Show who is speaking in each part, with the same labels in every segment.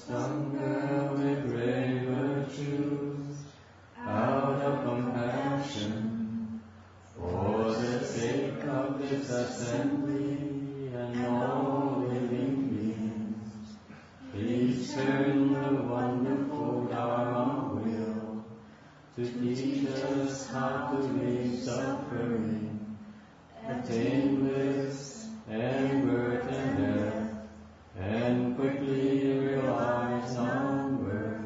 Speaker 1: Sangha with great virtues, out of compassion, for the sake of this assembly and all living beings, please turn the wonderful Dharma wheel to teach us how to leave suffering, attain bliss and birth and death, and quickly realize non-birth.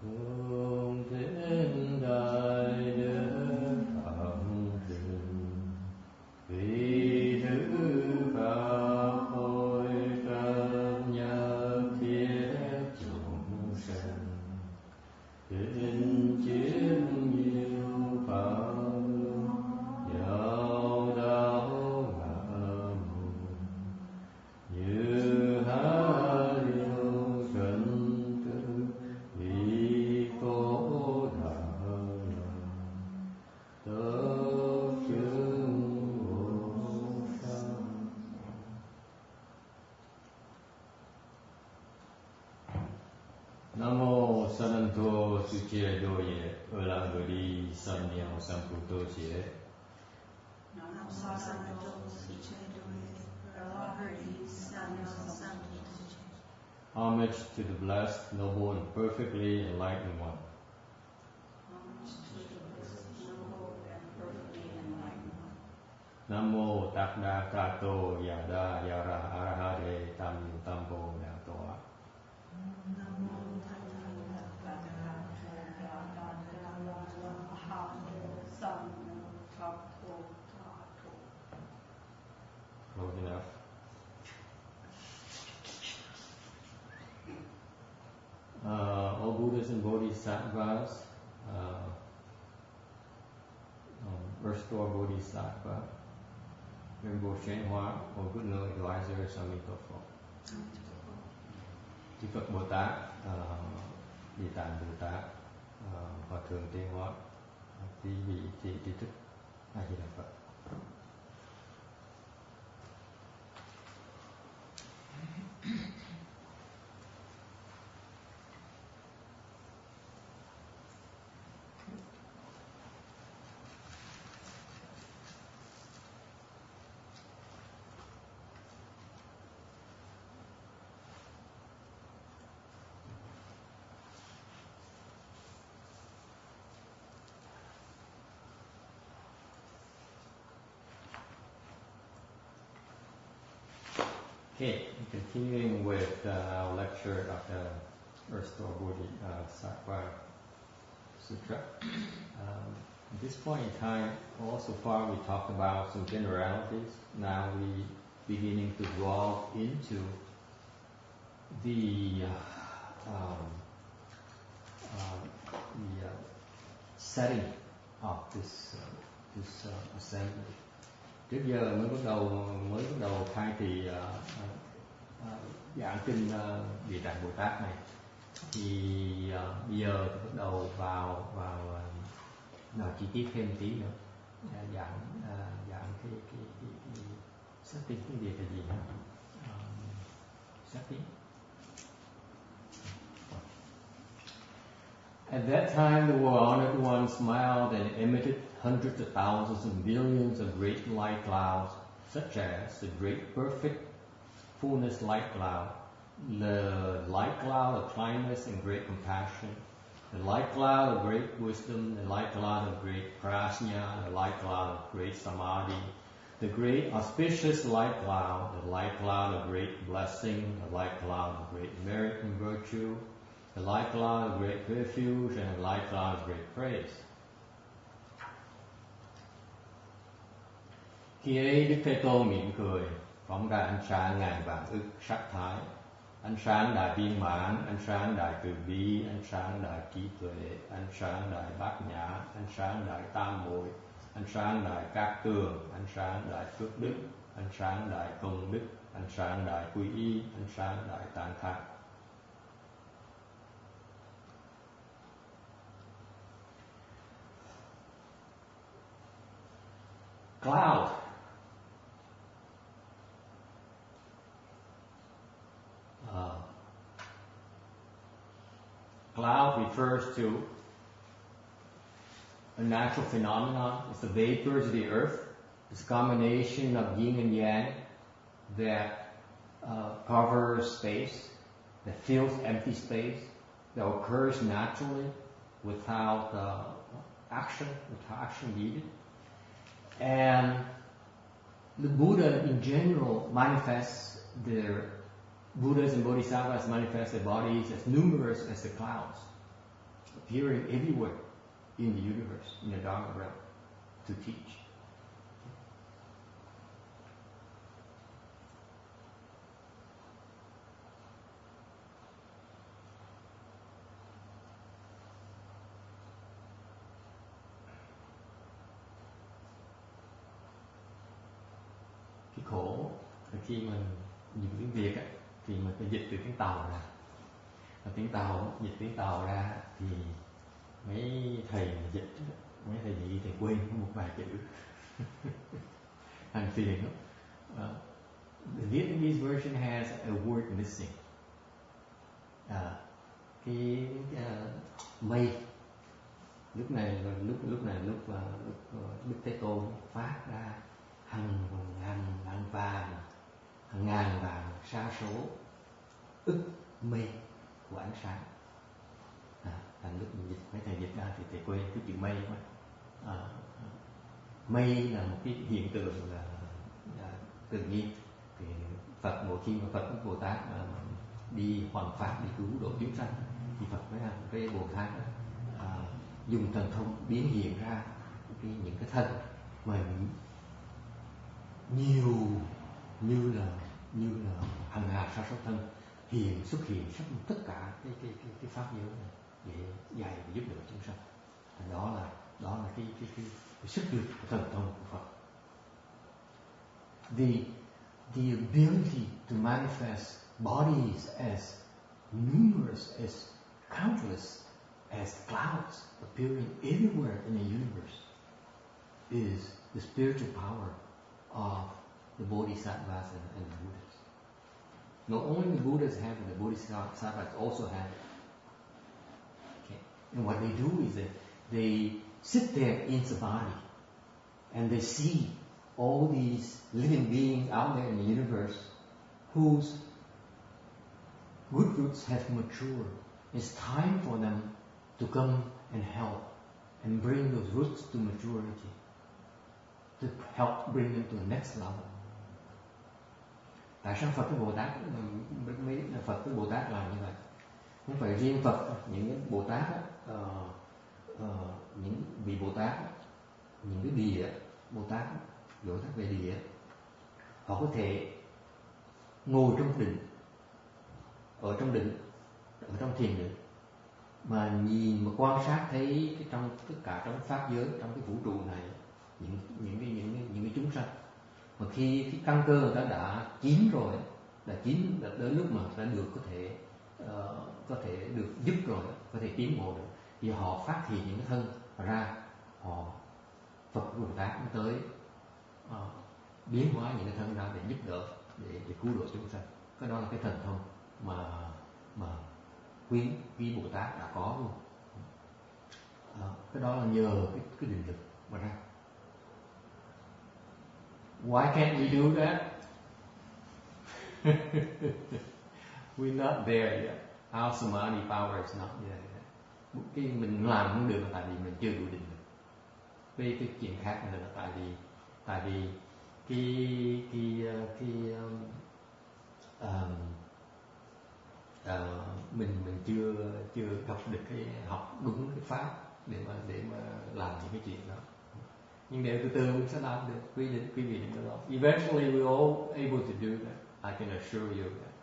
Speaker 1: Om Thiên Đại Đức Phật Trường, vì thứ Pháp hội cập nhập thiết chúng sanh, kính chiết nhiều Pháp giáo đạo ngã môn, như há liêu trần tư vì cố đạo tớ chứng vô sanh. Namo Sananto Suche Doye Ulangudi Samyam Samputo Che.
Speaker 2: Namo Sananto Suche Doye Ulangudi Samyam Samputo Che.
Speaker 1: Homage to the blessed, noble, and perfectly enlightened one.
Speaker 2: Homage to the blessed, noble, and perfectly enlightened one.
Speaker 1: Namo Takda Kato Yada Yara Arahade Tamyu Tampo Natoa.
Speaker 2: Namo
Speaker 1: Close enough. All Buddhas and Bodhisattvas, restore Bodhisattva, Rainbow Shenhua, or good no advisors, Amitabha. Chư Phật Bồ Tát, Địa Tạng Bồ Tát, Hòa Thượng Tây Hóa, quý vị trí thức, A Di Đà Phật. Okay, continuing with our lecture of the Restore Bodhisattva Sutra. At this point in time, so far we talked about some generalities. Now we beginning to delve into the setting of this assembly. Trước giờ mới bắt đầu khai thị giảng kinh Địa Tạng Bồ Tát này, thì bây giờ bắt đầu vào chi tiết thêm một tí nữa, giảng cái setting, cái việc là gì hả? Setting. At that time, the honored one smiled and emitted hundreds of thousands and billions of great light clouds, such as the great perfect fullness light cloud, the light cloud of kindness and great compassion, the light cloud of great wisdom, the light cloud of great prajna, the light cloud of great samadhi, the great auspicious light cloud, the light cloud of great blessing, the light cloud of great merit and virtue, the light cloud of great refuge, and the light cloud of great praise. Khi ấy Đức Thế Tôn mỉm cười, phóng ra ánh sáng ngàn vạn ức sắc thái, ánh sáng đại viên mãn, ánh sáng đại từ bi, ánh sáng đại trí tuệ, ánh sáng đại bát nhã, ánh sáng đại tam muội, ánh sáng đại các tường, ánh sáng đại phước đức, ánh sáng đại công đức, ánh sáng đại quy y, ánh sáng đại tán thán. Cloud. Cloud refers to a natural phenomenon. It's the vapors of the earth. It's a combination of yin and yang that covers space, that fills empty space, that occurs naturally without action needed. And the Buddha in general manifests their Buddhas and Bodhisattvas manifest their bodies as numerous as the clouds, appearing everywhere in the universe, in the Dharma realm, to teach. Cái khổ là khi mình dùng tiếng Việt á, thì mình phải dịch từ tiếng Tàu ra. Và tiếng Tàu, dịch tiếng Tàu ra thì mấy thầy dịch, mấy thầy gì thầy quên có một vài chữ. Thành phiền lắm. The Vietnamese version has a word missing. Mây. Lúc này Đức Thế Tôn phát ra hàng ngàn vàng sa số ức mây của ánh sáng. Thành lúc mình dịch, mấy thầy dịch ra thì thầy quên cái chữ mây quá. Mây là một cái hiện tượng là tự nhiên. Thì Phật mỗi khi mà Phật Bồ Tát đi hoằng pháp, đi cứu độ chúng sanh, thì Phật mới làm cái Bồ Tát dùng thần thông biến hiện ra những cái thân mà nhiều như là hàng ngàn sa số thân xuất hiện tất cả cái pháp giới này để dạy và giúp đỡ chúng sanh. Đó là cái sức lực của thần thông của Phật. The ability to manifest bodies as numerous, as countless as clouds appearing everywhere in the universe is the spiritual power of the Bodhisattvas and the Buddhas. Not only the Buddhas have it, the Bodhisattvas also have it. Okay. And what they do is that they sit there in the body and they see all these living beings out there in the universe whose good roots have matured. It's time for them to come and help and bring those roots to maturity, to help bring them to the next level. Tại sao Phật với Bồ Tát, Phật với Bồ Tát làm như vậy? Không phải riêng Phật, những cái Bồ Tát, những vị Bồ Tát, những cái địa Bồ Tát, Bồ Tát về địa, họ có thể ngồi trong định, ở trong thiền định, mà nhìn mà quan sát thấy trong tất cả trong pháp giới, trong cái vũ trụ này, những cái chúng sanh. Mà khi cái căn cơ người ta đã chín rồi, đã đến lúc mà đã được có thể được giúp rồi, có thể tiến bộ được, thì họ phát hiện những cái thân ra, họ Phật Bồ Tát cũng tới biến hóa những cái thân ra để giúp đỡ, để cứu độ chúng sanh. Cái đó là cái thần thông mà quý Bồ Tát đã có luôn. Cái đó là nhờ cái định lực mà ra. Why can't we do that? We're not there yet. Our samadhi power is not there yet. Cái mình làm không được là tại vì mình chưa đủ định lực. Cái chuyện khác là tại vì mình chưa học được học đúng cái pháp để mà làm những cái chuyện đó. Nhưng nếu từ từ mình sẽ làm được. Quý vị đừng lo. Eventually we're all able to do that. I can assure you that.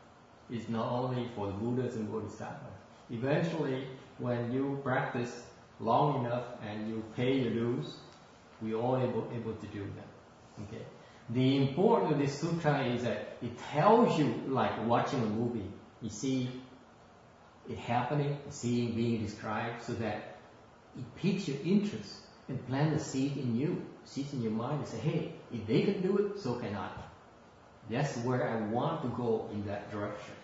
Speaker 1: It's not only for the Buddhas and Bodhisattvas. Eventually, when you practice long enough and you pay your dues, we're all able to do that. Okay. The importance of this sutra is that it tells you like watching a movie. You see it happening, seeing being described, so that it piques your interest and plant a seed in you, seeds in your mind, and say, hey, if they can do it, so can I. That's where I want to go in that direction.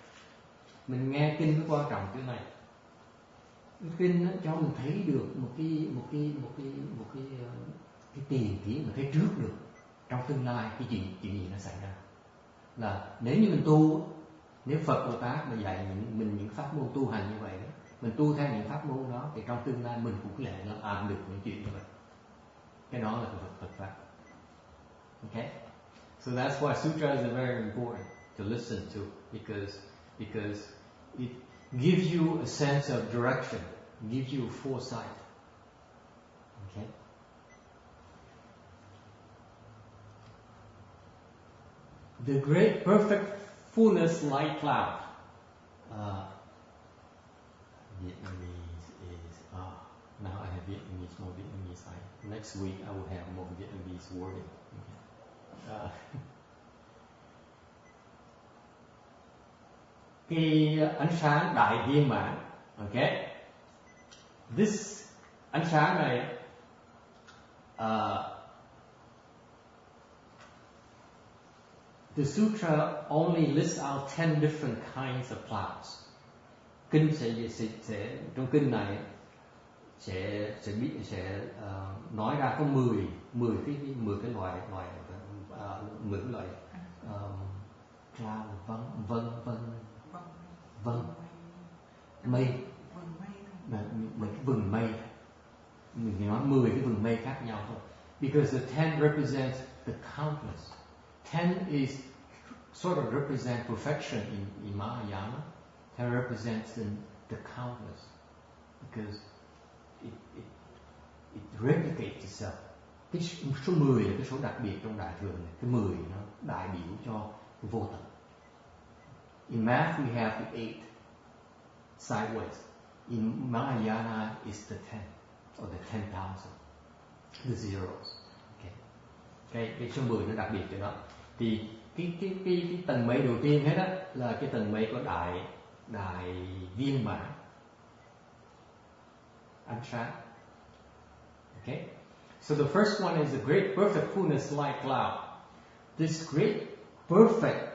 Speaker 1: Mình nghe kinh mới quan trọng cái này. kinh cho mình thấy được một cái tiền kiến, mình thấy trước được trong tương lai cái chuyện gì nó xảy ra. Là nếu như mình tu, nếu Phật Bồ Tát mà dạy mình những pháp môn tu hành như vậy đó, mình tu theo những pháp môn đó thì trong tương lai mình cũng có thể làm được những chuyện như vậy. Cái đó là Phật pháp. Okay, so that's why sutras are very important to listen to, because it gives you a sense of direction, gives you foresight. Okay. The great perfect fullness light cloud. Vietnamese is now I have Vietnamese, more Vietnamese. Next week I will have more Vietnamese wording. Okay. Cái ánh sáng đại viên mãn. Okay. This ánh sáng này the sutra only lists out 10 different kinds of clouds. Kinh sẽ trong kinh này sẽ nói ra có 10 cái loại cloud, mây, vầng mây. Mình nói 10 cái vầng mây khác nhau thôi. Because the 10 represents the countless. 10 is sort of represent perfection in Mahayana. 10 represents the countless, because it replicates itself. Cái số 10 là cái số đặc biệt trong Đại Thừa này. Cái 10 nó đại biểu cho cái vô tận. In math we have the 8 sideways. In Mahayana is the 10 or the 10,000, the zeros. Okay. Cái số 10 nó đặc biệt cho nó. Thì cái tầng mây đầu tiên hết á là cái tầng mây của đại viên mãn ánh sáng. Okay, so the first one is the great perfect fullness light cloud. This great perfect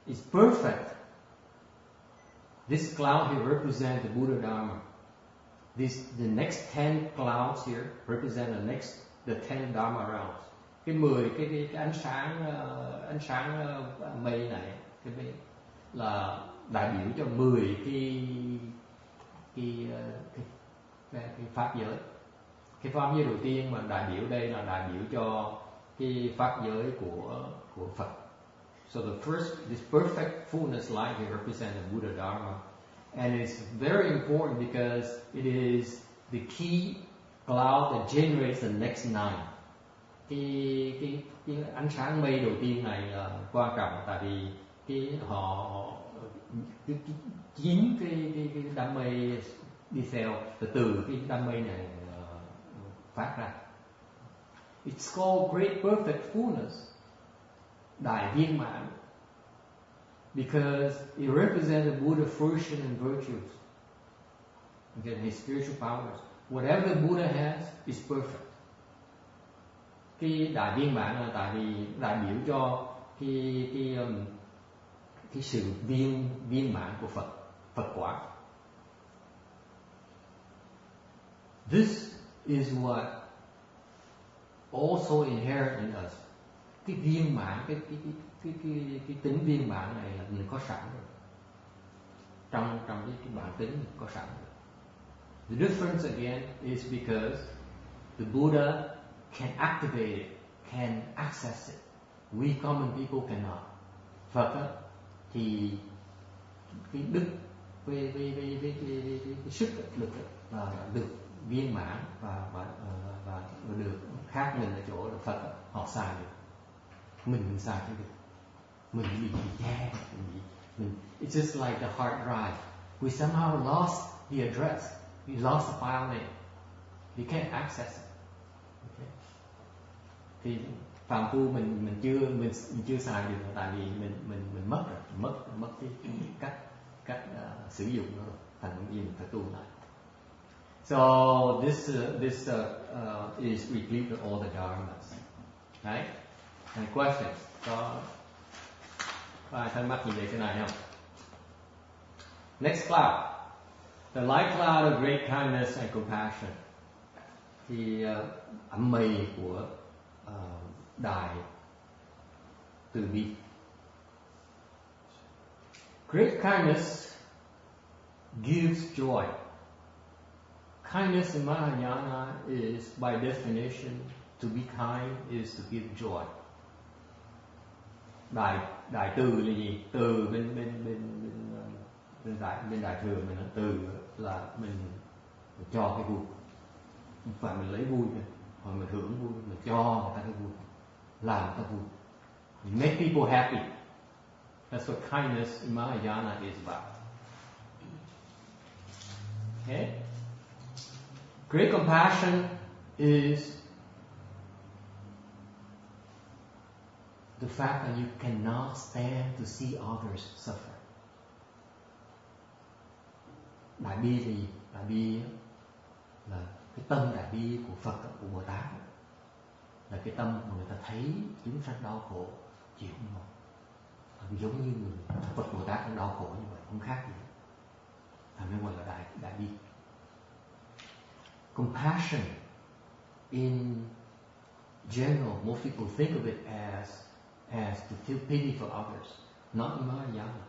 Speaker 1: is perfect. This cloud here represents the Buddha Dharma. The next 10 clouds here represent the 10 Dharma realms. Cái 10 cái ánh sáng mây này, cái mây là đại biểu cho 10 cái pháp giới. Cái pháp giới đầu tiên mà đại biểu đây là đại biểu cho cái pháp giới của Phật. So this perfect fullness light here represents the Buddha Dharma, and it's very important because it is the key cloud that generates the next 9. Cái ánh sáng mây đầu tiên này là quan trọng, tại vì cái chín cái đám mây đi theo từ cái đám mây này phát ra. It's called great perfect fullness, đại viên mãn, because it represents the Buddha fruition and virtues, again his spiritual powers. Whatever the Buddha has is perfect. Cái đại viên mãn là tại vì đại biểu cho cái sự viên mãn của Phật quả. This is what also inherent in us. Cái viên mãn, cái tính viên mãn này là mình có sẵn rồi. Trong cái bản tính mình có sẵn rồi. The difference again is because the Buddha can activate it, can access it. We common people cannot. Phật á, thì cái đức về cái sức lực là được viên mãn và được khác mình ở chỗ là Phật á, họ xài được. Mình xài không được. Mình bị che, it's just like the hard drive. We somehow lost the address. We lost the file name. We can't access it. Thì phàm phu mình chưa xài được, tại vì mình mất rồi, mất cái cách sử dụng nó rồi, thành gì mình phải tu lại. So this is replete with all the dharmas, right? And questions? Có ai thắc mắc gì về cái này không? Next cloud. The light cloud of great kindness and compassion. Thì ẩm mây của đại từ bi. Great kindness gives joy. Kindness in Mahayana is, by definition, to be kind is to give joy. Đại từ là gì? Từ bên đại thừa mình nói từ là mình cho cái vui, không phải mình lấy vui thôi, hoặc mình hưởng vui, mình cho người ta cái vui, làm người ta vui. Make people happy. That's what kindness in Mahayana is about. Okay? Great compassion is the fact that you cannot stand to see others suffer. Đại bi là gì? Đại bi là cái tâm đại bi của Phật, của Bồ Tát, là cái tâm mà người ta thấy chúng sanh đau khổ chịu không nổi. Giống như người Phật Bồ Tát cũng đau khổ như vậy, không khác gì. Thành nên gọi là đại bi. Compassion in general, most people think of it as to feel pity for others. Not in Mahayana.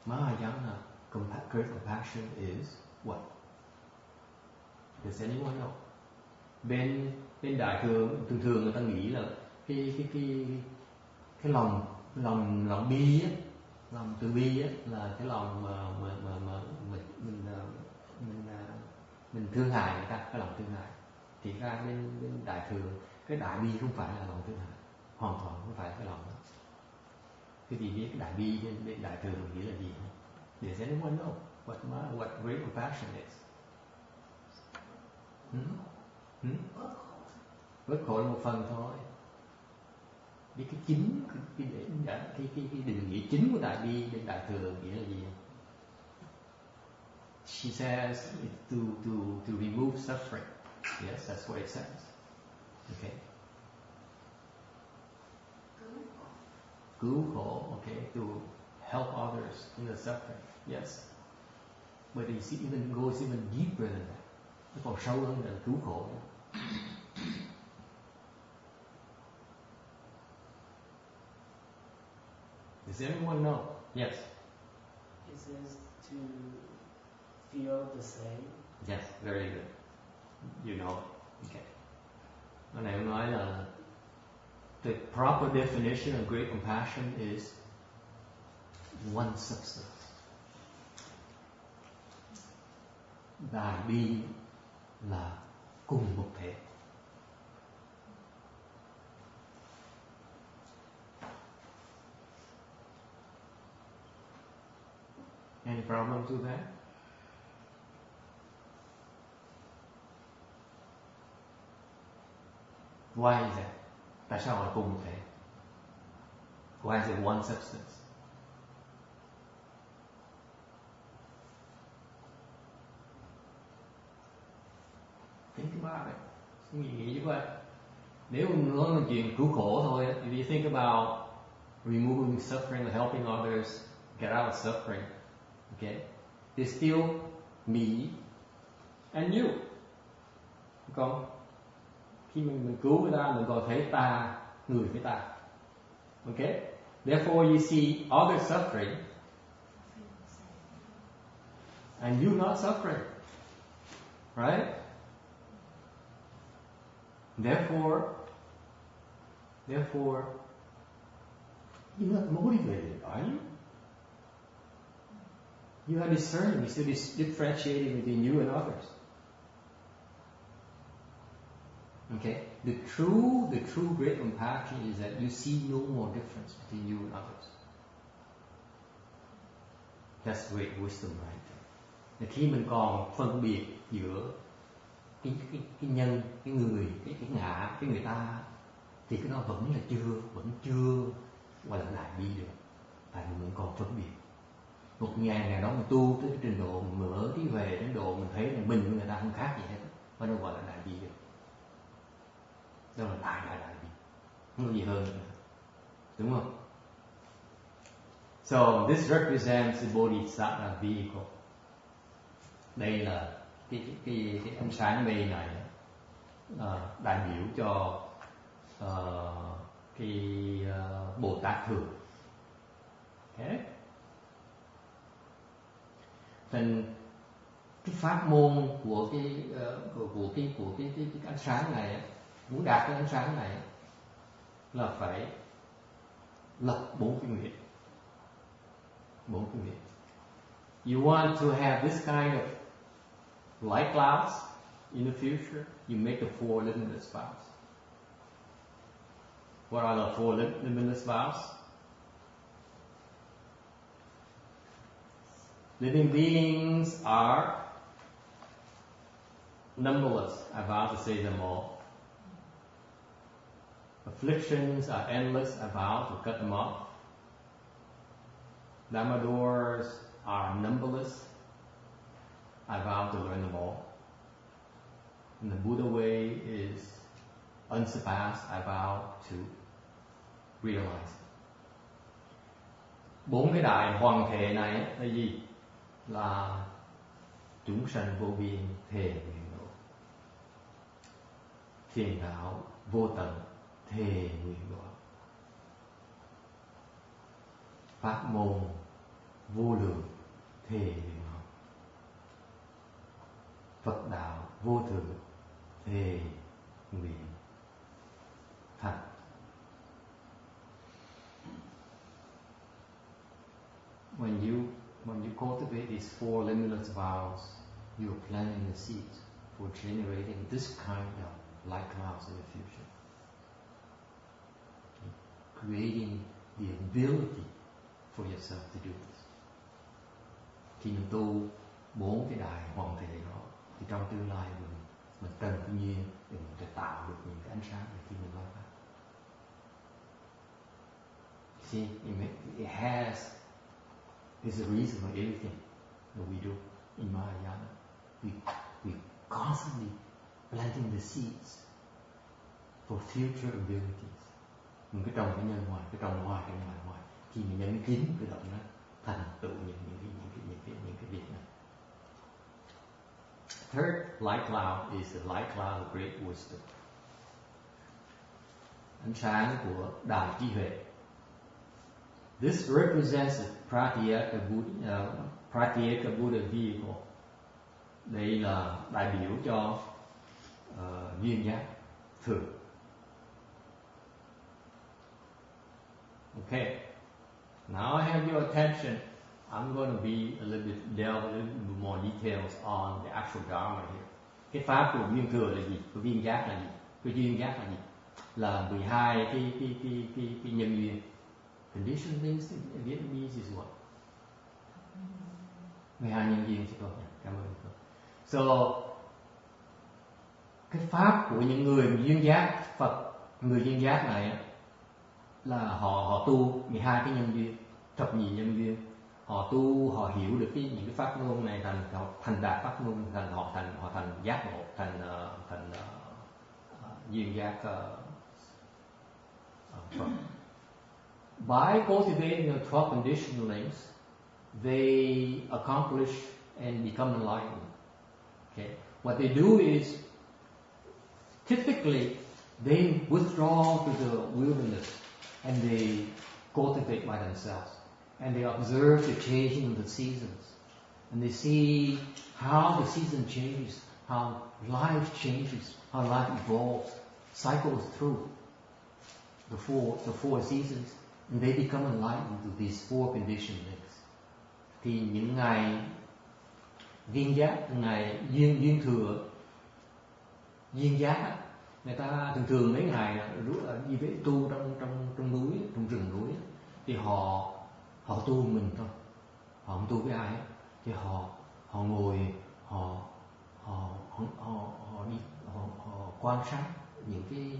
Speaker 1: Mahayana, great compassion is what? Does anyone know? Bên đại thừa thường người ta nghĩ là cái lòng bi á, lòng từ bi á, là cái lòng mà mình thương hại người ta, cái lòng thương hại. Thì ra bên đại thừa cái đại bi không phải là lòng thương hại, hoàn toàn không phải cái lòng đó. Cái gì biết cái đại bi bên đại thừa mình nghĩ là gì? Does anyone know what great compassion is? Bớt khổ là một phần thôi. Biết cái chính, cái định nghĩa chính của đại bi bên đại thừa nghĩa là gì? She says to remove suffering. Yes, that's what it says. Okay. Cứu khổ, okay, to help others in the suffering. Yes. But it even goes even deeper than that. Nó còn sâu hơn là cứu khổ. Does anyone know? Yes.
Speaker 3: It says to feel the same.
Speaker 1: Yes, very good. You know. Okay. Hôm nay ông nói là the proper definition of great compassion is one substance. Đại bi là cùng một thể. Any problem to that? Why is that? Tại sao là cùng một thể? Why is it one substance? Think about it. Suy nghĩ như vậy. Nếu mình nói một chuyện cứu khổ thôi, if you think about removing suffering or helping others get out of suffering, okay, it's still me and you. Còn khi mình cứu người ta, mình còn thấy ta, người với ta. Okay? Therefore you see others suffering and you not suffering. Right? Therefore you're not motivated, are you? You are discerning, you're still differentiating between you and others. Okay? The true great compassion is that you see no more difference between you and others. That's great wisdom right there. Là khi mình còn phân biệt giữa cái nhân, cái người, cái ngã, cái người ta, thì cái đó vẫn chưa gọi là đại bi được. Tại mình vẫn còn phân biệt. Một ngày nào đó mình tu tới cái trình độ mình mở trí về đến độ mình thấy là mình với người ta không khác gì hết, mới đâu gọi là đại bi được. Đó là đại bi, không có gì hơn nữa. Đúng không? So this represents the bodhisattva vehicle. Đây là cái ánh sáng mây này đại biểu cho Bồ Tát thường. Okay. Thành cái pháp môn của cái ánh sáng này, muốn đạt cái ánh sáng này là phải lập 4 cái nguyện. 4 cái nguyện. You want to have this kind of light clouds in the future, you make the 4 limitless vows. What are the 4 limitless vows? Living beings are numberless. I vow to say them all. Afflictions are endless. I vow to cut them off. Dharma doors are numberless. I vow to learn them all. And the Buddha way is unsurpassed. I vow to realize. 4 cái đại hoàng thể này là gì? Là chúng sanh vô biên thề nguyện độ, phiền não vô tận thề nguyện độ, pháp môn vô lượng thề nguyện học, Phật đạo vô thượng thề nguyện thành. When you cultivate these 4 limitless vows, you're planting the seeds for generating this kind of light clouds in the future. Creating the ability for yourself to do this. Khi mình tu 4 cái đại hoàng thể đó, thì trong tương lai mình cần tự nhiên để mình sẽ tạo được những cái ánh sáng để khi mình nói pháp. See, there's a reason for everything that we do in Mahayana. We constantly planting the seeds for future abilities. Mình cứ trồng cái nhân ngoài, cứ trồng ngoài, khi mình nhân kín tự động nó thành tựu những cái việc này. Third light cloud is the light cloud of great wisdom. Ánh sáng của đại trí huệ. This represents the Pratyeka Buddha vehicle. Đây là đại biểu cho duyên giác thường. Okay. Now I have your attention. I'm going to delve a little bit more details on the actual Dharma here. Cái pháp của duyên thừa là gì? Của duyên giác là gì? Của duyên giác là gì? Là 12 cái nhân duyên. Conditioned things in Vietnamese is what? 12 nhân duyên, xin lỗi. Cảm ơn. So, cái pháp của những người duyên giác Phật, người duyên giác này là họ tu 12 cái nhân duyên, thập nhị nhân duyên. Họ tu, họ hiểu được những cái pháp môn này thành đạt pháp môn, họ thành giác ngộ, thành duyên giác Phật. By cultivating the 12 conditioned links, they accomplish and become enlightened. Okay, what they do is typically they withdraw to the wilderness and they cultivate by themselves, and they observe the changing of the seasons, and they see how the season changes, how life changes, how life evolves, cycles through the four seasons, and they become enlightened to these 4 conditioned links. Thì những ngày duyên giác, ngày duyên thừa, duyên giác, người ta thường mấy ngày đi về tu trong núi, trong rừng núi, thì họ tu mình thôi, họ không tu với ai hết. Thì họ ngồi, họ quan sát những cái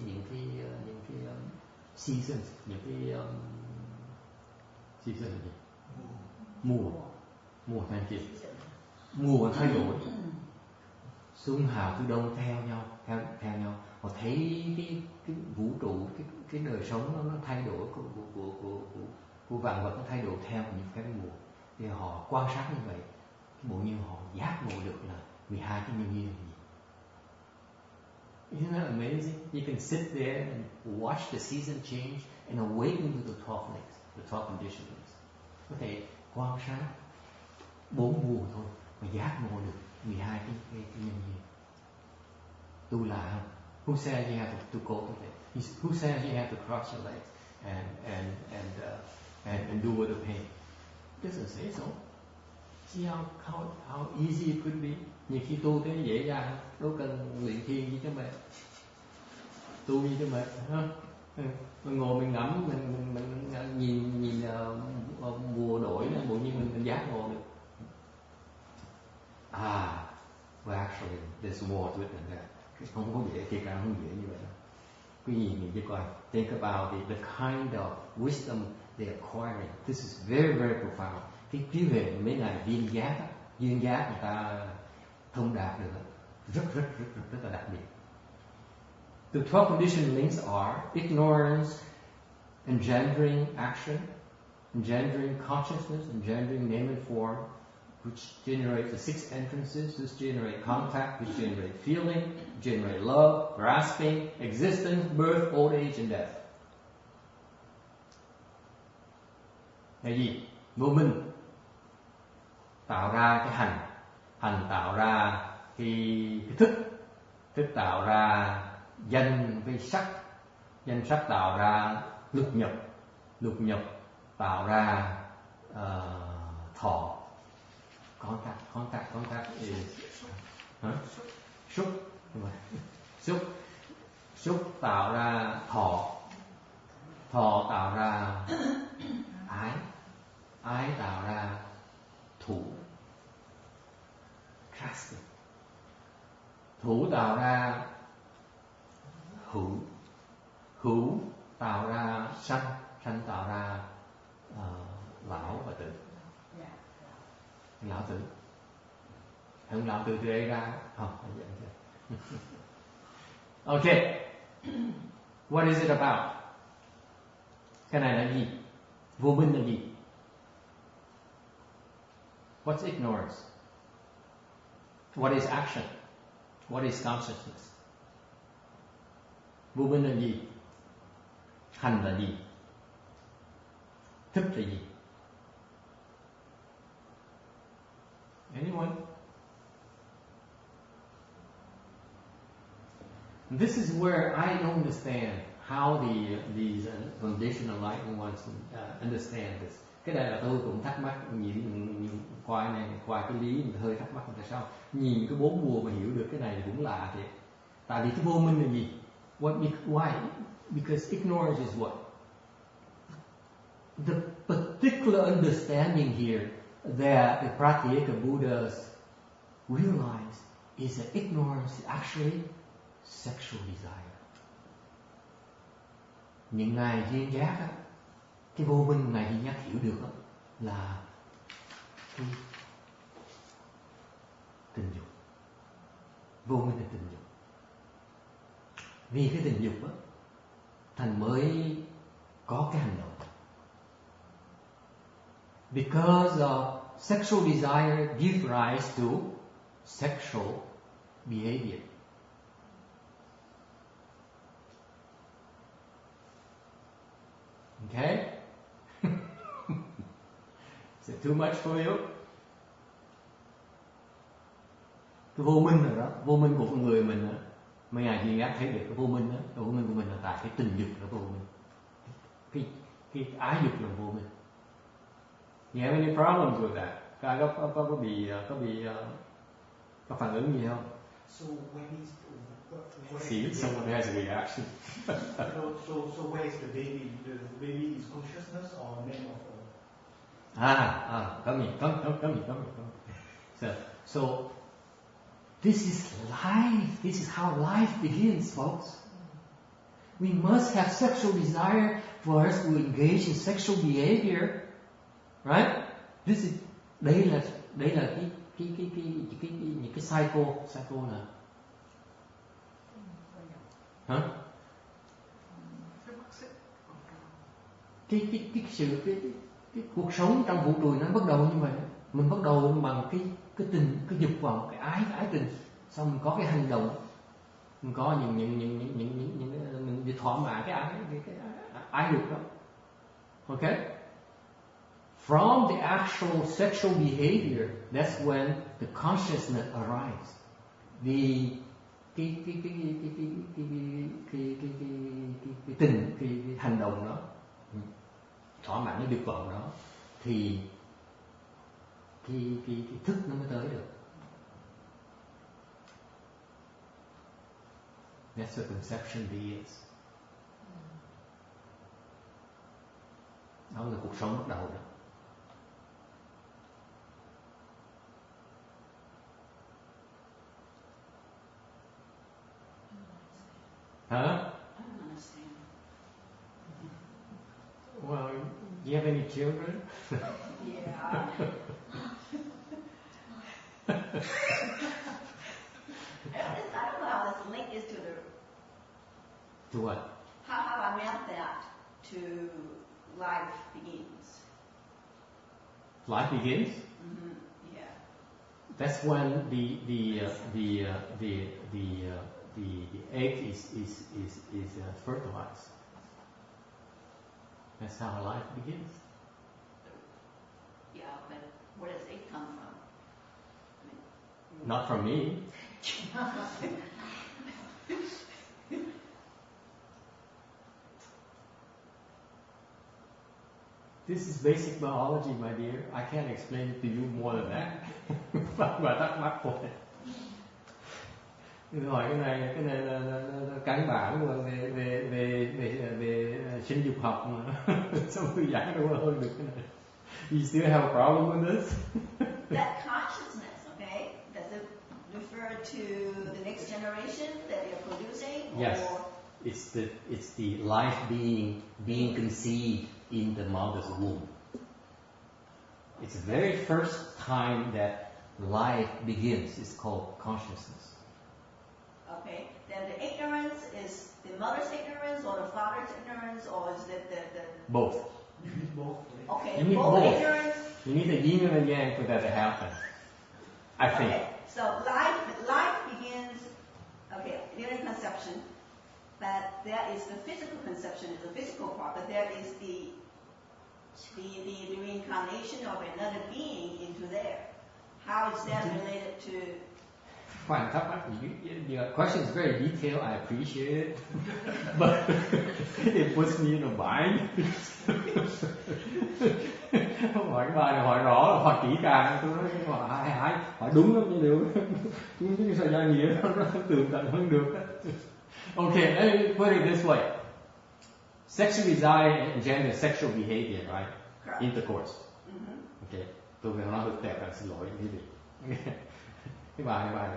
Speaker 1: seasons, những cái season là gì? Mùa thay đổi, mùa thay đổi, xuân hạ thu đông theo nhau. Họ thấy cái vũ trụ, cái đời sống nó thay đổi của vạn vật, nó thay đổi theo những cái mùa. Thì họ quan sát như vậy, bộ như họ giác ngộ được là 12 cái nhân duyên gì. Isn't that amazing? You can sit there and watch the season change and awaken to the 12 links, the 12 conditionings. Có thể quan sát 4 mùa thôi mà giác ngộ được 12 cái nhân duyên. Tu là không? Who says you have to go to that? Who says you have to cross your legs and do with the pain? It doesn't say so. See how easy it could be. Nhiều khi tu thế dễ dàng, đâu cần luyện thiền gì cho mệt. Tu gì cho mệt, mình ngồi mình ngắm, mình nhìn mùa đổi, bộ như mình giác ngộ được. Well actually there's more to it than that. Không có dễ, thiệt ra không dễ như vậy đâu. Cái gì mình chỉ coi, think about the kind of wisdom they're acquiring. This is very very profound. Cái trí huệ mấy ngày duyên giác người ta thông đạt được rất là đặc biệt. The 12 conditioned links are ignorance, engendering action, engendering consciousness, engendering name and form, which generate the 6 entrances, which generate contact, which generate feeling, generate love, grasping, existence, birth, old age and death. Là gì? Vô minh tạo ra cái hành tạo ra cái thức tạo ra danh với sắc tạo ra lục nhập tạo ra thọ. Contact is xúc tạo ra thọ tạo ra ái tạo ra thủ, trusting. Thủ tạo ra hữu tạo ra sanh tạo ra lão và tử. Lão tử không, lão tử từ đây ra không. Okay, what is it about? Cái này là gì? Vô minh là gì? What's ignorance? What is action? What is consciousness? Vô minh là gì? Hành là gì? Thức là gì? Anyone? This is where I don't understand how these conditional enlightened ones understand this. Cái này là tôi cũng thắc mắc, nhìn qua này, qua cái lý mình hơi thắc mắc tại sao nhìn cái 4 mùa mà hiểu được cái này cũng lạ thiệt. Tại vì cái vô minh là gì? Why? Because ignorance is what? The particular understanding here that the Pratyeka Buddhas realized is that ignorance is actually sexual desire. Những ngài duyên giác á, cái vô minh ngài duyên giác hiểu được á, là cái tình dục. Vô minh là tình dục. Vì cái tình dục á, thành mới có cái hành động. Because of sexual desire gives rise to sexual behavior. Okay? Is it too much for you? Cái vô minh rồi đó, vô minh của con người mình á, mấy ngài duyên giác thấy được cái vô minh đó, cái vô minh của mình là tại cái tình dục là vô minh, cái ái dục là vô minh. You have any problems with that? Các có phản ứng gì không?
Speaker 4: So when is
Speaker 1: See, someone has a reaction.
Speaker 4: so where is the baby? The baby is consciousness or name of
Speaker 1: come. So this is life. This is how life begins, folks. We must have sexual desire for us to engage in sexual behavior, right? This is đây là cái những cái cycle nào? Hả? Cái cuộc sống trong vũ trụ nó bắt đầu như vậy. Mình bắt đầu bằng cái tình, cái dục vọng, cái ái tình, xong mình có cái hành động, mình có những mình đi thỏa mãn cái ái dục đó. Okay? From the actual sexual behavior, that's when the consciousness arises. Cái hành động đó, thỏa mãn cái dục vọng đó, thì cái thức nó mới tới được. That's where conception begins. Đó là cuộc sống bắt đầu đó. Huh?
Speaker 2: I don't understand.
Speaker 1: Well, do you have any children?
Speaker 2: Yeah. I don't know how this link is to the.
Speaker 1: To what?
Speaker 2: How I meant that to life begins.
Speaker 1: Life begins.
Speaker 2: Mm-hmm. Yeah.
Speaker 1: That's when the egg is fertilized. That's how life begins.
Speaker 2: Yeah, but where does it come from? I mean,
Speaker 1: Not from me. This is basic biology, my dear. I can't explain it to you more than that. Bà thắc mắc thôi. Hỏi cái này là căn bản mà về sinh dục học mà. Sao tôi giảng đâu hơn được cái này? You still have a problem with this?
Speaker 2: that consciousness, okay, does it refer to the next generation that you're producing?
Speaker 1: Yes.
Speaker 2: Or?
Speaker 1: It's the life being conceived in the mother's womb. It's the very first time that life begins. It's called consciousness.
Speaker 2: Okay, then the ignorance is the mother's ignorance or the father's ignorance, or is it the
Speaker 1: Both.
Speaker 4: You need both.
Speaker 2: okay,
Speaker 1: You need
Speaker 2: both
Speaker 1: both.
Speaker 2: ignorance?
Speaker 1: You need the yin and the yang for that to happen. I think.
Speaker 2: Okay, so life begins, okay, during conception, but there is the physical conception, is the physical part, but there is the reincarnation of another being into there. How is that related to?
Speaker 1: Fine, your question is very detailed. I appreciate it, but it puts me in a bind. Hỏi cái bài này hỏi rõ là hỏi kỹ càng. Tôi nói hỏi đúng lắm như điều. Chứ sao ra nghĩa nó tường tận hơn được. Okay, let me put it this way. Sexual desire engenders sexual behavior, right?
Speaker 2: Correct.
Speaker 1: Intercourse.
Speaker 2: Mm-hmm.
Speaker 1: Okay, tôi phải nói hơi tẹt là xin lỗi quý vị. Cái bài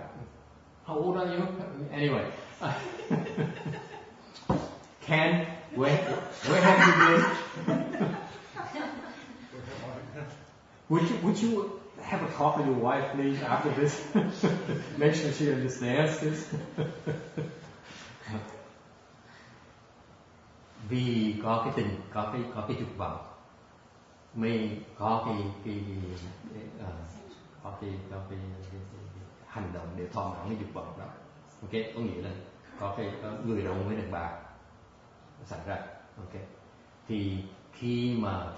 Speaker 1: how old are you? Anyway, Ken, where have you been? Would you have a talk with your wife, please, after this? Make sure she understands this. Vì có cái tình, có cái dục vọng, mình có cái hành động để thỏa mãn cái dục vọng đó. Ok, có nghĩa là có người đàn ông với đàn bà xảy ra. Ok, thì khi mà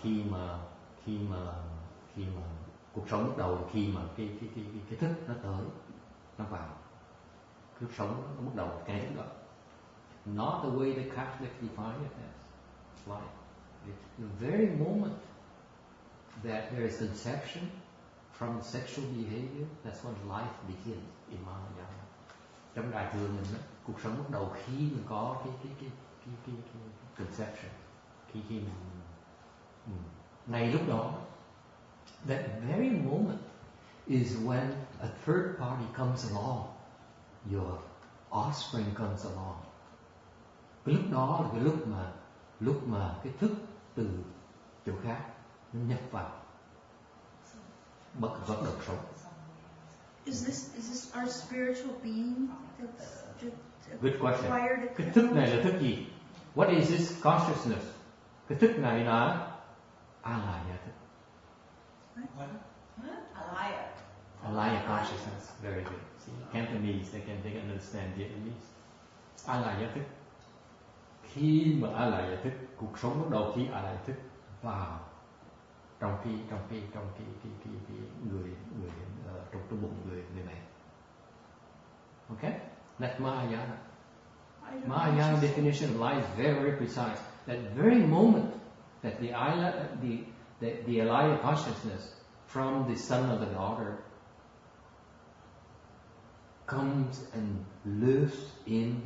Speaker 1: cuộc sống bắt đầu, khi mà cái thức nó tới, nó vào, cuộc sống nó bắt đầu cái thức đó. Not the way the Catholics define it as life. It's the very moment that there is conception from the sexual behavior, that's when life begins in Mahayana. Trong đại thừa mình đó, cuộc sống bắt đầu khi mình có cái conception, khi mình ngay lúc đó, that very moment is when a third party comes along, your offspring comes along. Cái lúc đó là cái lúc mà cái thức từ chỗ khác nó nhập vào, bắt đầu sống.
Speaker 5: Is this our spiritual being that's
Speaker 1: Good question.
Speaker 5: acquired a
Speaker 1: Cái thức này là thức gì? What is this consciousness? Cái thức này là A-la-ya thức.
Speaker 4: What?
Speaker 2: Huh?
Speaker 1: Alaya consciousness, very good. See, Cantonese, they can understand Vietnamese. Alaya thức. Khi mà alaya thức, cuộc sống bắt đầu khi alaya thức vào trong cái người trong bụng người mẹ. Okay, that's Mahayana. Mahayana definition of life is very, very precise. That very moment that the alaya consciousness from the son or the daughter comes and lives in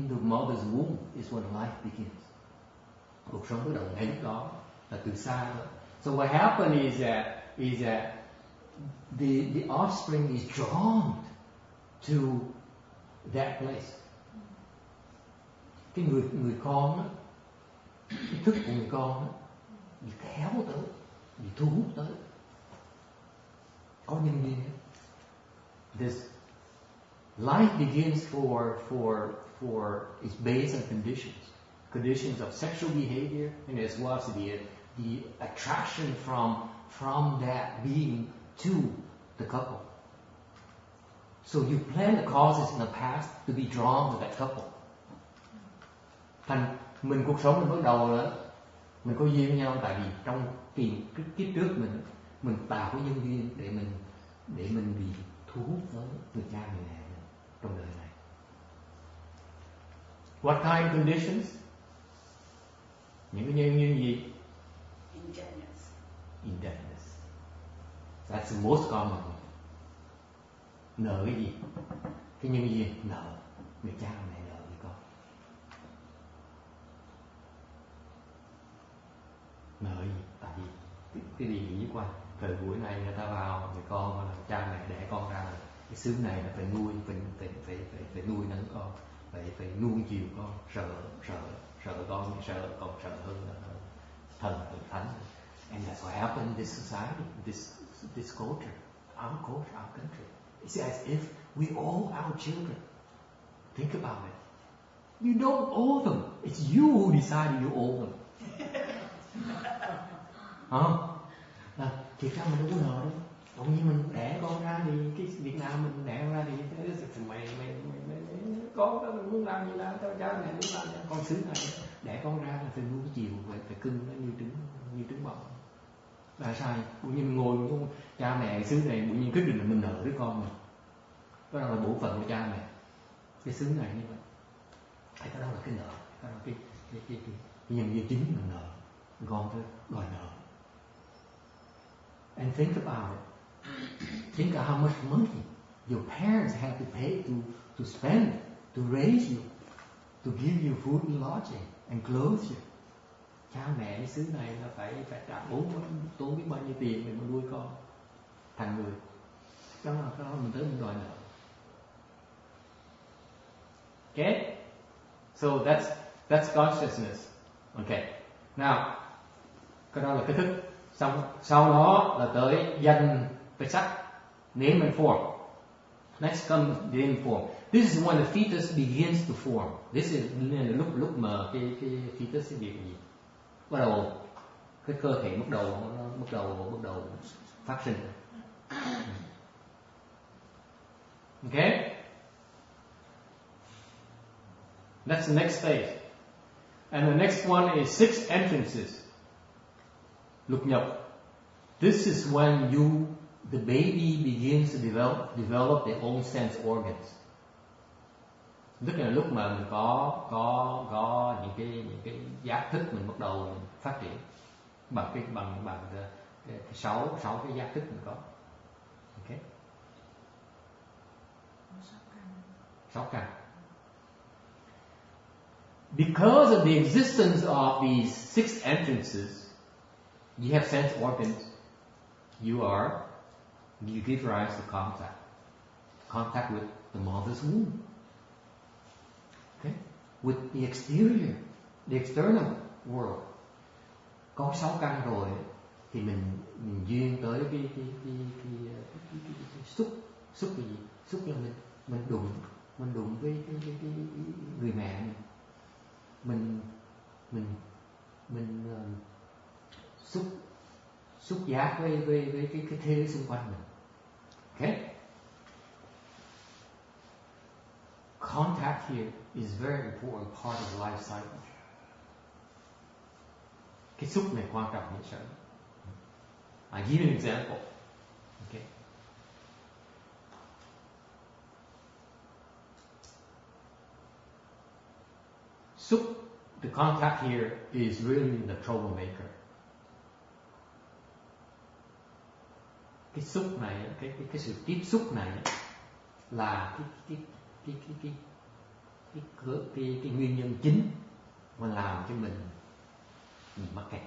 Speaker 1: the mother's womb is when life begins. Cuộc sống bắt đầu ngay lúc đó là từ xa đó. So what happened is that the offspring is drawn to that place. Cái người con đó, cái thức của người con đó, bị kéo tới, bị thu hút tới. Có nhân duyên. This life begins for is based on conditions of sexual behavior, and as well as the attraction from that being to the couple. So you plan the causes in the past to be drawn to that couple. Thành mình cuộc sống mình bắt đầu là mình có duyên với nhau tại vì trong cái kiếp trước mình tạo cái nhân duyên để mình bị thu hút với người cha người mẹ trong đời này. What kind of conditions? Những cái nhân duyên gì? Indebtedness. That's the most common. Nợ cái gì? Cái nhân duyên nợ. Người cha người mẹ nợ với con. Nợ gì? Tại vì cái gì nghĩ qua. Thời buổi này người ta vào người con là cha mẹ đẻ con ra là cái xứ này là phải nuôi, phải nuôi nấng con, phải nuôi chiều con, sợ con, sợ hơn là thần thánh. And that's what happened in this society, this culture, our country. It's as if we owe our children. Think about it. You don't owe them. It's you who decided you owe them. Thiệt ra mình đâu có nợ đâu. Còn như mình đẻ con ra thì cái Việt Nam mình đẻ con ra thì mày con đó mình muốn làm gì làm, tao cha mẹ muốn làm gì. Con xứ này đẻ con ra là phải nuôi chiều, phải cưng nó như trứng bò. Là sai. Bụi nhiên mình ngồi con cha mẹ xứ này bụi nhiên quyết định là mình nợ đứa con mình. Đó là bổn phận của cha mẹ. Cái xứ này như vậy. Cái đó là cái nợ, đó là cái nhân duyên chính mình nợ. Con phải đòi nợ. And think about it. Think of how much money your parents have to pay to spend, to raise you, to give you food and lodging and clothe you. Cha mẹ cái xứ này là phải trả tốn biết bao nhiêu tiền để mà nuôi con thành người. Đó là cái đó mình tới mình đòi nợ. Okay? So that's consciousness. Okay. Now, cái đó là cái thức. Sau đó là tới danh, tới sắc, name and form. Next comes the name form. This is when the fetus begins to form. This is lúc mà cái fetus sẽ bị gì? Bắt đầu cái cơ thể bắt đầu phát sinh. Okay? That's the next phase. And the next one is 6 entrances. Lục nhập. This is when the baby begins to develop their own sense organs. Tức là lúc mà mình có những cái giác thức mình bắt đầu mình phát triển bằng cái sáu cái giác thức mình có. Okay. 6 căn. Because of the existence of these 6 entrances, you have sense organs. You give rise to contact with the mother's womb. Okay, with the exterior, the external world. Có 6 căn rồi thì mình duyên tới cái xúc cái gì? Xúc là mình đụng với cái người mẹ mình xúc giác với cái thế xung quanh mình. Okay? Contact here is a very important part of the life cycle. Cái xúc này quan trọng như sao? I give you an example. Okay? Xúc, the contact here is really the troublemaker. Cái xúc này, cái sự tiếp xúc này là cái nguyên nhân chính mà làm cho mình mắc kẹt.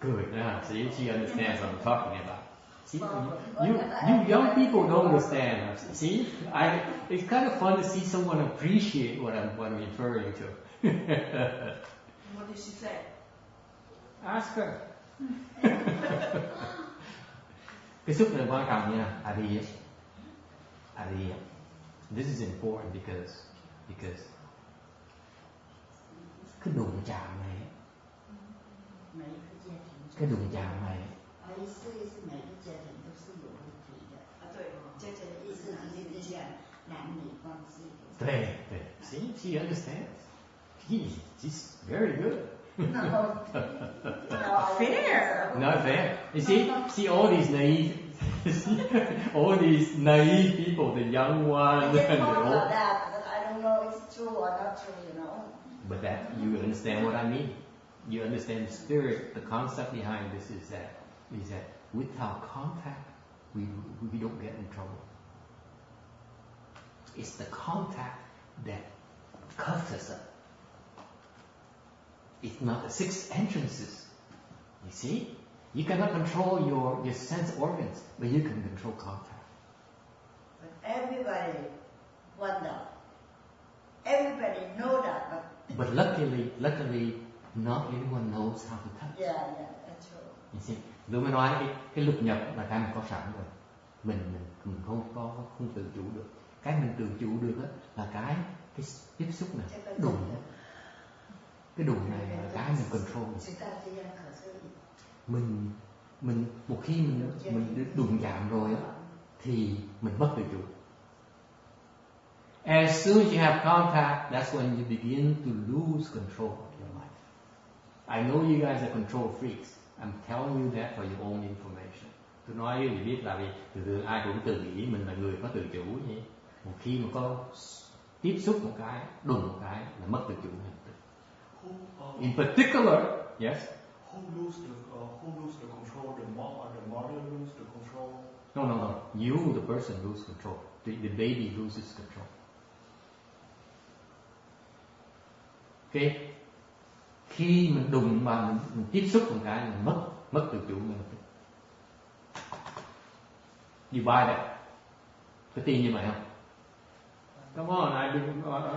Speaker 1: Good. See, she understands what I'm talking about. See, you young people don't understand. See, it's kind of fun to see someone appreciate what I'm referring to.
Speaker 2: What did she say?
Speaker 1: Ask her. Cái xúc này quan trọng nha. Adiyat. This is important because cái đụng chạm này, cái đụng chạm này.
Speaker 6: 意思是每个家庭都是有问题的。
Speaker 2: 对，家庭
Speaker 6: 意思就是这样男女关系。
Speaker 1: 对。See, she understands. She's very good.
Speaker 6: Not
Speaker 5: fair.
Speaker 1: Not fair. You see all these naive people, the young ones
Speaker 6: I
Speaker 1: and
Speaker 6: just
Speaker 1: the
Speaker 6: talk
Speaker 1: old.
Speaker 6: about that, but I don't know if it's true or not true, you know.
Speaker 1: But that you understand what I mean. You understand the spirit. The concept behind this is that without contact, we don't get in trouble. It's the contact that cuffs us up. It's not the 6 entrances. You see? You cannot control your sense organs, but you can control contact.
Speaker 6: But everybody wonder. Everybody know that,
Speaker 1: But luckily, not everyone knows how to touch.
Speaker 6: yeah, that's true.
Speaker 1: You see? Tôi mới nói cái lục nhập là cái mình có sẵn rồi. Mình không tự chủ được. Cái mình tự chủ được là cái tiếp xúc này, đụng. Cái đụng này là cái mình control. Mình một khi mình đụng chạm rồi thì mình mất tự chủ. As soon as you have contact, that's when you begin to lose control of your life. I know you guys are control freaks. I'm telling you that for your own information. Tôi nói với biết là vì từ ai cũng tự nghĩ mình là người có tự chủ vậy. Một khi mà có tiếp xúc một cái, đụng một cái là mất tự chủ. In particular, yes.
Speaker 4: Who lose the control? The mother lose the control.
Speaker 1: No. You, the person, lose control. The baby loses control. Okay. Khi mình đụng mà mình tiếp xúc một cái mình mất tự chủ mình. You buy that? Có tin như vậy không? Come on,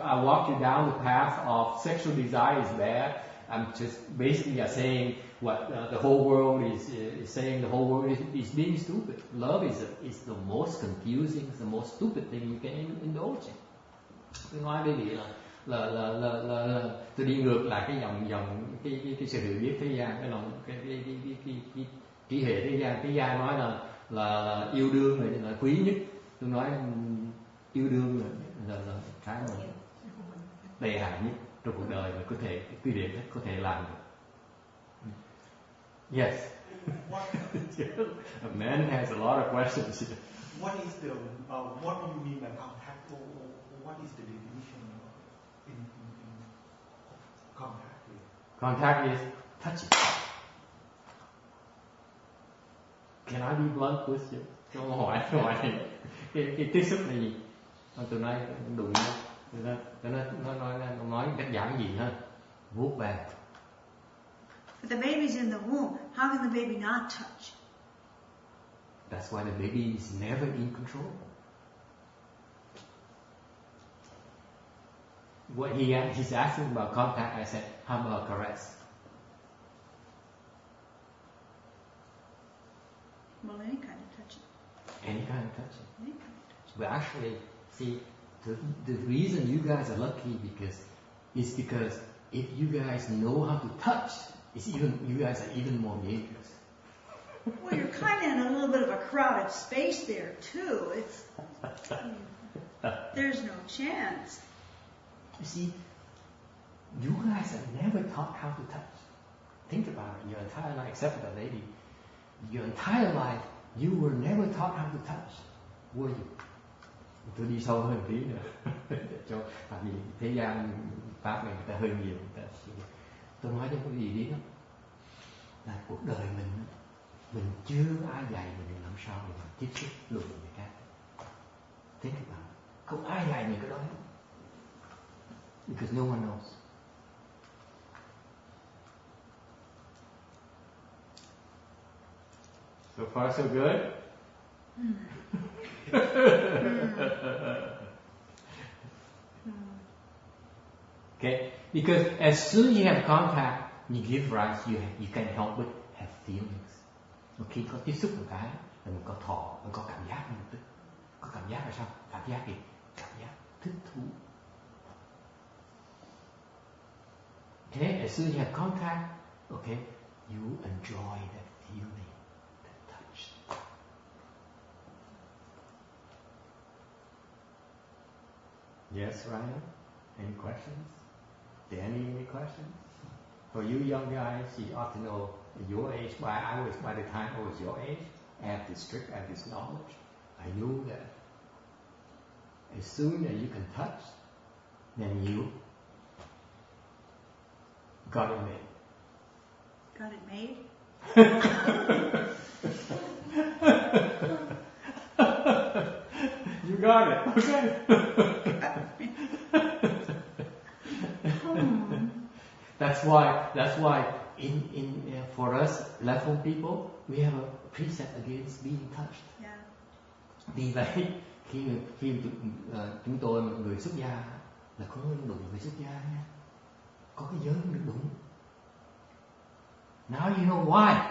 Speaker 1: I walked you down the path of sexual desire is bad. I'm just basically saying what the whole world is saying. The whole world is being stupid. Love is the most confusing, the most stupid thing you can indulge in. Tôi nói đây là tôi đi ngược lại cái dòng cái sự hiểu biết thế gian, cái lòng cái trí hệ thế gian. Thế gian nói là yêu đương là quý nhất. Tôi nói yêu đương là cái mà đầy hại nhất trong cuộc đời mà có thể quy định có thể làm được. Yes. A man has a lot of questions here.
Speaker 4: What do you mean by contact? Or what is the definition in contact?
Speaker 1: Contact is touching. Can I be blunt with you? Câu hỏi cái tiếp xúc là gì? Tôi nói đụng nó nói cách giản dị hơn, vuốt về.
Speaker 5: But the baby's in the womb. How can the baby not touch?
Speaker 1: That's why the baby is never in control. What he's asking about contact, I said, how about caress?
Speaker 5: Well, any kind of touching.
Speaker 1: Any kind of touching.
Speaker 5: Any kind of touching.
Speaker 1: But actually, see, the reason you guys are lucky is because if you guys know how to touch, you guys are even more dangerous.
Speaker 5: Well, you're kind of in a little bit of a crowded space there too. There's no chance.
Speaker 1: You see, you guys are never taught how to touch. Think about it. Your entire life, except for the lady, your entire life, you were never taught how to touch. Were you? Tôi đi sâu hơn tí nữa. Tại vì thế gian pháp này người ta hơi nhiều. Tôi nói cho quý vị biết đó, là cuộc đời mình chưa ai dạy mình làm sao để mình tiếp xúc luận người khác. Think about it. Không ai dạy mình cái đó hết. Because no one knows. So far so good? Okay, because as soon as you have contact, you give rise, you can't help but have feelings. Một khi có tiếp xúc một cái, là mình có thọ, mình có cảm giác mình tức. Có cảm giác là sao? Cảm giác gì? Cảm giác thích thú. Okay, as soon as you have contact, okay, you enjoy that feeling, that touch. Yes, Ryan? Any questions? Danny, any questions? For you young guys, you ought to know at your age, by the time I was your age, I had this knowledge. I knew that as soon as you can touch, then you got it made.
Speaker 5: Got it made?
Speaker 1: You got it, okay. That's why in for us level people, we have a precept against being touched.
Speaker 5: Yeah.
Speaker 1: Vì vậy khi chúng tôi người xuất gia là không nên đụng người xuất gia nha. Có cái giới không được đụng. Now you know why.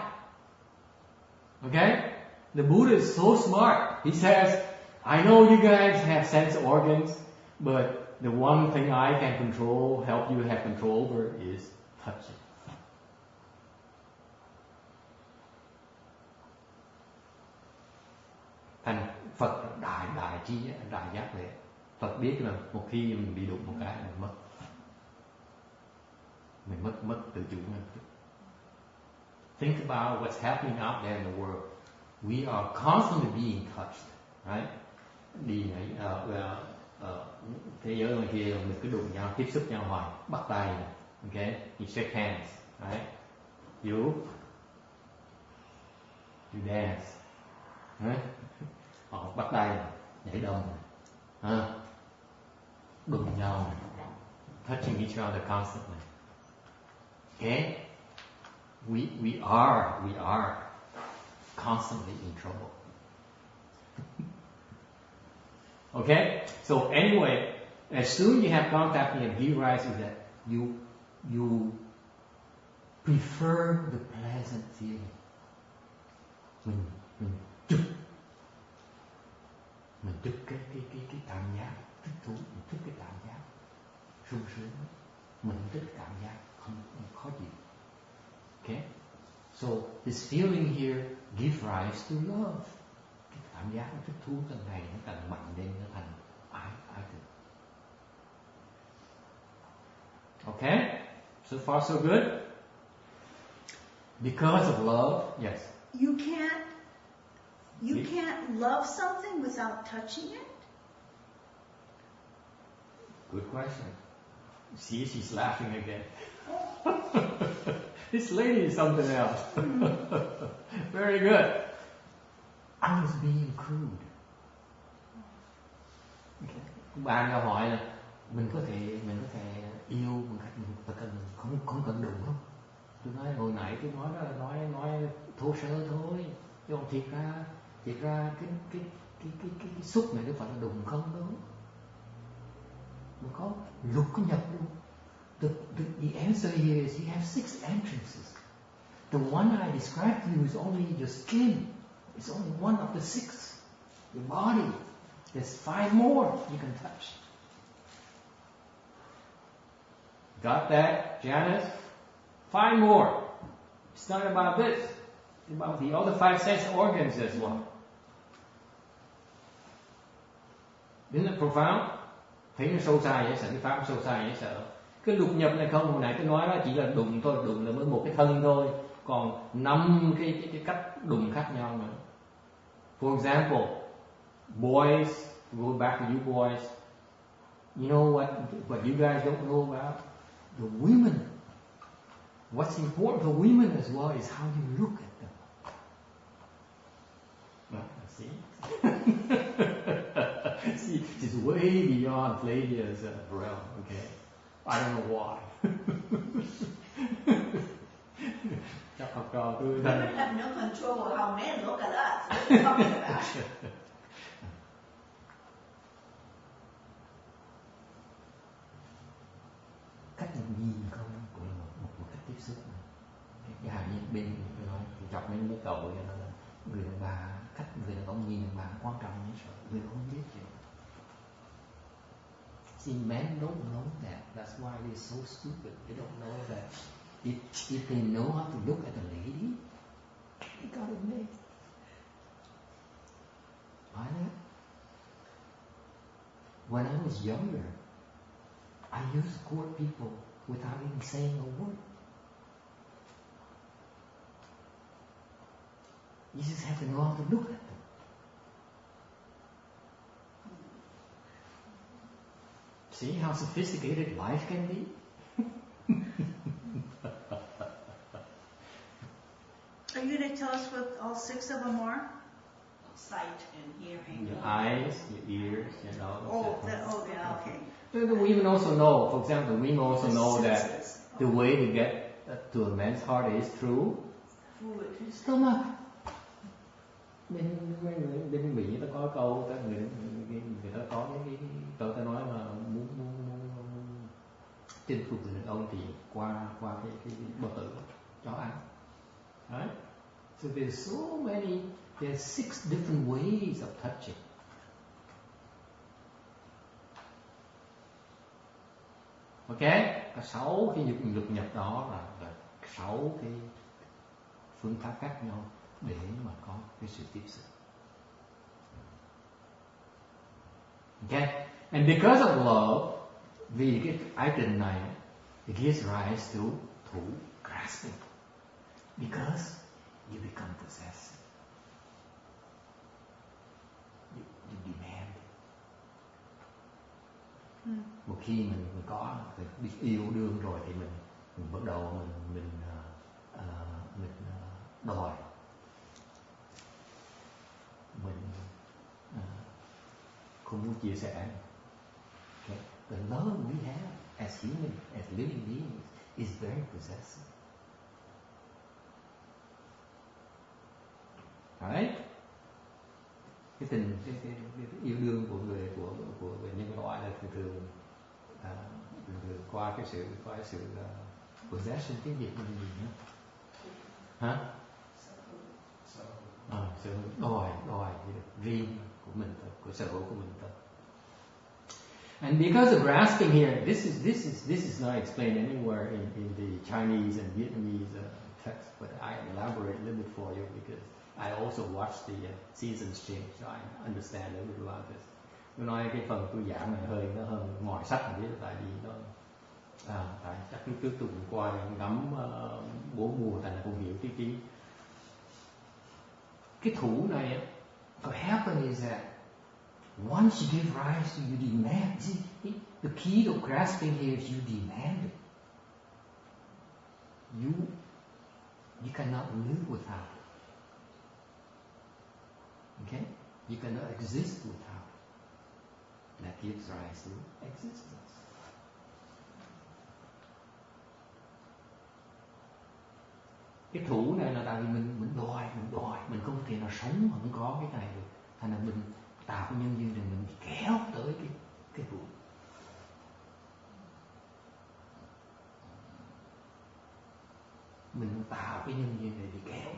Speaker 1: Okay? The Buddha is so smart. He says, I know you guys have sense organs, but the one thing I can control, help you have control over is touching. Thành Phật đại trí, đại giác tuệ. Phật biết là một khi mình bị đụng một cái mình mất tự chủ mình. Think about what's happening out there in the world. We are constantly being touched, right? Đi này thế giới ngoài kia mình cứ đụng nhau, tiếp xúc nhau hoài, bắt tay, okay? You shake hands, right? You dance, right? Họ bắt tay, nhảy đồng, đụng nhau, touching each other constantly. Okay? We are constantly in trouble. Okay? So anyway, as soon as you have contact and he rises that you prefer the pleasant feeling. Mình thích cái cảm giác thích thú, mình thích cái cảm giác sung sướng, mình thích cảm giác không khó chịu. Okay? So this feeling here gives rise to love. Cái cảm giác thích thú càng ngày nó càng mạnh lên, nó thành ái tình. Okay? So far so good? Because of love, yes.
Speaker 5: You can't love something without touching it?
Speaker 1: Good question. See, she's laughing again. This lady is something else. Very good. I was being crude. Okay. Bạn câu hỏi là mình có thể yêu một cách mình không cần đụng không? Tôi nói hồi nãy tôi nói đó là nói thô sơ thôi. Chứ còn thiệt ra cái xúc này nó phải là đụng không đâu. Mà có lục có nhập luôn. The answer here is you have 6 entrances. The one I described to you is only your skin. It's only one of the 6. Your body. There's 5 more you can touch. Got that, Janice? 5 more. It's not about this. about the other five sense organs as well. Isn't it profound? Thấy nó sâu xa dễ sợ, cái pháp sâu xa dễ sợ. Cái lục nhập này không, hồi nãy tôi nói đó chỉ là đụng thôi, đụng là mới một cái thân thôi, còn 5 cái cách đụng khác nhau nữa. For example, boys, go back to you boys, you know what you guys don't know about? The women. What's important for women as well is how you look at them. See? See, it's way beyond Palladia's realm, okay? I don't know why. Chắc học trò tôi
Speaker 2: We don't have no control of how men look at us. What are you talking about?
Speaker 1: Cách nhìn không cũng là một cách tiếp xúc. Cái hài nhiên bên tôi nói thì chọc mấy mối cầu vậy đó là người đàn bà, cách người đàn ông nhìn đàn bà quan trọng như sợ, người đàn ông biết chuyện. See, men don't know that. That's why they're so stupid. They don't know that if they know how to look at a lady, they got it made. Why that? When I was younger, I used to court people without even saying a word. You just have to know how to look at them. See how sophisticated life can be?
Speaker 5: Are you going to tell us what all 6 of them are?
Speaker 2: Sight and hearing.
Speaker 1: Your eyes, your ears, you know.
Speaker 5: Yeah, okay.
Speaker 1: The women also know, for example, women also know that the way to get to a man's heart is through
Speaker 2: Food.
Speaker 1: stomach. Bên Mỹ ta có câu, người ta có cái câu ta nói là muốn chinh phục người đàn ông thì qua cái bào tử cho ăn. Right? So there's so many, there's 6 different ways of touching. Okay? Có 6 cái lục nhập đó là 6 cái phương pháp khác nhau để mà có cái sự tiếp xúc. Okay? And because of love, vì cái ái tình này, it gives rise to thủ grasping. Because you become possessive. You demand. Một khi mình có biết yêu đương rồi thì mình bắt đầu mình đòi, mình không muốn chia sẻ. Okay. The love we have as human, as living beings is very possessive. Right? Cái tình cái yêu đương của người nhân loại là thường qua cái sự possession, tiếng Việt là gì nữa? Hả? Sự đòi riêng của mình thôi, của sở hữu của mình thôi. And because of grasping here, this is not explained anywhere in the Chinese and Vietnamese text, but I elaborate a little bit for you because I also watched the seasons change, so I understand a little bit about this. Tôi nói cái phần tôi giảng này hơi nó hơn ngoài sách một chút, tại vì nó tại chắc trước tôi cũng qua ngắm 4 mùa, thành là cũng hiểu cái thủ này. What happens is that once you give rise to, you demand. See, the key to grasping here is you demand it. You cannot live without it. Okay? You cannot exist without it. That gives rise to existence. Cái thủ này là tại vì mình đòi, mình không thể nào sống mà không có cái này được. Thành ra mình tạo cái nhân duyên để mình bị kéo tới cái thủ. Mình tạo cái nhân duyên để bị kéo.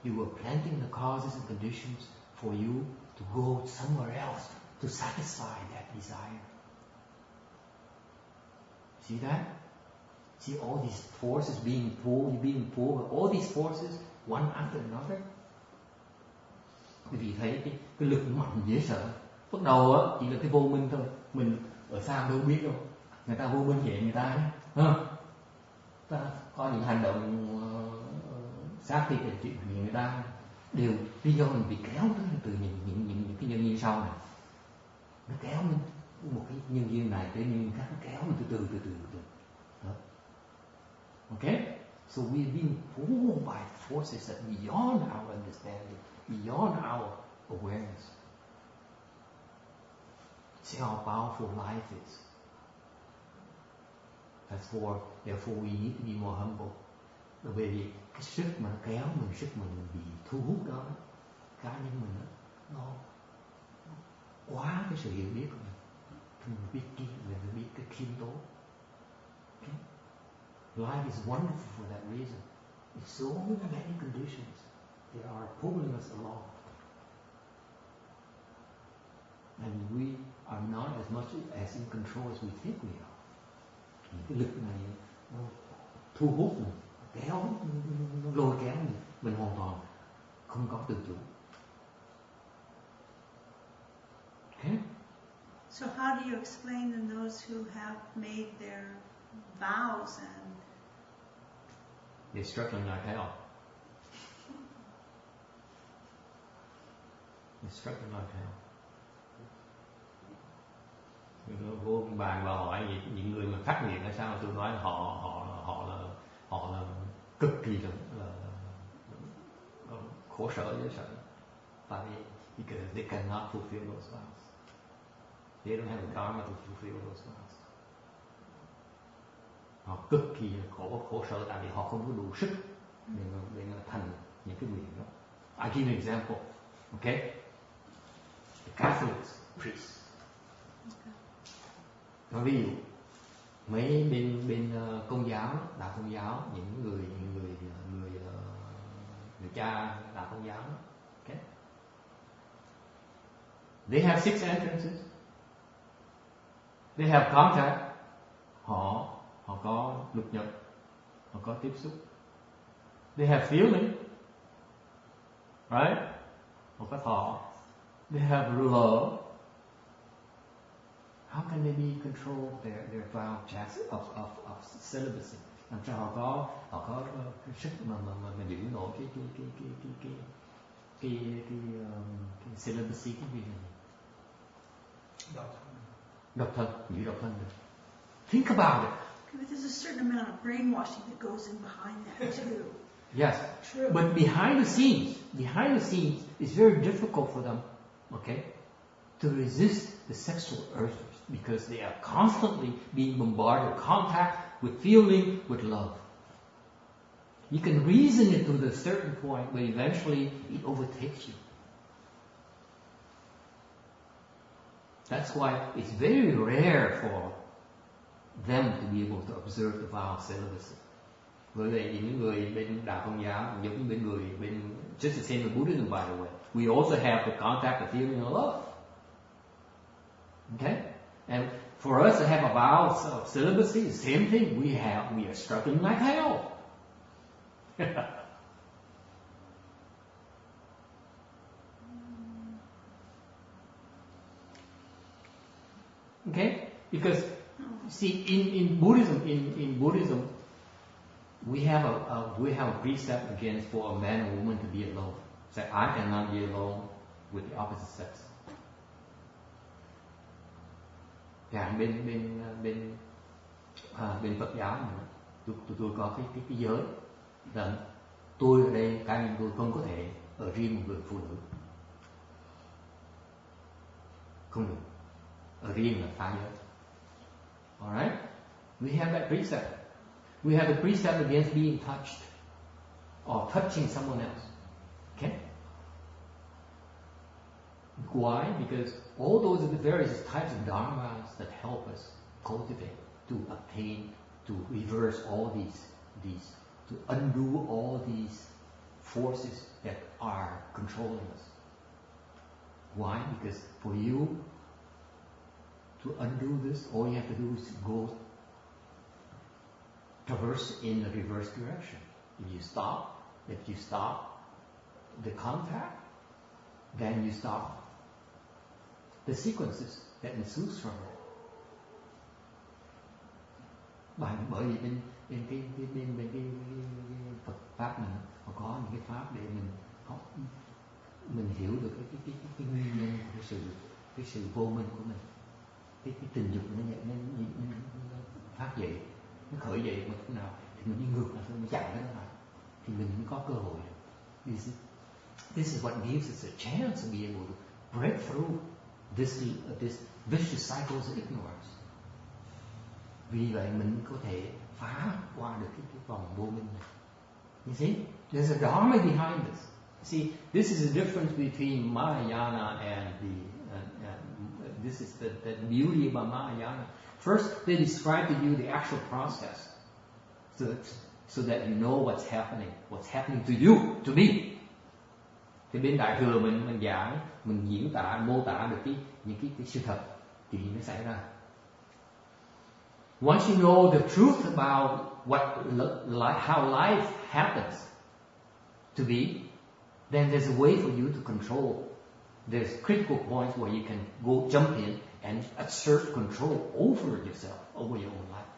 Speaker 1: You were planting the causes and conditions for you to go somewhere else to satisfy that desire. See that? See all these forces being pulled, all these forces, one after another. Quý vị thấy cái lực mạnh dễ sợ. Bắt đầu á chỉ là cái vô minh thôi, mình ở xa đâu biết đâu. Người ta vô minh vậy người ta ấy, ta có những hành động sát đi chuyện gì người ta đều lý do mình bị kéo tới từ những cái nhân duyên sau này. Nó kéo mình một cái nhân duyên này tới nhân duyên khác, nó kéo mình từ từ. Đó. Okay? So we've been pulled by forces that beyond our understanding, beyond our awareness. See how powerful life is. Therefore we need to be more humble. Bởi vì cái sức mà nó kéo mình, sức mà mình bị thu hút đó, cá nhân mình nó quá cái sự hiểu biết của mình. Mình biết cái khiêm tốn. Okay? Life is wonderful for that reason. In so many conditions, they are pulling us along. And we are not as much as in control as we think we are. Cái lực này nó thu hút mình, kéo, nó lôi kéo mình hoàn toàn không có tự chủ. Okay?
Speaker 5: So how do you explain to those who have made their vows and
Speaker 1: they're struggling like hell? They're struggling like hell. Vô bàn và hỏi những người mà phát nguyện là sao, tôi nói họ là cực kỳ là khổ sở dễ sợ. Tại vì because they cannot fulfill those vows. They don't have the Dharma to fulfill those vows. Họ cực kỳ khổ sở tại vì họ không có đủ sức để mà thành những cái nguyện đó. I give an example. Okay? The Catholics, priests. Nói ví dụ mấy bên công giáo, đạo công giáo, những người cha đạo công giáo, okay? They have 6 entrances. They have contact. Họ có lục nhập, họ có tiếp xúc. They have feeling, right? Họ có thọ. They have love. How can they be control their vow of celibacy? Làm sao họ có cái sức mà giữ nổi cái celibacy, cái gì này? Độc thân, giữ độc thân được. Think about it.
Speaker 5: but there's a certain amount of brainwashing that goes in behind that too.
Speaker 1: Yes, true. But behind the scenes, it's very difficult for them, okay, to resist the sexual urges because they are constantly being bombarded with contact, with feeling, with love. You can reason it to a certain point, but eventually it overtakes you. That's why it's very rare for them to be able to observe the vow of celibacy. Bởi vì những người bên đạo công giáo giống như bên người bên just the same as Buddhism, by the way. We also have the contact, the feeling of love. Okay, and for us to have a vow of celibacy, the same thing. We are struggling like hell. Okay, because see, in Buddhism, we have a precept against for a man and woman to be alone. Say, I cannot be alone with the opposite sex. Chẳng bên Phật giáo này, tôi có cái giới là tôi ở đây, cá nhân tôi không có thể ở riêng một người phụ nữ, không được, ở riêng là phá giới. Alright, we have that precept. We have the precept against being touched or touching someone else. Okay? Why? Because all those are the various types of dharmas that help us cultivate, to obtain, to reverse all these, to undo all these forces that are controlling us. Why? Because for you to undo this, all you have to do is go traverse in the reverse direction. If you stop the contact, then you stop the sequences that ensues from it. Bởi vì bên cái Phật pháp mình họ có những cái pháp để mình hiểu được cái nguyên nhân của cái sự vô minh của mình, cái tình dục nó phát dậy, nó khởi dậy một lúc nào thì mình đi ngược lại thôi, mình chặn cái đó lại thì mình mới có cơ hội. This is what gives us a chance to be able to break through this vicious cycles of ignorance. Vì vậy mình có thể phá qua được cái vòng vô minh này. You see, there's a Dharma behind this. See, this is the difference between Mahayana and this is the beauty about Mahayana. First, they describe to you the actual process, so that you know what's happening to you, to me. Thì bên Đại Thừa mình giảng, mình diễn tả, mô tả được những cái sự thật thì nó xảy ra. Once you know the truth about how life happens to be, then there's a way for you to control. There's critical points where you can go jump in and assert control over yourself, over your own life.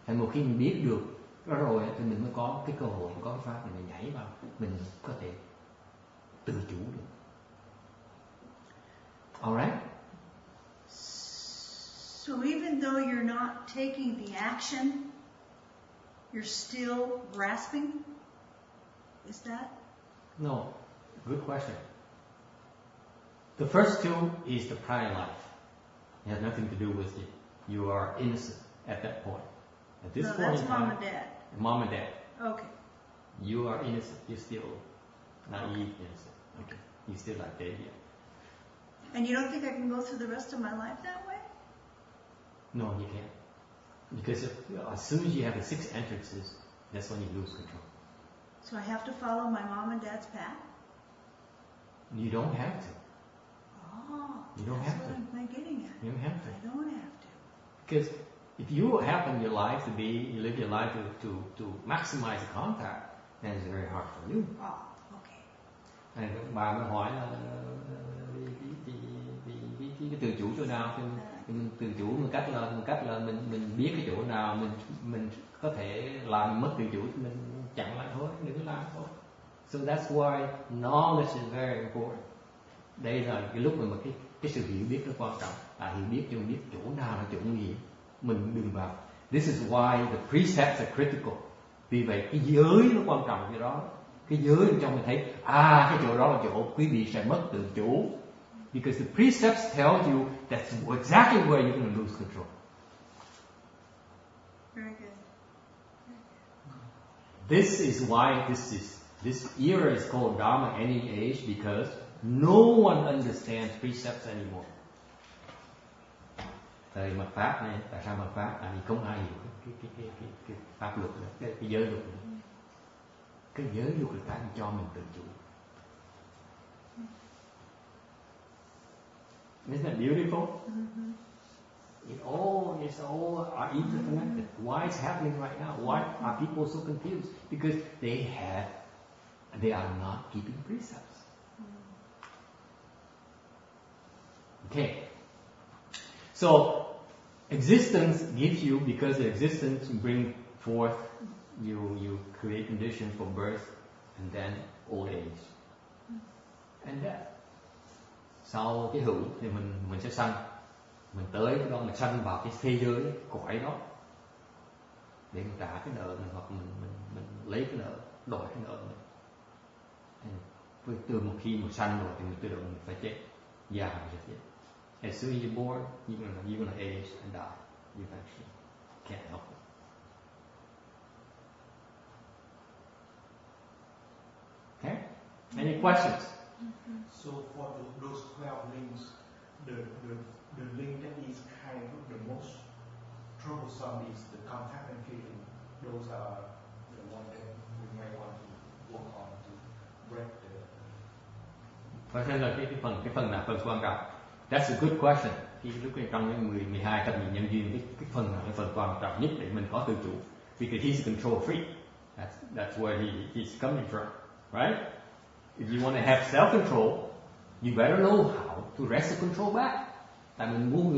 Speaker 1: Thì một khi mình biết được đó rồi thì mình mới có cái cơ hội, có cái pháp để mình nhảy vào, mình có thể tự chủ được. Alright?
Speaker 5: So even though you're not taking the action, you're still grasping? Is that?
Speaker 1: No. Good question. The first two is the prior life. It has nothing to do with you. You are innocent at that point. At this point
Speaker 5: that's
Speaker 1: in
Speaker 5: mom
Speaker 1: time,
Speaker 5: and dad.
Speaker 1: Mom and dad.
Speaker 5: Okay.
Speaker 1: You are innocent. You're still naive innocent. Okay. You're still like baby.
Speaker 5: And you don't think I can go through the rest of my life that way?
Speaker 1: No, you can't. Because as soon as you have the 6 entrances, that's when you lose control.
Speaker 5: So I have to follow my mom and dad's path?
Speaker 1: You don't have to.
Speaker 5: Oh,
Speaker 1: You don't
Speaker 5: that's
Speaker 1: have
Speaker 5: what
Speaker 1: to.
Speaker 5: I'm getting at.
Speaker 1: You don't have to.
Speaker 5: I don't have to.
Speaker 1: Because if you happen your life to be, you live your life to maximize the contact, then it's very hard for you.
Speaker 5: Oh, okay.
Speaker 1: Này, bà mới hỏi là cái tự chủ chỗ nào thì mình tự chủ một cách là mình biết cái chỗ nào mình có thể làm mất tự chủ thì mình chặn lại thôi, đừng có làm thôi. So that's why knowledge is very important. Đây là cái lúc mà cái sự hiểu biết nó quan trọng. Hiểu biết cho mình biết chỗ nào là chỗ nguy hiểm, mình đừng vào. This is why the precepts are critical. Vì vậy cái giới nó quan trọng cái đó. Cái giới bên trong mình thấy cái chỗ đó là chỗ quý vị sẽ mất tự chủ. Because the precepts tell you that's exactly where you're going to lose control.
Speaker 5: Very good.
Speaker 1: This is why this era is called Dharma Ending Age, because no one understands precepts anymore. Thời mạt pháp này, tại sao mạt pháp? Vì không ai hiểu cái pháp luật nữa, cái giới luật nữa. Cái giới luật là cái cho mình tự chủ. Isn't that beautiful?
Speaker 5: Mm-hmm.
Speaker 1: It's all are interconnected. Why it's happening right now? Why are people so confused? Because they are not keeping precepts. Okay. So existence gives you, because existence bring forth, you create conditions for birth and then old age and death. Sau cái hữu thì mình sẽ sanh, mình tới cái đó, mình sanh vào cái thế giới cõi đó để mình trả cái nợ mình, hoặc mình lấy cái nợ, đổi cái nợ mình. Từ một khi mà sanh rồi thì mình tự động mình phải chết, già mình sẽ chết. As soon as you're born, you're gonna age and die. You eventually can't help it. Okay? Any questions?
Speaker 5: Mm-hmm.
Speaker 4: So for those 12 links, the link that is kind of the most troublesome is the contact and feeling. Those are the one that we might want to work on to break the.
Speaker 1: Question là cái phần nào phần quan trọng? That's a good question. Khi lúc trong cái 12 thập nhị nhân duyên, cái phần quan trọng nhất để mình có tự chủ, because he's a control freak. That's where he's coming from, right? If you want to have self-control, you better know how to wrest the control back. Tại mình muốn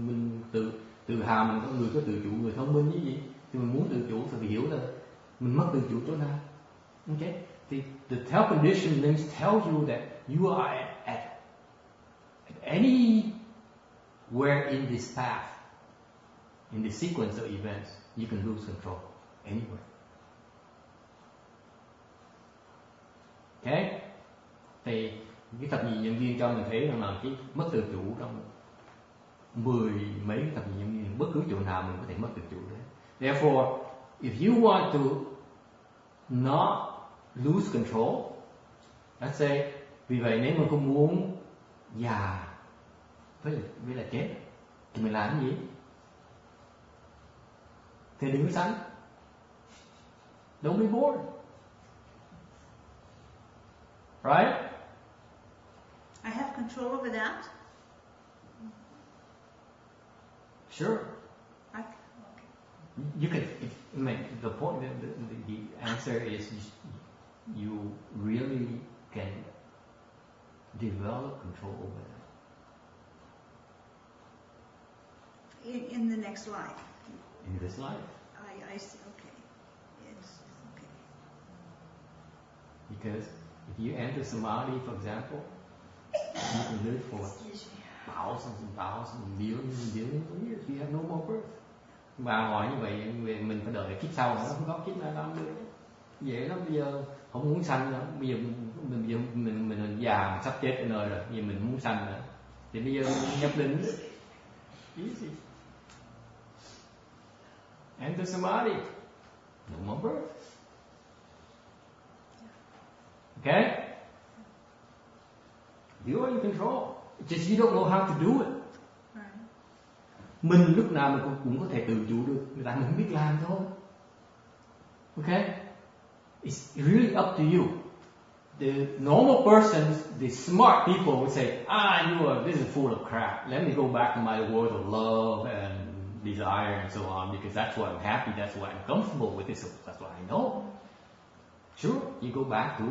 Speaker 1: mình tự hào mình có người có tự chủ, người thông minh như gì, thì mình muốn tự chủ thì phải hiểu là mình mất tự chủ chỗ nào. Okay? The self conditionings tell you that you are at anywhere in this path, in the sequence of events, you can lose control anywhere. Okay? Thì cái thập nhị nhân duyên cho mình thấy rằng là cái mất tự chủ trong 10 mấy thập nhị nhân duyên, bất cứ chỗ nào mình có thể mất tự chủ đấy. Therefore, if you want to not lose control, let's say, vì vậy nếu mà không muốn già với là chết thì mình làm cái gì? Thì đừng có sanh. Don't be bored. Right?
Speaker 5: I have control over that?
Speaker 1: Sure.
Speaker 5: Okay.
Speaker 1: You can. The point. The answer is you really can develop control over that.
Speaker 5: In the next life.
Speaker 1: In this life.
Speaker 5: I see. Okay. Yes. Okay.
Speaker 1: Because if you enter samadhi, for example, you can live for thousands and thousands, millions of years. You have no more birth. Bà hỏi như vậy, mình phải đợi kiếp sau nữa, không có kiếp nào đâu nữa. Dễ lắm, bây giờ không muốn sanh nữa. Bây giờ mình già, mình sắp chết ở nơi rồi, bây giờ mình muốn sanh nữa. Thì bây giờ nhập định, easy. Enter samadhi, no more birth. Okay? You are in control. It's just you don't know how to do it. Mình lúc nào mình cũng có thể tự chủ được, người ta mình không biết làm thôi. Okay? It's really up to you. The normal persons, the smart people would say, this is full of crap. Let me go back to my world of love and desire and so on, because that's why I'm happy, that's why I'm comfortable with this, that's what I know. Sure, you go back to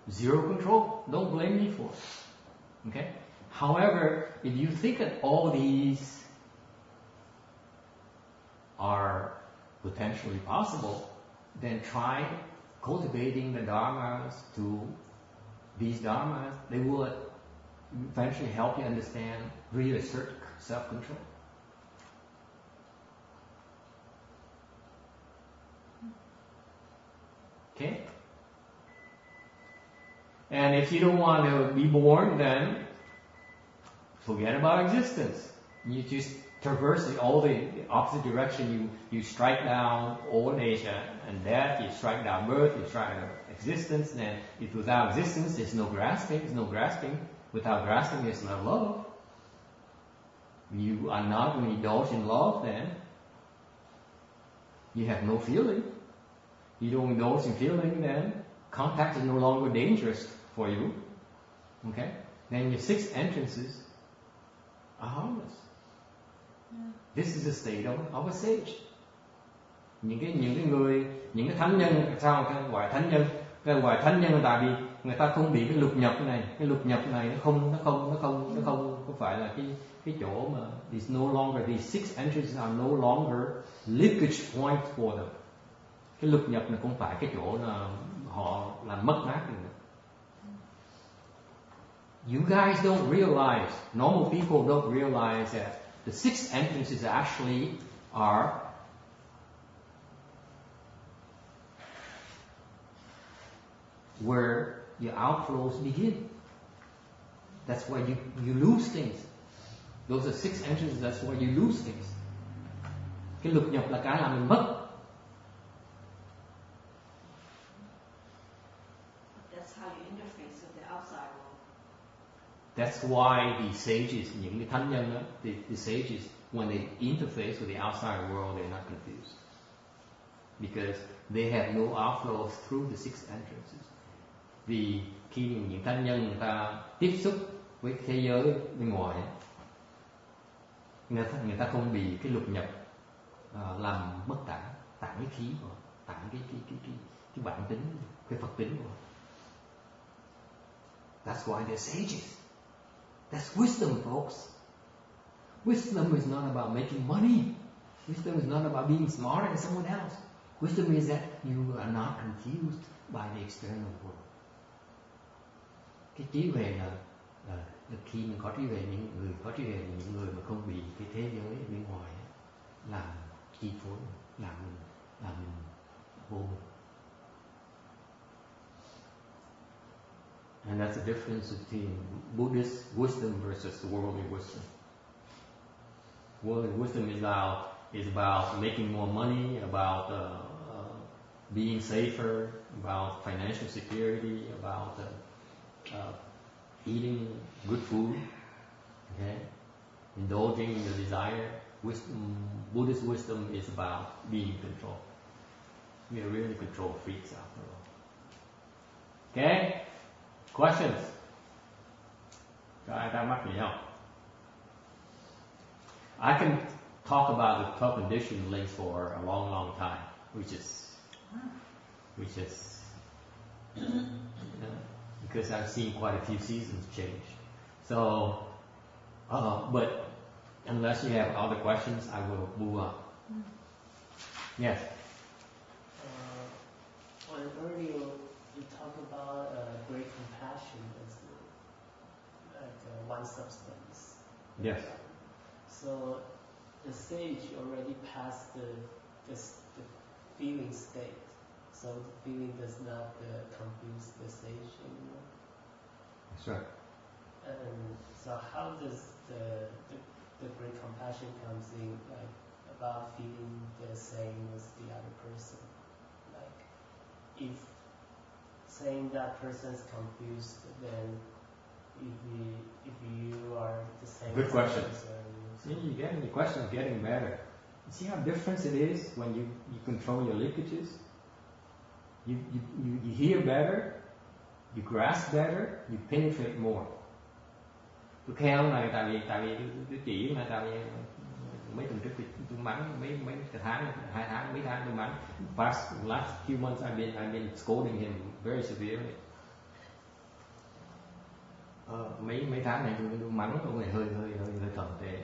Speaker 1: zero control. Don't blame me for it. Okay? However, if you think that all these are potentially possible, then try cultivating the dharmas to these dharmas. They will eventually help you understand, reassert self-control. Okay? And if you don't want to be born, then forget about existence. You just traverse all the opposite direction. You strike down old age and death. You strike down birth. You strike down existence. And if without existence, there's no grasping. There's no grasping. Without grasping, there's no love. You are not going to indulge in love, then you have no feeling. You don't indulge in feeling, then contact is no longer dangerous for you. Okay? Then your 6 entrances are harmless. This is the state of a sage. Những cái thánh nhân, sao cái gọi thánh nhân? Cái gọi thánh nhân là tại vì người ta không bị cái lục nhập này nó không có phải là cái chỗ mà it's no longer, these 6 entrances are no longer leakage point for them. Cái lục nhập này không phải cái chỗ là họ làm mất mát nữa. You guys don't realize, normal people don't realize that the 6 entrances actually are where your outflows begin. That's where you lose things. Those are 6 entrances, that's where you lose things. Cái lục nhập là cái làm mình mất.
Speaker 2: That's how you interface with the outside world.
Speaker 1: That's why the sages, những cái thánh nhân đó, the sages, when they interface with the outside world, they're not confused. Because they have no outflows through the 6 entrances. Vì khi khi những thánh nhân người ta tiếp xúc với thế giới bên ngoài, người ta không có cái lục nhập này, cái lục nhập này nó không phải cái chỗ mà there's no longer these 6 entrances are no longer leakage point for them. Cái lục nhập này không phải cái chỗ là họ làm mất mát nữa. You guys don't realize, normal people don't realize that the 6 entrances are actually are where your outflows begin. That's why the sages, when they interface with the outside world, they're not confused. Because they have no outflows through the 6 entrances. Vì khi những thánh nhân người ta tiếp xúc với thế giới bên ngoài, người ta không bị cái lục nhập làm mất tạng cái khí của họ, tạng cái bản tính, cái Phật tính của họ. That's why they're sages. That's wisdom, folks. Wisdom is not about making money. Wisdom is not about being smarter than someone else. Wisdom is that you are not confused by the external world. Cái trí huệ là khi mình có trí huệ, những người có trí huệ là những người mà không bị cái thế giới bên ngoài làm chi phối, làm mình vô minh. And that's the difference between Buddhist wisdom versus worldly wisdom. Worldly wisdom is about making more money, about being safer, about financial security, about eating good food, okay, indulging in the desire. Buddhist wisdom is about being in control. We are really control freaks after all. Okay? Questions? Có ai ra mắt gì không? I can talk about the 12 condition links for a long time, which is because I've seen quite a few seasons change. So, but unless you have other questions, I will move on. Yes.
Speaker 3: Well, earlier you talked about great compassion as one substance.
Speaker 1: Yes.
Speaker 3: So the sage already passed the feeling state. So the feeling does not confuse the sage anymore.
Speaker 1: That's right.
Speaker 3: And so how does the great compassion comes in, like about feeling the same as the other person? Like if saying that person is confused, then if you are the same.
Speaker 1: Good question.
Speaker 3: Person,
Speaker 1: See, the question is getting better. You see how different it is when you control your linkages? You hear better, you grasp better, you penetrate more. Tôi khen ông này tại vì tôi chỉ mà tại vì mấy tuần trước tôi mắng mấy tháng, 2 tháng, mấy tháng tôi mắng. Last few months I've been scolding him very severely. Mấy tháng này tôi mắng ông này hơi thầm tệ.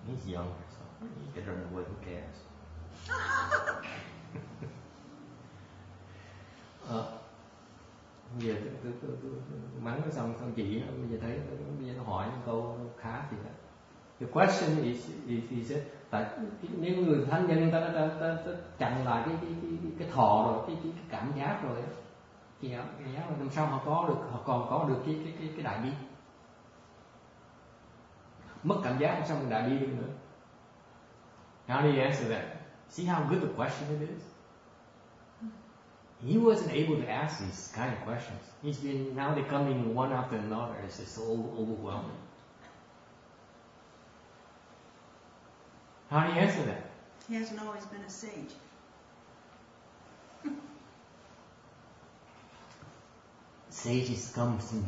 Speaker 1: He's young, so he can run away, who cares? Bây giờ tôi mắng nó xong chị nó bây giờ nó hỏi những câu khá thì là the question is tại nếu người thánh nhân ta chặn lại cái thọ rồi cái cảm giác rồi thì làm sao họ còn có được cái đại bi? Mất cảm giác làm sao mình đại bi được nữa? How do you answer that? See how good the question it is? He wasn't able to ask these kind of questions. Now they're coming one after another. It's just so overwhelming. How do you answer that?
Speaker 5: He hasn't always been a sage.
Speaker 1: Sages comes in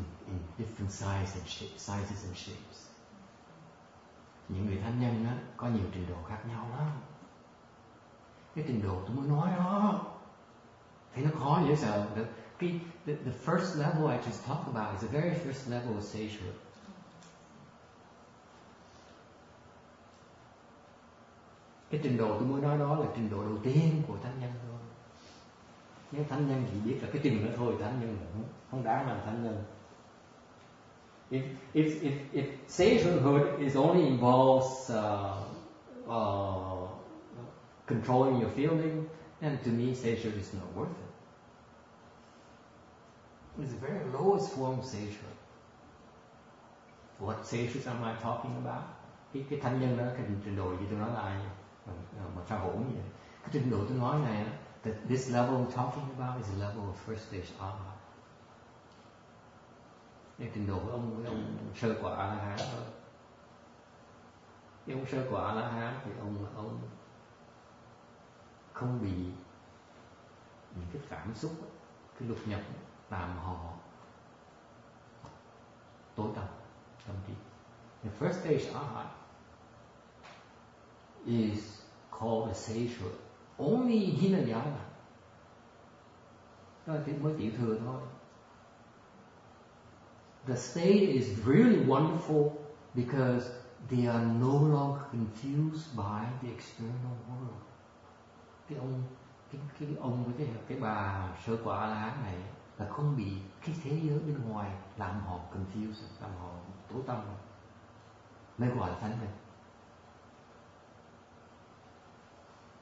Speaker 1: different sizes and shapes. Những người thánh nhân á, có nhiều trình độ khác nhau lắm. Cái trình độ tôi mới nói đó, thấy nó khó dễ sợ. The first level I just talked about is the very first level of sagehood. Cái trình độ tôi mới nói đó là trình độ đầu tiên của thánh nhân thôi. Nếu thánh nhân chỉ biết là cái chừng đó thôi, thánh nhân là không đáng làm thánh nhân. If sagehood is only involves controlling your feeling, then to me sagehood is not worth it. It's the very lowest form of sagehood. What sagehood am I talking about? Cái thánh nhân đó, cái trình độ gì tôi nói là ai mà sao hỗn vậy? Cái trình độ tôi nói này, that this level I'm talking about is the level of first stage Arhat. Cái trình độ của ông sơ quả A-la-hán thôi. Cái ông sơ quả A-la-hán thì ông không bị những cái cảm xúc, cái lục nhập làm họ tối tăm tâm trí. The first stage Arhat, is called a sagehood. Only in Hinayana. Đó thì mới tiểu thừa thôi. The state is really wonderful because they are no longer confused by the external world. Cái ông với cái bà sơ quả A-la-hán này là không bị cái thế giới bên ngoài làm họ confused, làm họ tối tâm, mới gọi là thánh này.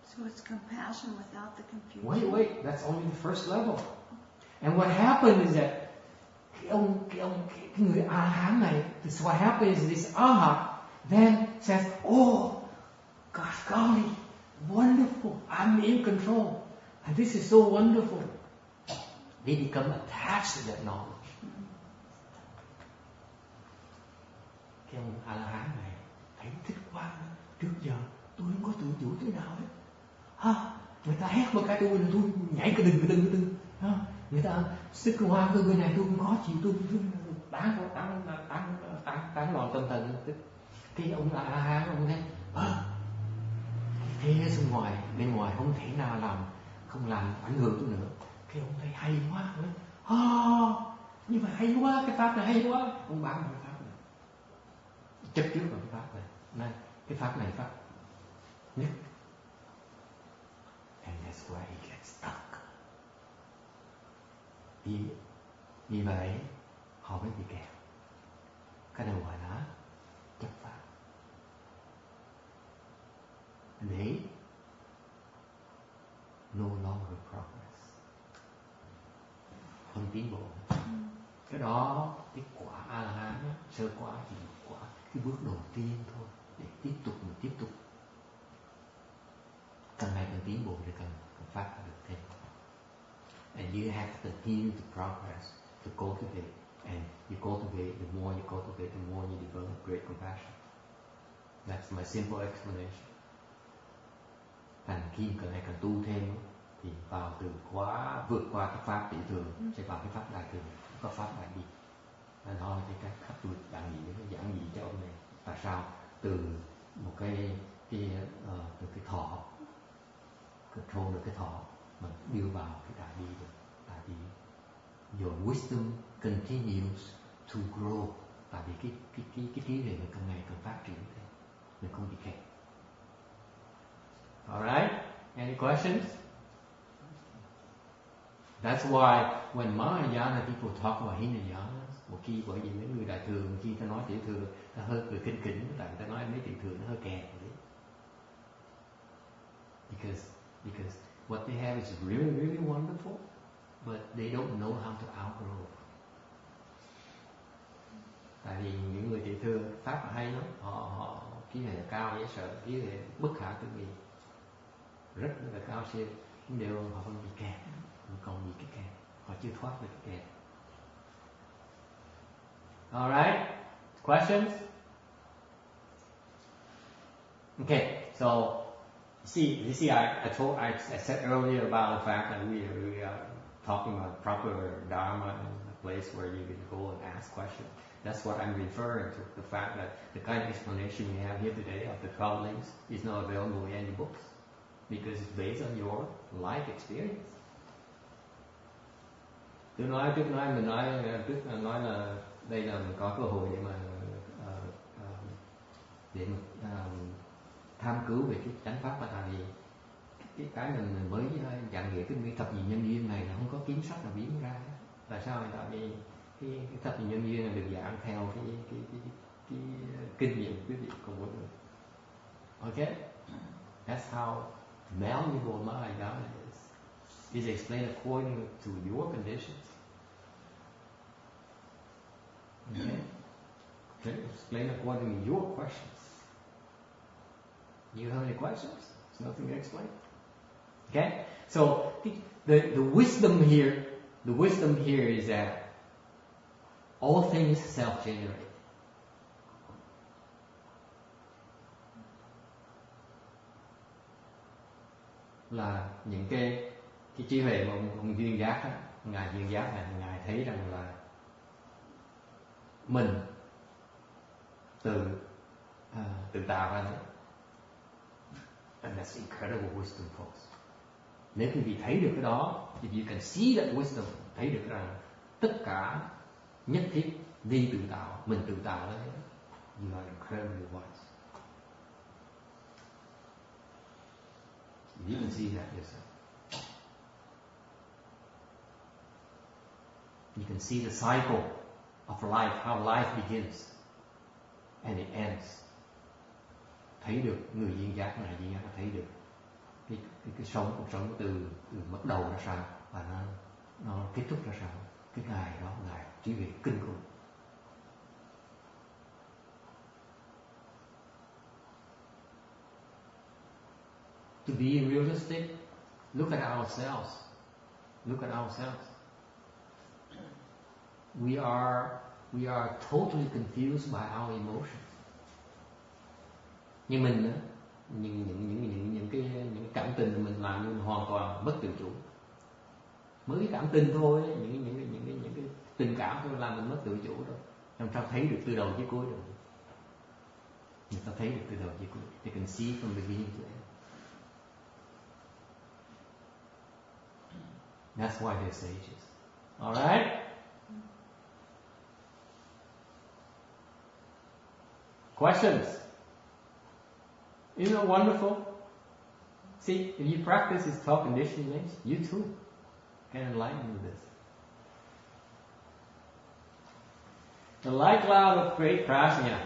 Speaker 5: So it's compassion without the confusion.
Speaker 1: Wait, that's only the first level. And what happened is that cái người A-la-hán này, so what happens is this Arhat then says, oh, gosh golly, wonderful, I'm in control. And this is so wonderful. They become attached to that knowledge. Cái ông A-la-hán này thấy thích quá, trước giờ tôi không có tự chủ thế nào hết. Người ta hét một cái tôi nhảy cái đừng. Người ta xích hoa cái bên này tôi cũng khó chịu, tôi tán loạn tâm thần. Cái ông A-la-hán ông thấy thế giới bên ngoài không thể nào không làm ảnh hưởng tôi nữa. Cái ông thấy hay quá, như vậy hay quá, cái pháp này hay quá, ông bán cái pháp này, chấp trước vào cái pháp này, cái pháp này pháp nhất. And that's why he gets stuck. Vì vậy họ mới bị kẹt. Cái này gọi là chấp pháp. They no longer progress. Không tiến bộ. Cái đó, cái quả A-la-hán, sơ quả chỉ quả cái bước đầu tiên thôi, để tiếp tục càng ngày càng tiến bộ để càng phát được thêm. And you have to continue to progress, to cultivate, and you cultivate, the more you cultivate, the more you develop great compassion. That's my simple explanation. Thành khi càng ngày càng tu thêm thì vào từ vượt qua cái pháp tiểu thừa sẽ vào cái pháp đại thừa, có pháp đại bi. Nên thôi thì các khách tôi giảng gì cho ông này. Tại sao từ một cái thọ, control được cái thọ mà đưa vào cái đại bi được. Tại vì your wisdom continues to grow. Tại vì cái trí tuệ càng ngày càng phát triển thêm, mình không bị kẹt. Alright? Any questions? That's why when Mahayana people talk about Hinayana, một khi bởi vì mấy người đại thừa, khi ta nói tiểu thừa, ta hơi cười kinh, tại ta nói mấy tiểu thừa nó hơi kẹt rồi đấy. Because what they have is really, really wonderful, but they don't know how to outgrow. Tại vì những người tiểu thừa pháp là hay lắm, họ cái này là cao dễ sợ, cái này bất khả tư nghị, rất là cao siêu, nhưng đều họ vẫn bị kẹt, còn bị cái kẹt, họ chưa thoát được cái kẹt. Alright, questions? Okay, so you see, I said earlier about the fact that we are talking about proper Dharma and a place where you can go and ask questions. That's what I'm referring to, the fact that the kind of explanation we have here today of the 12 links is not available in any books, because it's based on your life experience. Trước mình nói là đây là mình có cơ hội để mà tham cứu về cái chánh pháp, mà tại vì cái mình mới giảng nghĩa cái thập nhị nhân duyên này là không có kiếm sách nào biến ra. Tại sao? Tại vì cái thập nhị nhân duyên này được giảng theo cái kinh nghiệm quý vị cùng với người. Okay, that's how malleable Mahayana is. It's explained according to your conditions. Okay, explain according to your questions. You have any questions? There's nothing to explain. Okay, so the wisdom here is that all things self-generate. Là những cái trí huệ mà ông Duyên Giác á, ngài Duyên Giác này, ngài thấy rằng là mình tự tạo ra đấy. And that's incredible wisdom, folks. Nếu quý vị thấy được cái đó, if you can see that wisdom, thấy được rằng tất cả nhất thiết vi tự tạo, mình tự tạo đấy, you are incredibly wise. You can see that yourself. You can see the cycle of life, how life begins and it ends. Thấy được người duyên giác này duyên giác thấy được cái sống cuộc sống từ bắt đầu ra sao và nó kết thúc ra sao. Cái ngày đó ngày trí huệ kinh khủng. To be realistic, look at ourselves. Look at ourselves. We are totally confused by our emotions. Như mình nữa, những cái cảm tình của mình làm như hoàn toàn mất tự chủ. Mới cái cảm tình thôi, những cái tình cảm thôi làm mình mất tự chủ rồi. Làm sao thấy được từ đầu chí cuối được? Người ta thấy được từ đầu chí cuối. They can see from beginning to end. That's why they're sages. All right? Questions? Isn't it wonderful? See, if you practice these 12 conditionings, you too can enlighten with this. The light cloud of great prajna,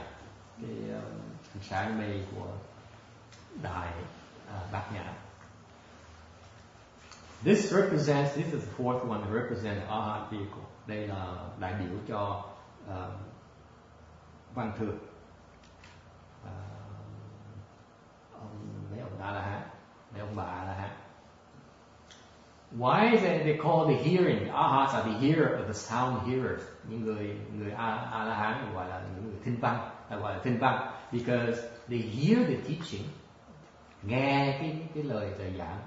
Speaker 1: cái sáng mây của đại bát nhã. This is the fourth one, represents the Arhat vehicle. Đây là đại biểu cho văn thượng. Mấy ông A-la-hán, mấy ông bà A-la-hán. Why is it they call the hearing? The Arhats are the hearer of the sound hearers. Những người A-la-hán gọi là những người thinh văn, gọi là thinh văn. Because they hear the teaching, nghe cái lời giảng,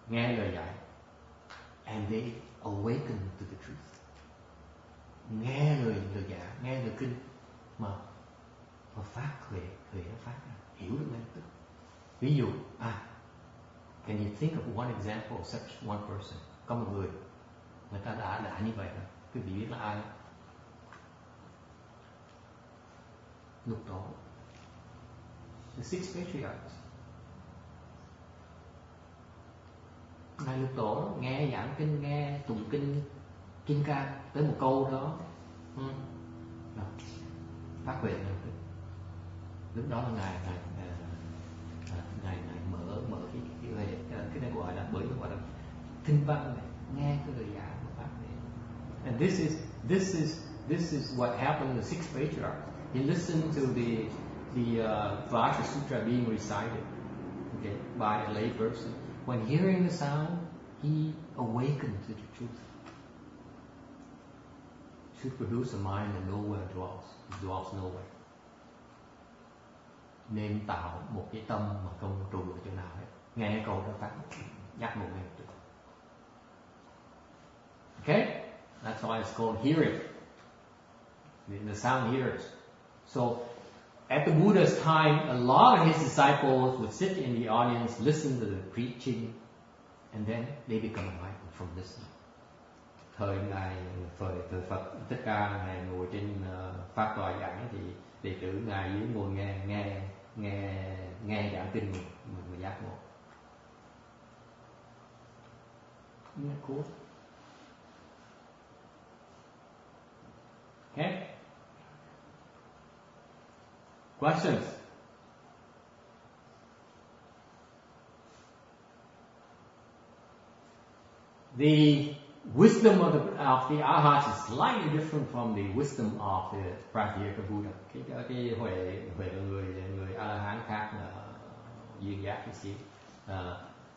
Speaker 1: nghe lời dạy, and they awaken to the truth. Nghe lời giảng, nghe lời kinh mà phát huệ nó phát ra, hiểu được ngay tức. Ví dụ, can you think of one example of such one person? Có một người ta đã như vậy rồi. Quý vị biết là ai không? Lục Tổ. The six patriarchs. Ngài Lục Tổ nghe giảng kinh, nghe tụng kinh, kim cang tới một câu đó, phát huệ ngay tức. Lúc đó là ngài mở cái này gọi là bởi gọi là thinh văn này, nghe cái lời giảng của Pháp này. And this is what happened in the sixth patriarch. He listened to the Dharma Sutra being recited, okay, by a lay person. When hearing the sound, he awakened to the truth. Should produce a mind that nowhere dwells. It dwells nowhere. Nên tạo một cái tâm mà không trụ được chỗ nào hết. Nghe câu đó phát giác ngộ ngay được. Okay? That's why it's called hearing. The sound hearers. So, at the Buddha's time, a lot of his disciples would sit in the audience, listen to the preaching, and then they become enlightened from listening. Thời Phật Thích Ca ngài ngồi trên pháp tòa giảng thì đệ tử ngài dưới ngồi nghe giảng kinh người giác ngộ. Isn't that cool? Okay. Questions? The wisdom of the Arhats is slightly different from the wisdom of the Pratyeka Buddha. Cái huệ người A-la-hán khác là duyên giác cái xíu.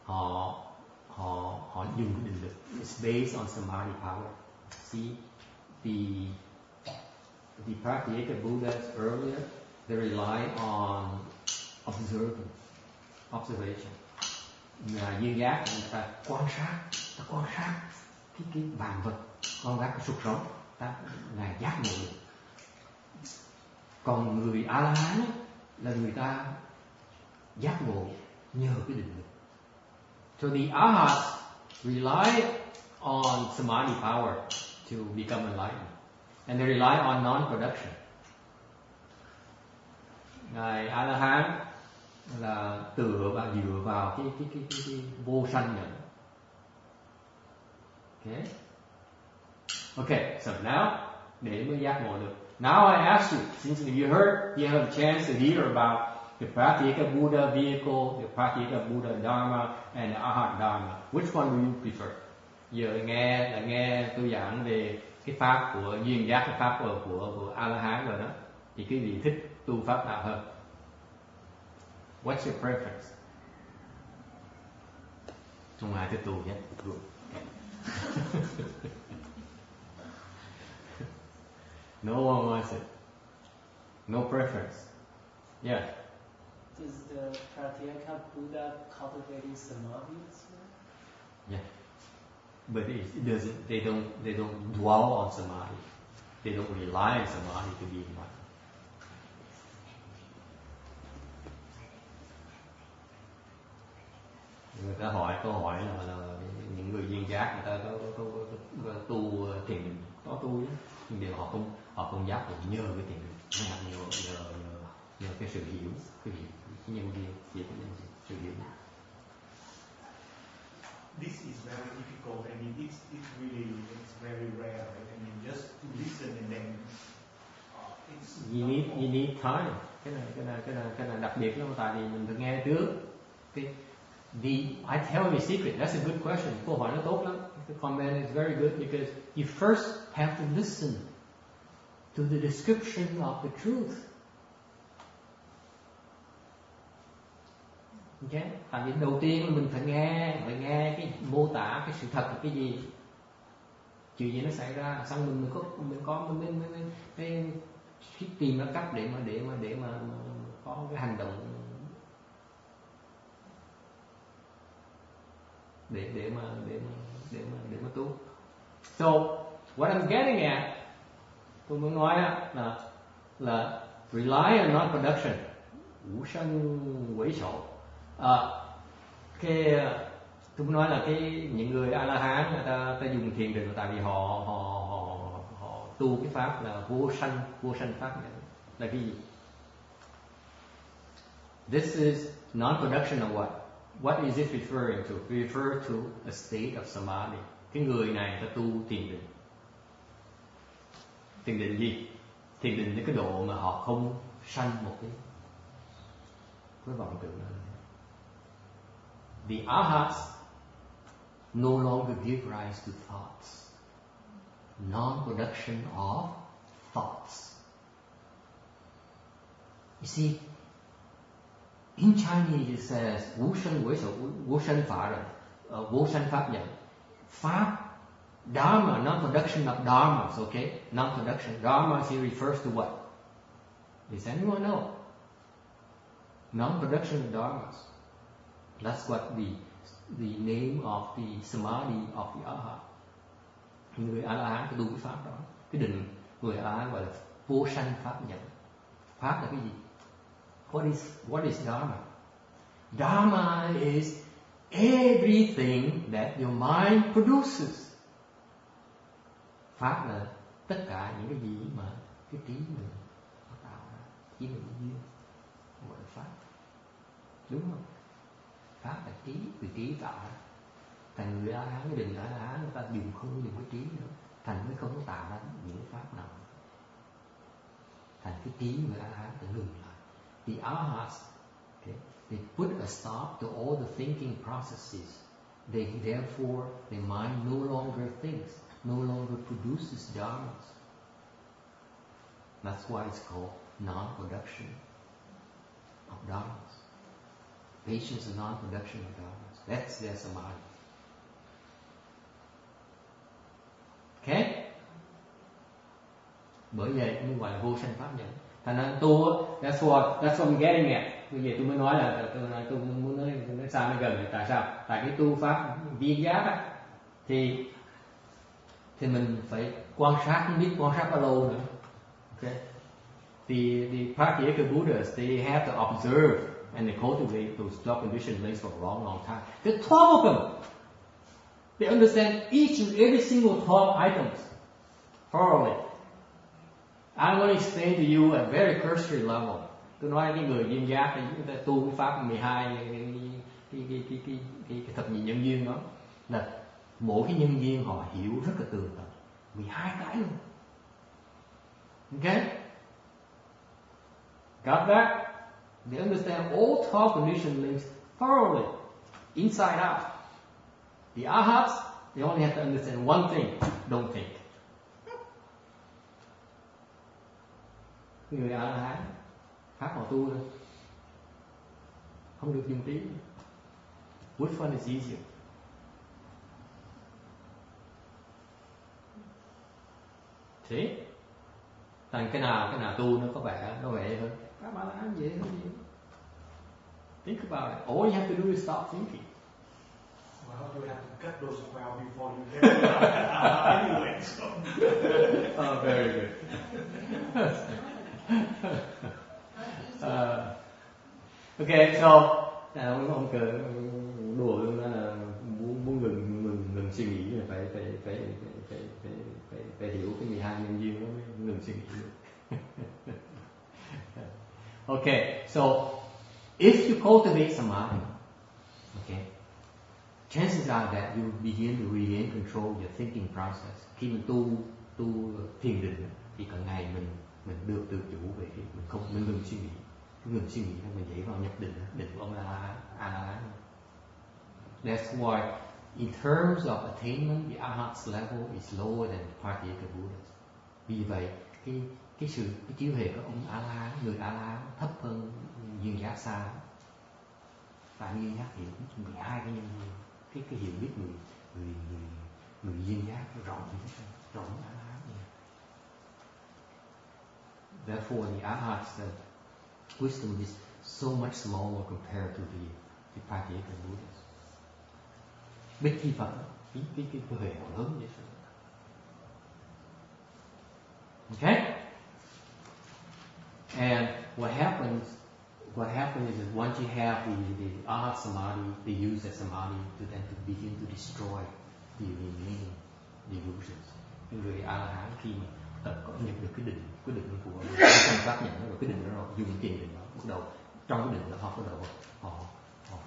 Speaker 1: Họ dùng cái định lực. It's based on samadhi power. See, the Pratyeka Buddhas earlier, they rely on observation. Là duyên giác người ta quan sát cái vạn vật, con gái sụt sống, ngài giác ngộ được. Còn người A-la-hán là người ta giác ngộ nhờ cái định lực. So the arhats rely on samadhi power to become enlightened, and they rely on non-production. Ngài A La Hán là dựa vào cái vô sanh nhận. Okay, so now để mới giác ngộ được. Now I ask you, since you have a chance to hear about the Pratyeka Buddha vehicle, the Pratyeka Buddha Dharma, and the Arhat Dharma, which one do you prefer? Giờ nghe tôi giảng về cái pháp của duyên giác, cái pháp của A La Hán rồi đó, thì quý vị thích tu pháp nào hơn? What's your preference? Không ai thích tu hết. No one wants it. No preference. Yeah.
Speaker 3: Does the Pratyeka Buddha cultivating samadhi as well?
Speaker 1: Yeah. But it doesn't. They don't dwell on samadhi. They don't rely on samadhi to be enlightened. Người ta hỏi câu hỏi là những người duyên giác người ta có tu thiền định, có tu chứ, nhưng điều họ không giác được nhờ cái thiền định, nhờ cái sự hiểu, cái nhân duyên, sự hiểu.
Speaker 4: This is very difficult. I mean, it's very rare. Right? I mean, just to listen and then
Speaker 1: you need time. Cái này đặc biệt lắm, tại vì mình phải nghe trước. I tell you a secret. That's a good question. Câu hỏi nó tốt lắm. The comment is very good because you first have to listen to the description of the truth. Okay? Tại vì đầu tiên mình phải nghe cái mô tả cái sự thật là cái gì, chuyện gì nó xảy ra, xong mình tìm ra cách để mà có cái hành động để mà tu. So what I'm getting at, tôi muốn nói là rely on non-production, ngũ sanh quỷ sổ. Tôi muốn nói là những người A La Hán người ta dùng thiền định tại vì họ tu cái pháp là vô sanh pháp nhận. Là cái gì? This is non-production of what? What is it referring to? Refer to a state of samadhi. Cái người này ta tu thiền định. Thiền định gì? Thiền định đến cái độ mà họ không sanh một cái vọng tưởng nào. The arhats no longer give rise to thoughts. Non-production of thoughts. You see, in Chinese it says vô sanh pháp nhận. Pháp, Dharma, non-production of dharmas, okay? Non-production. Dharma here refers to what? Does anyone know? Non-production of dharmas. That's what the name of the samadhi of the arhat. Người A La Hán tu cái pháp đó, cái định người A La Hán gọi là vô sanh pháp nhận. Pháp là cái gì? What is Dharma? Dharma is everything that your mind produces. Pháp là tất cả những cái gì mà cái trí mình tạo ra, trí mình duyên, gọi là pháp. Đúng không? Pháp là trí, từ trí tạo ra. Thành người A La Hán, cái định A La Hán người ta không dùng cái trí nữa, thành mới không có tạo ra những pháp nào. Thành cái trí người A La Hán phải ngừng lại. The arhats, okay, they put a stop to all the thinking processes. Therefore, their mind no longer thinks, no longer produces dharmas. That's why it's called non-production of dharmas. Patience and non-production of dharmas. That's their samadhi. Okay? Bởi vậy mới gọi là vô sanh pháp nhận. Thành ra tu, that's what I'm getting at. Bây giờ tôi mới nói là tôi muốn nói sao nó gần. Tại sao? Tại cái tu pháp viên giác á, thì mình phải quan sát, không biết quan sát bao lâu nữa. Okay? The Pratyeka Buddhas, they have to observe and they cultivate those 12 conditioned links for a long time. There are 12 of them. They understand each and every single 12 items thoroughly. I'm going to explain to you at a very cursory level. Tôi nói cái người duyên giác thì chúng ta tu cái pháp 12 cái thập nhị nhân duyên đó là mỗi cái nhân duyên họ hiểu rất là tường tận, 12 cái luôn. Okay? Got that? They understand all 12 conditioned links thoroughly, inside out. The arhats, they only have to understand one thing: don't think. Người A-la-hán pháp họ tu thôi, không được dùng trí. Which one is easier? See? Thành cái nào tu nó vẻ hơn. Pháp A-la-hán dễ hơn nhiều. Think about it. All you have to do is stop thinking.
Speaker 4: Well, you have to cut those 12 before you get it anyway. So.
Speaker 1: Oh, very good. Okay, so ông cờ đùa luôn đó là muốn ngừng suy nghĩ là phải hiểu cái 12 nhân duyên đó mới ngừng suy nghĩ được. Okay, so if you cultivate samadhi, okay, chances are that you begin to regain control of your thinking process. Khi mình tu thiền định thì càng ngày mình được tự chủ về cái mình ngừng suy nghĩ, mình nhảy vào nhập định của ông A-la-hán. That's why in terms of attainment, the arhat's level is lower than Pratyeka Buddhas. Vì vậy cái chiếu hệ của ông A-la-hán, người A-la-hán thấp hơn duyên giác xa. Và duyên giác hiểu 12 cái nhân duyên, cái hiểu biết người duyên giác rộng A-la-hán. Therefore, the arhat's wisdom is so much smaller compared to the Pratyeka Buddhas. Bích Chi Phật, cái huệ họ lớn vậy. Okay? And what happens is that once you have the arhat samadhi, they use that samadhi to begin to destroy the remaining delusions. Cái người A-la-hán khi mà nhận được cái định của trong pháp nhận nó rồi, cái định đó rồi, dùng tiền định đó, bắt đầu trong cái định đó họ bắt đầu họ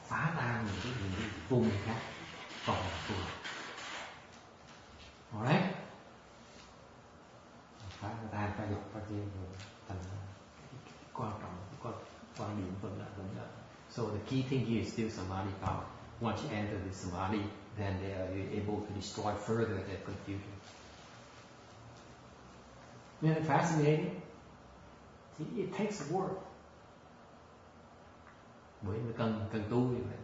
Speaker 1: phá tan những cái vô minh khác còn là tu. Alright? Phá tan, phá dục, phá chia thành quan trọng, quan điểm vẫn là. So the key thing here is still samadhi power. Once you enter the samadhi, then you're able to destroy further that confusion. Isn't it fascinating? See, it takes work. Bởi vì cần tu như vậy.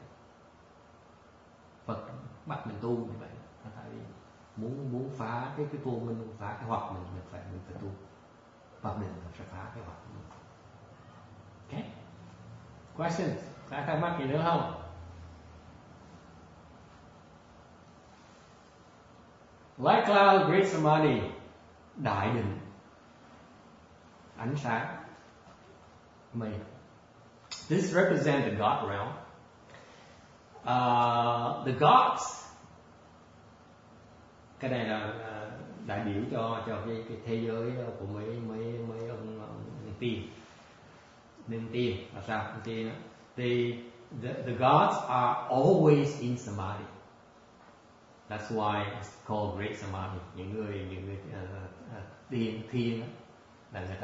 Speaker 1: Phật bắt mình tu như vậy. Tại vì muốn phá cái vô minh, muốn phá cái hoặc mình phải tu. Phật định sẽ phá cái hoặc mình. Okay? Questions? Có thắc mắc gì nữa không? Like cloud, great samadhi, đại định, ánh sáng, mây. This represents the God realm. The gods, cái này là đại biểu cho cái thế giới của mấy ông nên tiên là sao? Tiên the gods are always in samadhi. That's why it's called great samadhi. Những người thiên là người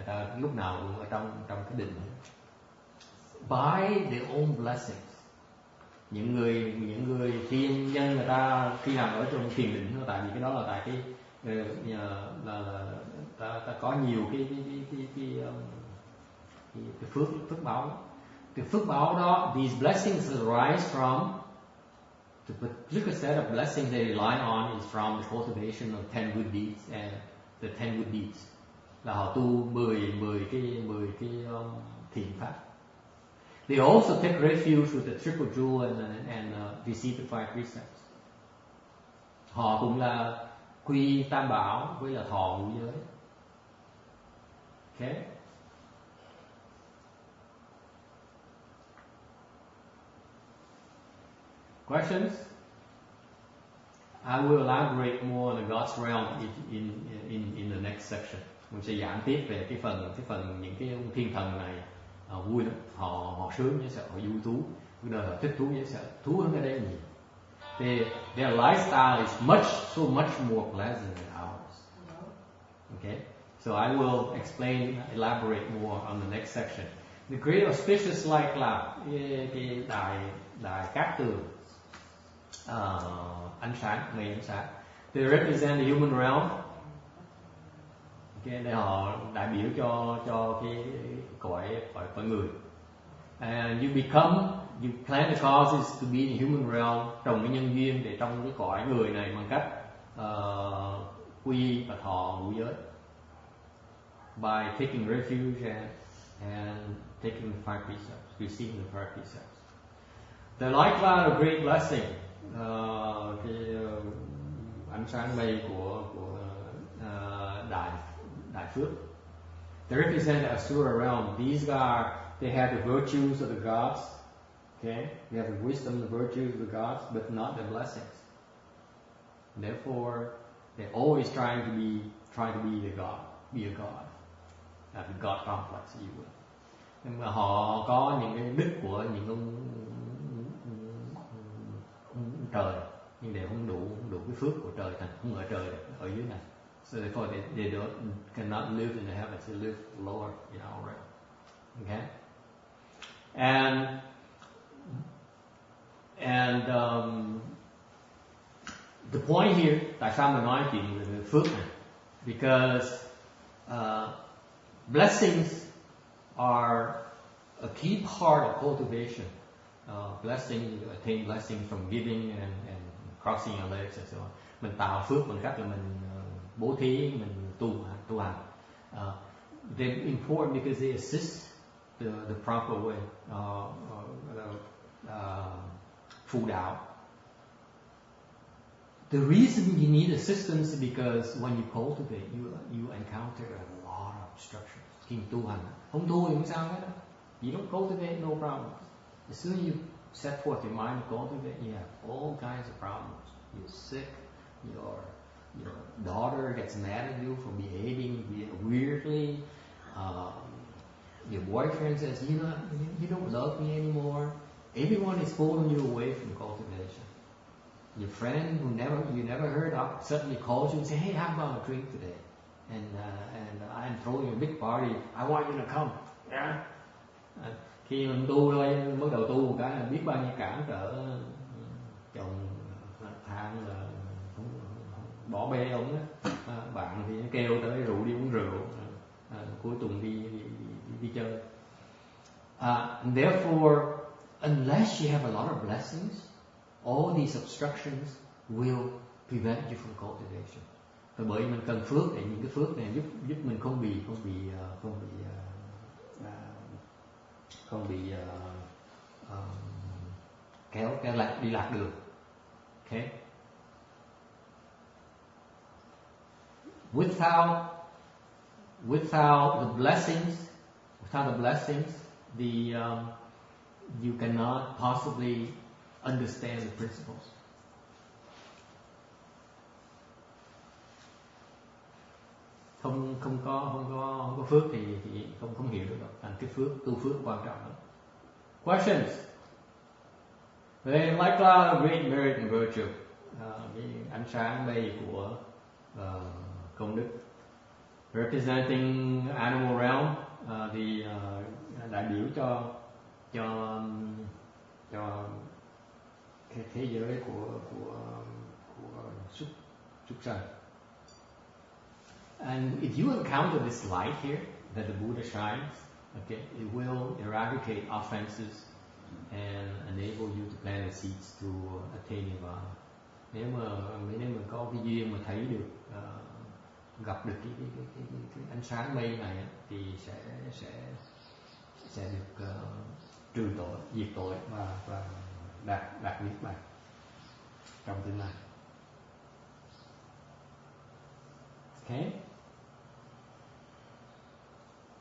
Speaker 1: ta lúc nào cũng ở trong cái định. By their own blessings. Những người thiên nhân người ta khi nào ở trong thiền định, tại vì cái đó là tại cái ta có nhiều cái phước báo. Cái phước báo đó, these blessings arise from the particular set of blessings they rely on is from the cultivation of 10 good deeds and the 10 good deeds. Là họ tu 10 cái thiện pháp. They also take refuge with the triple jewel and receive the 5 precepts. Họ cũng là quy tam bảo với là thọ ngũ giới. Okay? Questions? I will elaborate more on the God's realm in the next section. Mình sẽ giảng tiếp về cái phần những cái thiên thần này vui lắm, họ sướng với sợ, họ vui thú, đời họ thích thú với sợ, thú hơn ở đây nhiều. Their lifestyle is so much more pleasant than ours. Okay, so I will elaborate more on the next section. The great auspicious light cloud, cái đài cát tường, ánh sáng, mây ánh sáng. They represent the human realm. Okay, để họ đại biểu cho cái cõi người. And you plan the causes to be in the human realm, trồng cái nhân duyên để trong cái cõi người này bằng cách quy và thọ ngũ giới. By taking refuge and taking the 5 precepts, receiving the 5 precepts. The light cloud of great blessing, ánh sáng mây của đại phước. They represent the Asura realm. They have the virtues of the gods. Okay, they have the wisdom, the virtues of the gods, but not the blessings. Therefore, they're always trying to be the God, be a God, the God complex, if you will. Nhưng mà họ có những cái đức của những ông trời, nhưng đều không đủ cái phước của trời, thành không ở trời được, ở dưới này. So therefore they cannot live in the heavens, they live lower in our realm. Okay? And the point here, tại sao mình nói chuyện về phước này? Because blessings are a key part of cultivation. Blessing, you attain blessing from giving and crossing your legs and so on. Mình tạo phước bằng cách là mình bố thí, mình tu hành. They're important because they assist the proper way, phù đạo. The reason you need assistance is because when you cultivate, you encounter a lot of obstructions. Khi tu hành, không tu thì không sao hết. You don't cultivate, no problem. As soon as you set forth your mind to cultivate, you have all kinds of problems. You're sick, your daughter gets mad at you for behaving weirdly. Your boyfriend says, you don't love me anymore. Everyone is pulling you away from cultivation. Your friend who you never heard of suddenly calls you and says, hey, how about a drink today? And I'm throwing a big party. I want you to come. Yeah. Khi mình tu thôi, bắt đầu tu một cái là biết bao nhiêu cản trở, chồng than là bỏ bê ông đó, bạn thì kêu tới rượu đi uống rượu, cuối tuần đi chơi. And therefore, unless you have a lot of blessings, all these obstructions will prevent you from cultivation. Và bởi mình cần phước để những cái phước này giúp mình không bị kéo đi lạc đường. Okay. Without the blessings, you cannot possibly understand the principles. Không có phước thì không hiểu được đâu. Thành cái tu phước quan trọng lắm. Questions? Like cloud, great merit and virtue. Cái ánh sáng mây của công đức. Representing animal realm, đại biểu cho cái thế giới của súc sanh. And if you encounter this light here that the Buddha shines, okay, it will eradicate offenses and enable you to plant the seeds to attain nirvana. Nếu mà có cái duyên mà thấy được, gặp được cái ánh sáng mây này thì sẽ được trừ tội, diệt tội và đạt niết bàn trong tương lai. Okay.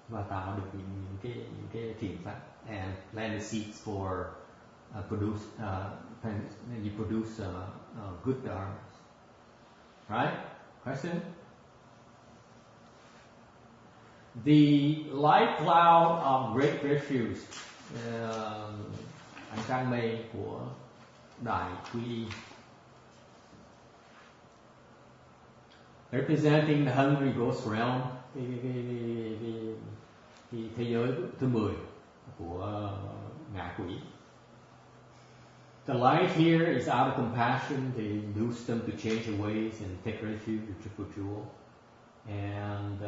Speaker 1: Và tạo được những cái thiện pháp and plant the seeds for produce good dharmas. Right? Question? The light cloud of great virtues, ánh sáng mây của đại quy y, representing the hungry ghost realm, cái thế giới thứ 10 của ngạ quỷ. The light here is out of compassion to induce them to change their ways and take refuge in Triple Jewel, and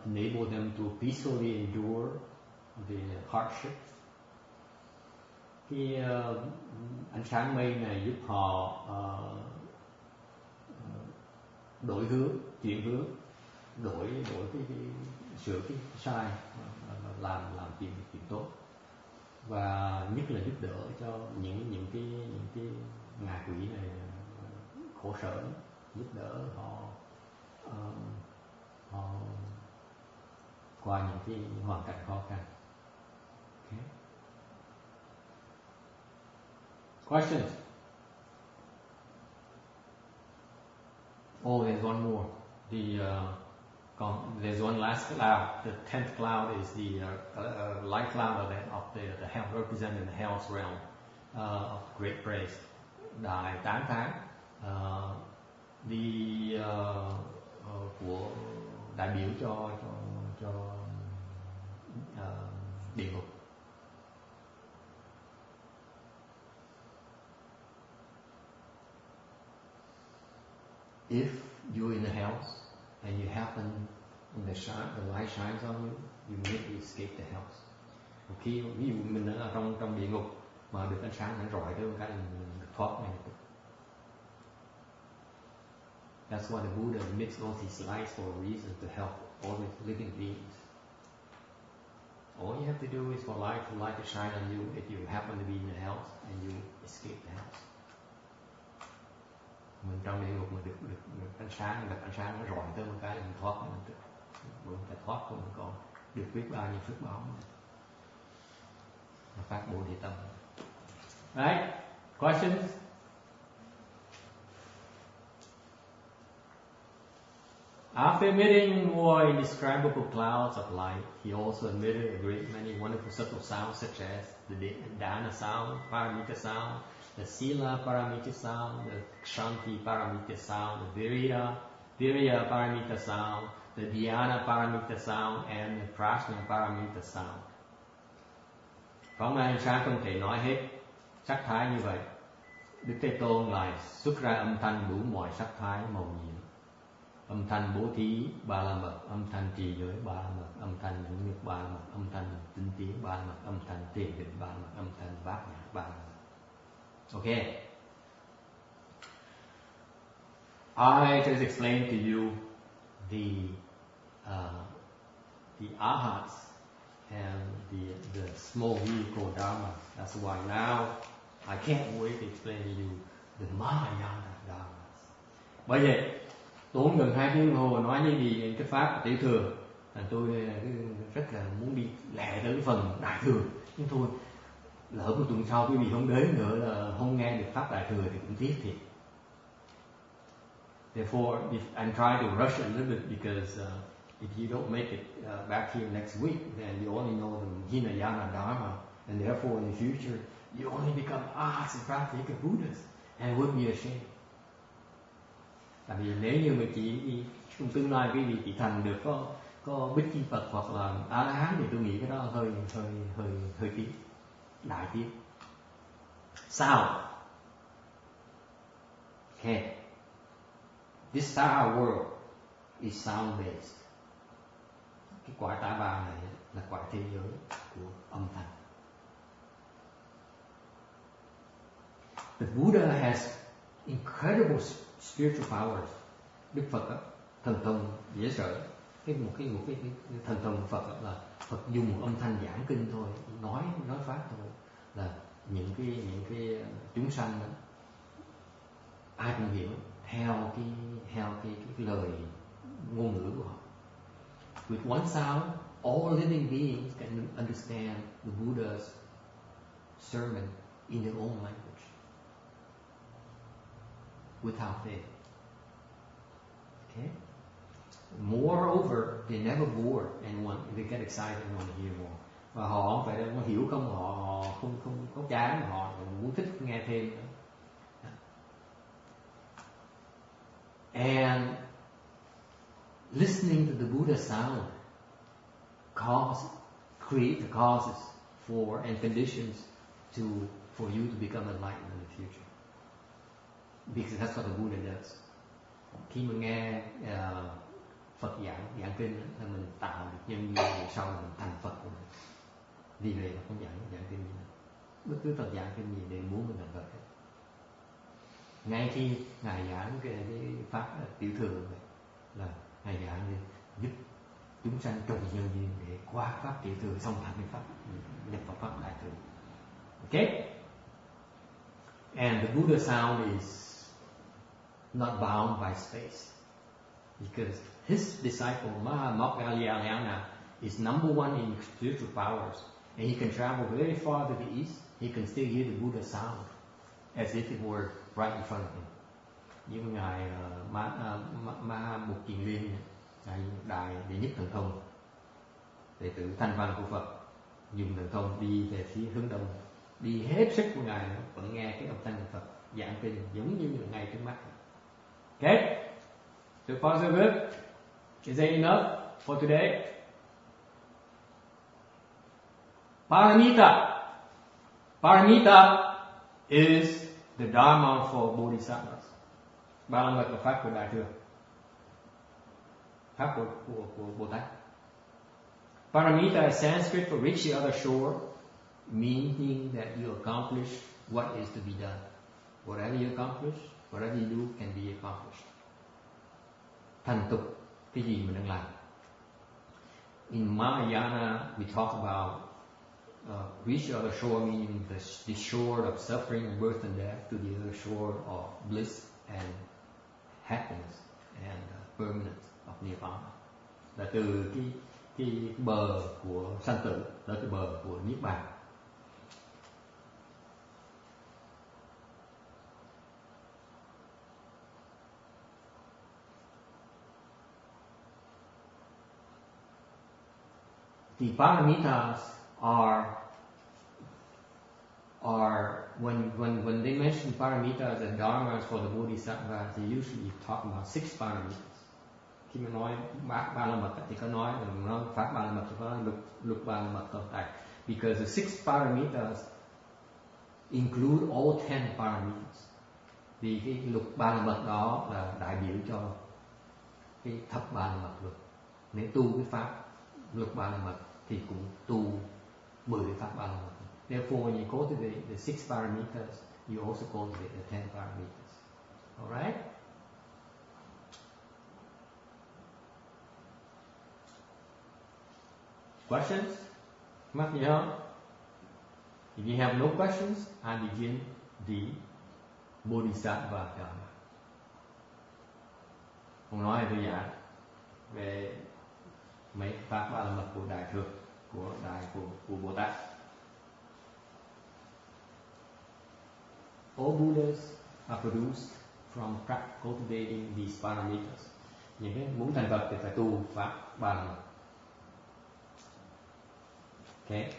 Speaker 1: enable them to peacefully endure the hardships. Cái ánh sáng mây này giúp họ đổi hướng, chuyển hướng, đổi sửa cái sai, làm chuyện tốt, và nhất là giúp đỡ cho những cái ngạ quỷ này khổ sở, giúp đỡ họ qua những cái hoàn cảnh khó khăn. Okay. Questions? Oh, there's one more. There's one last cloud. The 10th cloud is the light cloud of the hell, representing the hell's realm of great praise. Đại tán thán của đại biểu cho địa ngục. If you're in the hells and you happen the light shines on you, you immediately escape the hells. Một khi ví dụ mình ở trong địa ngục mà được ánh sáng nó rọi tới một cái là mình được thoát ngay lập tức. That's why the Buddha emits all these lights for a reason, to help all the living beings. All you have to do is for light to shine on you if you happen to be in the hells and you escape the hells. Mình trong địa ngục mình được ánh sáng nó rọi tới một cái là mình thoát, mình phải thoát của mình còn được biết bao nhiêu phước báo mà phát Bồ Đề tâm. Right? Questions? After emitting more indescribable clouds of light, he also emitted a great many wonderful subtle sounds, such as the Dana sound, Paramita sound, the Sila Paramita sound, the Kshanti Paramita sound, the Virya Paramita sound, the Dhyana Paramita sound, and the Prajna Paramita sound. Phóng ra ánh sáng không thể nói hết sắc thái như vậy. Đức Thế Tôn lại xuất ra âm thanh đủ mọi sắc thái màu nhiệm. Âm thanh bố thí ba la mật, âm thanh trì giới ba la mật, âm thanh nhẫn nhục ba la mật, âm thanh tinh tiến ba la mật, âm thanh thiền định ba la mật, âm thanh bát nhã ba la mật. Okay. I just explained to you the ahats and the small vehicle dharma. That's why now I can't wait to explain to you the Mahayana dharmas. Bởi vậy tốn gần 2 tiếng đồng hồ nói như gì cái pháp tiểu thừa, tôi rất là muốn đi lẹ tới phần đại thừa, nhưng thôi lỡ một tuần sau quý vị không đến nữa là không nghe được pháp đại thừa thì cũng tiếc thiệt. Therefore, I'm trying to rush a little bit because if you don't make it back here next week, then you only know the Hinayana Dharma, and therefore in the future you only become arts and practical Buddhas, and it would be a shame. Tại vì nếu như mà chỉ trong tương lai quý vị chỉ thành được có Bích Chi Phật hoặc là A La Hán thì tôi nghĩ cái đó hơi tiếc, đại tiếc. Sao? Okay. This Sangha world is sound based. Cái quả tạ bà này là quả thế giới của âm thanh. The Buddha has incredible spiritual powers. Đức Phật đó, thần thông dễ sợ. Một cái thần thông của Phật là Phật dùng một âm thanh giảng kinh thôi, nói pháp thôi, là những cái chúng sanh đó, ai cũng hiểu theo cái lời ngôn ngữ của họ. With one sound, all living beings can understand the Buddha's sermon in their own language without fail. Okay? Moreover, they never bored anyone. They get excited and want to hear more. Và họ không phải là hiểu không, họ không có chán, họ muốn thích nghe thêm nữa. And listening to the Buddha sound create the causes for and conditions for you to become enlightened in the future. Because that's what the Buddha does. Khi mà nghe Phật giảng kinh là mình tạo được nhân duyên để sau mình thành Phật của mình. Vì vậy là không giảng kinh gì nữa. Bất cứ Phật giảng kinh gì đều muốn mình thành Phật hết. Ngay khi ngài giảng cái pháp tiểu thừa này, là ngài giảng để giúp chúng sanh trồng nhân duyên để qua pháp tiểu thừa xong thành cái pháp nhập vào pháp đại thừa. Okay? And the Buddha sound is not bound by space, because his disciple Moggallana is number one in spiritual powers, and he can travel very far to the east. He can still hear the Buddha sound as if it were right in front of him. Như ngài Mục Kiền Liên, ngài đại đệ nhất thần thông, đệ tử thanh văn của Phật, dùng thần thông đi về phía hướng đông, đi hết sức của ngài vẫn nghe cái âm thanh của Phật giảng kinh giống như là ngay trước mắt. Okay, so far so good. Is that enough for today? Paramita is the Dharma for Bodhisattvas. Ba la mật là pháp của Đại thừa, pháp của Bồ Tát. Paramita is Sanskrit for reach the other shore, meaning that you accomplish what is to be done. Whatever you accomplish, whatever you do can be accomplished. Thành tục cái gì mình đang làm. In Mahayana, we talk about reach the other shore, meaning the shore of suffering, birth and death, to the other shore of bliss and happiness and permanence of Nirvana. Là từ cái bờ của sanh tử tới cái bờ của Niết Bàn. The paramitas are when they mention paramitas and dharmas for the bodhisattvas, they usually talk about 6 paramitas. Khi mà nói ba la mật thì có nói pháp ba la mật thì có nói lục ba la mật tồn tại. Because the 6 paramitas include all 10 paramitas. Vì cái lục ba la mật đó là đại biểu cho cái thập ba la mật luôn. Nếu tu cái pháp lục ba la mật thì cũng tu 10 pháp ba la mật. Therefore, when you cultivate the 6 paramitas, you also cultivate the 10 paramitas. All right? Questions? Mắc gì không? If you have no questions, I begin the Bodhisattva Dharma. Không nói tôi giảng về mấy pháp ba la mật của Đại thừa, của Bồ Tát. All Buddhas are produced from cultivating these paramitas. Những cái muốn thành Phật thì phải tu pháp ba la mật. Okay.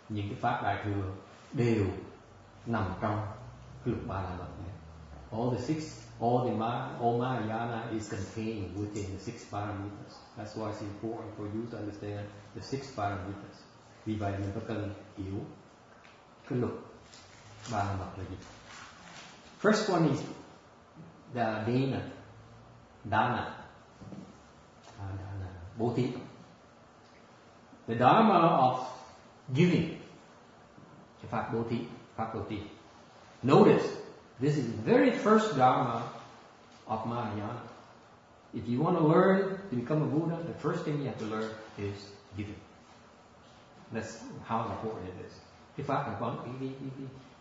Speaker 1: Những cái pháp Đại thừa đều nằm trong cái lục ba la mật này. All Mahayana is contained within the 6 paramitas. That's why it's important for you to understand the 6 paramitas. Vì vậy mình phải cần hiểu cái lục ba la mật là gì. First one is the dana, bố thí. The Dharma of giving, the pháp bố thí. Notice, this is the very first Dharma of Mahayana. If you want to learn to become a Buddha, the first thing you have to learn is giving. That's how important it is. Cái pháp này có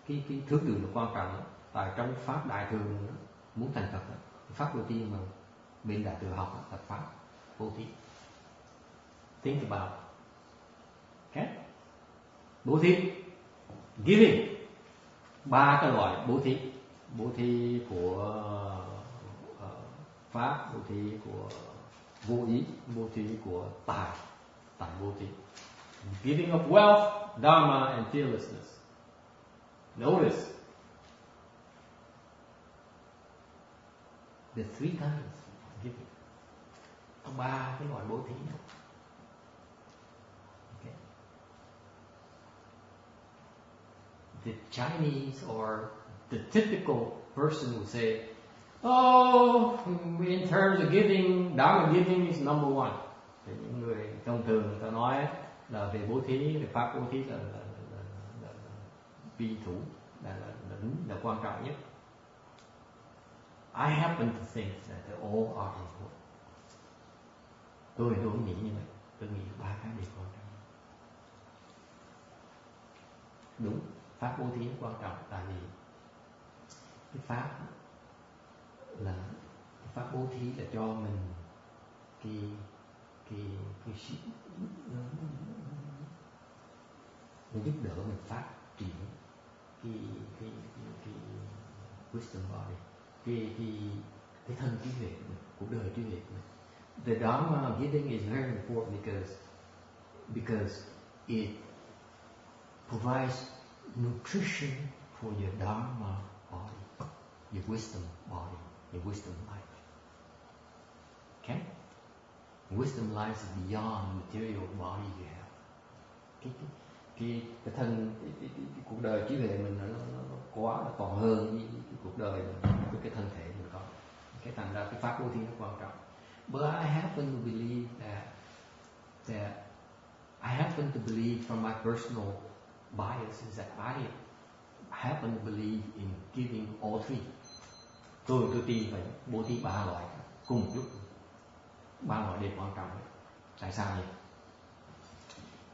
Speaker 1: cái thứ tự là quan trọng. Tại trong pháp Đại thừa muốn thành Phật, pháp bố thí mà bên Đại thừa học là pháp bố thí. Think about it. Okay? Bố thí. Giving, ba cái loại bố thí của pháp, bố thí của vô ý, bố thí của tài bố thí. Giving of wealth, Dharma and fearlessness. Notice the three kinds of giving. Có ba cái loại bố thí này. Okay. The Chinese or the typical person would say, oh, in terms of giving, Dharma giving is number one. Thì những người thông thường người ta nói là về bố thí, về pháp bố thí là vi thủ, là quan trọng nhất. I happen to think that they all are important. Tôi không nghĩ như vậy. Tôi nghĩ ba cái đều quan trọng. Đúng, pháp bố thí quan trọng tại vì cái pháp bố thí là cho mình nó giúp đỡ mình phát triển cái wisdom body, cái thân trí huệ mình, cuộc đời trí huệ mình. The Dharma giving is very important because it provides nutrition for your Dharma body, your wisdom body, your wisdom life. Okay? Wisdom lies beyond material body you have. Cái thân, cái cuộc đời trí huệ mình nó quá, nó còn hơn cái cuộc đời với cái thân thể mình có. Cái thành ra cái pháp bố thí nó quan trọng. But I happen to believe that I happen to believe from my personal bias is that I happen to believe in giving all three. Tôi tin phải bố thí ba loại cùng một lúc. Ba loại đều quan trọng. Tại sao vậy?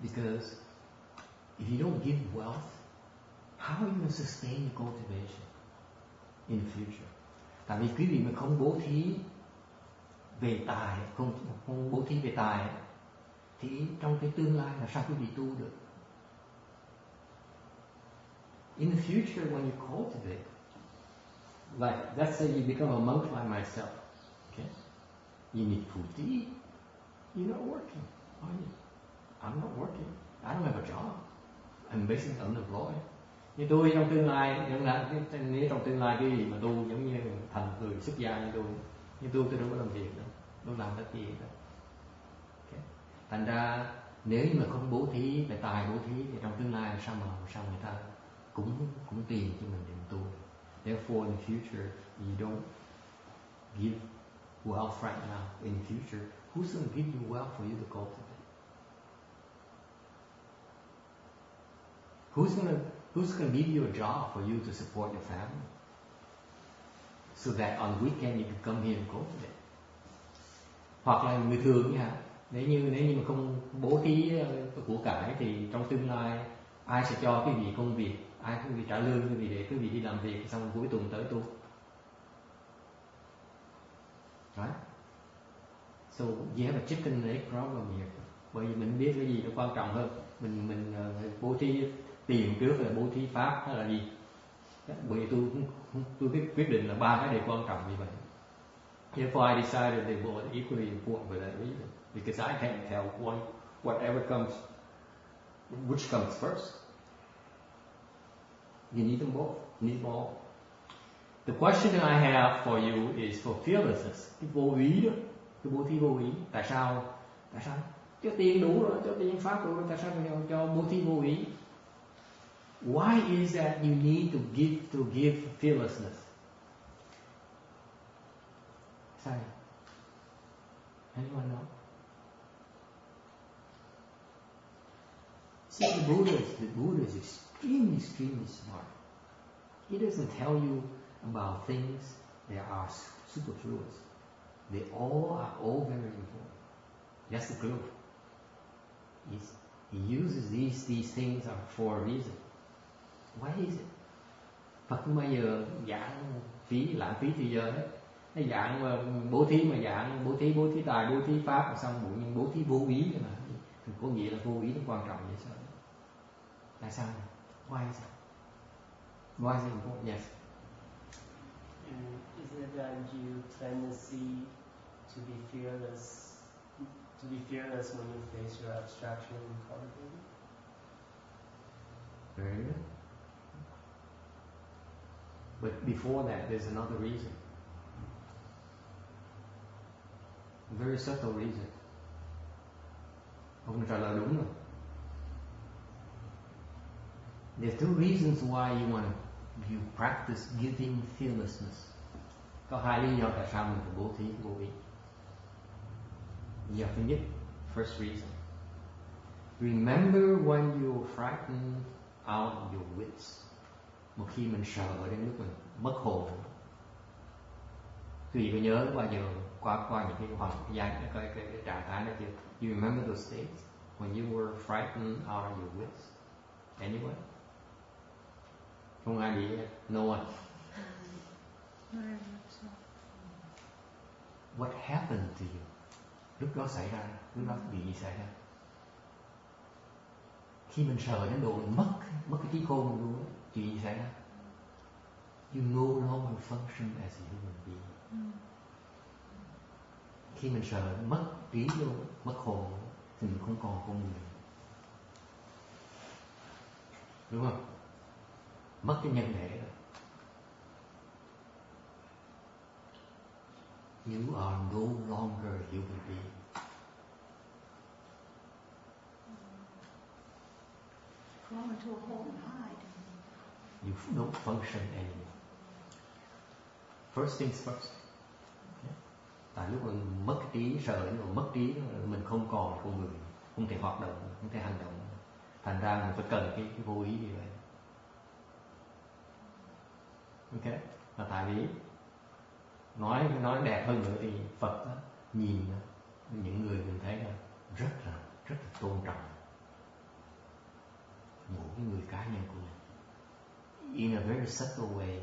Speaker 1: Because if you don't give wealth, how are you going to sustain your cultivation in the future? Tại vì quý vị mà không bố thí về tài, không bố thí về tài, thì trong cái tương lai là sao quý vị tu được? In the future, when you cultivate, like let's say you become a monk like myself, okay? You need puti. You're not working, are you? I'm not working. I don't have a job. I'm basically unemployed. Như tôi trong tương lai, nếu trong tương lai cái gì mà tu giống như thành người xuất gia như tôi đâu có làm việc đâu, đâu làm cái gì đâu. Okay. Thành ra nếu như mà không bố thí về tài bố thí thì trong tương lai sao người ta cũng tìm cho mình tu. Therefore, in the future, you don't give wealth right now. In the future, who's going to give you wealth for you to cultivate? Who's going to give you a job for you to support your family? So that on weekend you can come here and cultivate. Hoặc là người thường nha, nếu như mà không bố thí của cải thì trong tương lai ai sẽ cho cái gì công việc, ai quý vị trả lương quý vị để quý vị đi làm việc xong cuối tuần tới tu. Right? So you have a chicken and egg problem here. Bởi vì mình biết cái gì nó quan trọng hơn. Mình bố thí tiền trước là bố thí pháp hay là gì? Bởi vì tôi quyết định là ba cái đều quan trọng như vậy. Therefore I decided they were equally important for that reason. Because I can't tell whatever comes, which comes first. You need them both. You need them all. The question I have for you is for fearlessness. Cái vô ý đó, cái bố thí vô ý. Tại sao? Cho tiền đủ rồi, cho tiền pháp đủ rồi, tại sao cho bố thí vô ý? Why is that you need to give fearlessness? Sao? Anyone know? See, the Buddha is extremely smart. He doesn't tell you about things that are superfluous. They all are very important. That's the clue. He uses these things for a reason. Why is it? Phật không bao giờ giảng lãng phí thời giờ hết. Nó giảng bố thí mà giảng bố thí tài, bố thí pháp mà xong nhưng bố thí vô ý mà thì có nghĩa là vô ý nó quan trọng vậy sao? Tại sao? Why is it? Why is it important? Yes.
Speaker 3: Is it that you tendency to be fearless when you face your abstraction and cultivating?
Speaker 1: Very good. But before that, there's another reason. A very subtle reason. Ông trả lời đúng rồi. There's two reasons why you practice giving fearlessness. Có hai lý do tại sao mình phải bố thí vô vi. Lý do thứ nhất, first reason. Remember when you're frightened out of your wits. Một khi mình sợ đến lúc mình mất hồn. Quý vị có nhớ bao giờ qua những cái trạng thái đó chưa? You remember those states when you were frightened out of your wits? Anyone? Không ai bị no one. What happened to you? Lúc đó xảy ra, lúc đó bị gì xảy ra? Khi mình sợ đến độ mình mất cái trí khôn mình luôn, chuyện gì xảy ra? You no longer function as a human being. Khi mình sợ mất trí luôn, mất hồn thì mình không còn con người. Đúng không? Mất cái nhân thể rồi. You are no longer a human being.
Speaker 5: Crawl into a hole and hide.
Speaker 1: You don't function anymore. First things first. Okay. Tại lúc mình mất trí, sợ đến rồi mất trí, mình không còn con người, không thể hoạt động, không thể hành động. Thành ra mình phải cần cái vô ý như vậy. Ok, là tại vì nói đẹp hơn nữa thì Phật đó, nhìn đó, những người mình thấy là rất là tôn trọng mỗi người cá nhân của mình. In a very subtle way,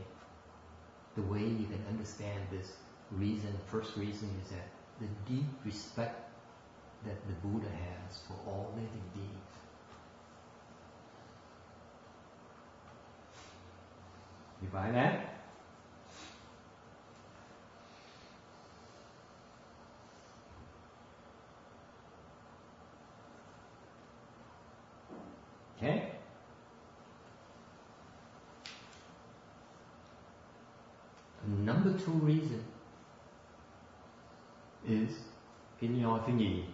Speaker 1: the way you can understand this reason, the first reason is that the deep respect that the Buddha has for all living beings. You buy that? Okay? Number two reason is, cái lý do thứ nhì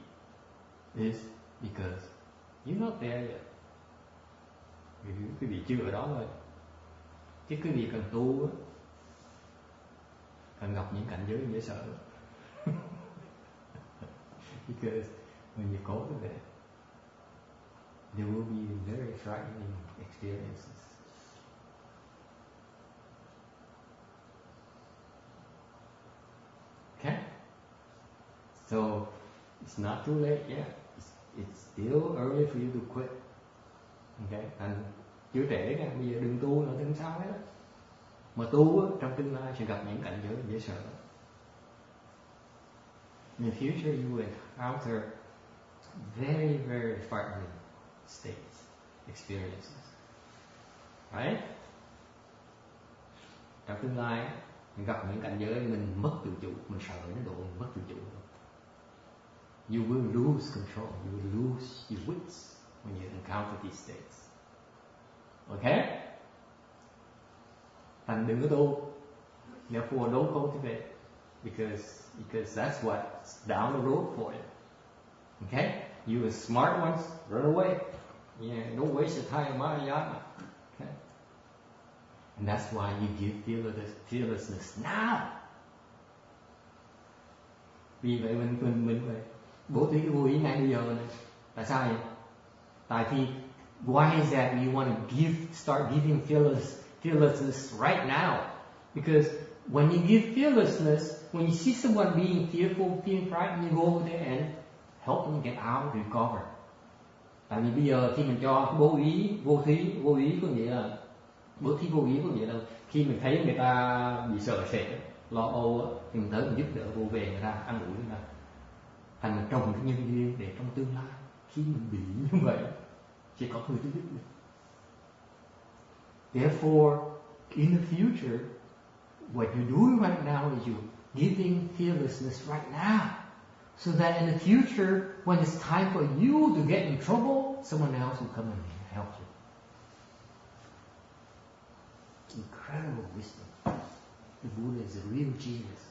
Speaker 1: is because you're not there yet. Quý vị chưa ở đó thôi. Chứ quý vị cần tu, cần gặp những cảnh giới dễ sợ. Because when you go to there, there will be very frightening experiences. Okay? So, it's not too late yet. It's still early for you to quit. Okay? And chưa trễ nha, bây giờ đừng tu nữa, đừng sao hết. Mà tu trong tương lai sẽ gặp những cảnh giới dễ sợ. In the future you will encounter very, very frightening states, experiences. Right? Trong tương lai mình gặp những cảnh giới mình mất tự chủ, mình sợ đến độ mình mất tự chủ. You will lose control, you will lose your wits when you encounter these states. Okay? Thành đừng có tu. Therefore don't cultivate. Because that's what's down the road for you. Okay? You are smart ones, run away. Yeah, don't waste your time, Mahayana. Okay? And that's why you give fearlessness now. Vì vậy mình phải bố thí cái vô ý ngay bây giờ này. Tại sao vậy? Tại vì why is that you want to start giving fearlessness right now? Because when you give fearlessness, when you see someone being fearful, being frightened, you go over there and help them get out, recover. Tại vì bây giờ khi mình cho vô ý có nghĩa là bố thí vô ý có nghĩa là khi mình thấy người ta bị sợ sệt, lo âu thì mình tới mình giúp đỡ vô về người ta, an ủi người ta. Thành mình trồng cái nhân duyên để trong tương lai khi mình bị như vậy chỉ có người giúp được. Therefore, in the future, what you're doing right now is you're giving fearlessness right now. So that in the future, when it's time for you to get in trouble, someone else will come and help you. Incredible wisdom. The Buddha is a real genius.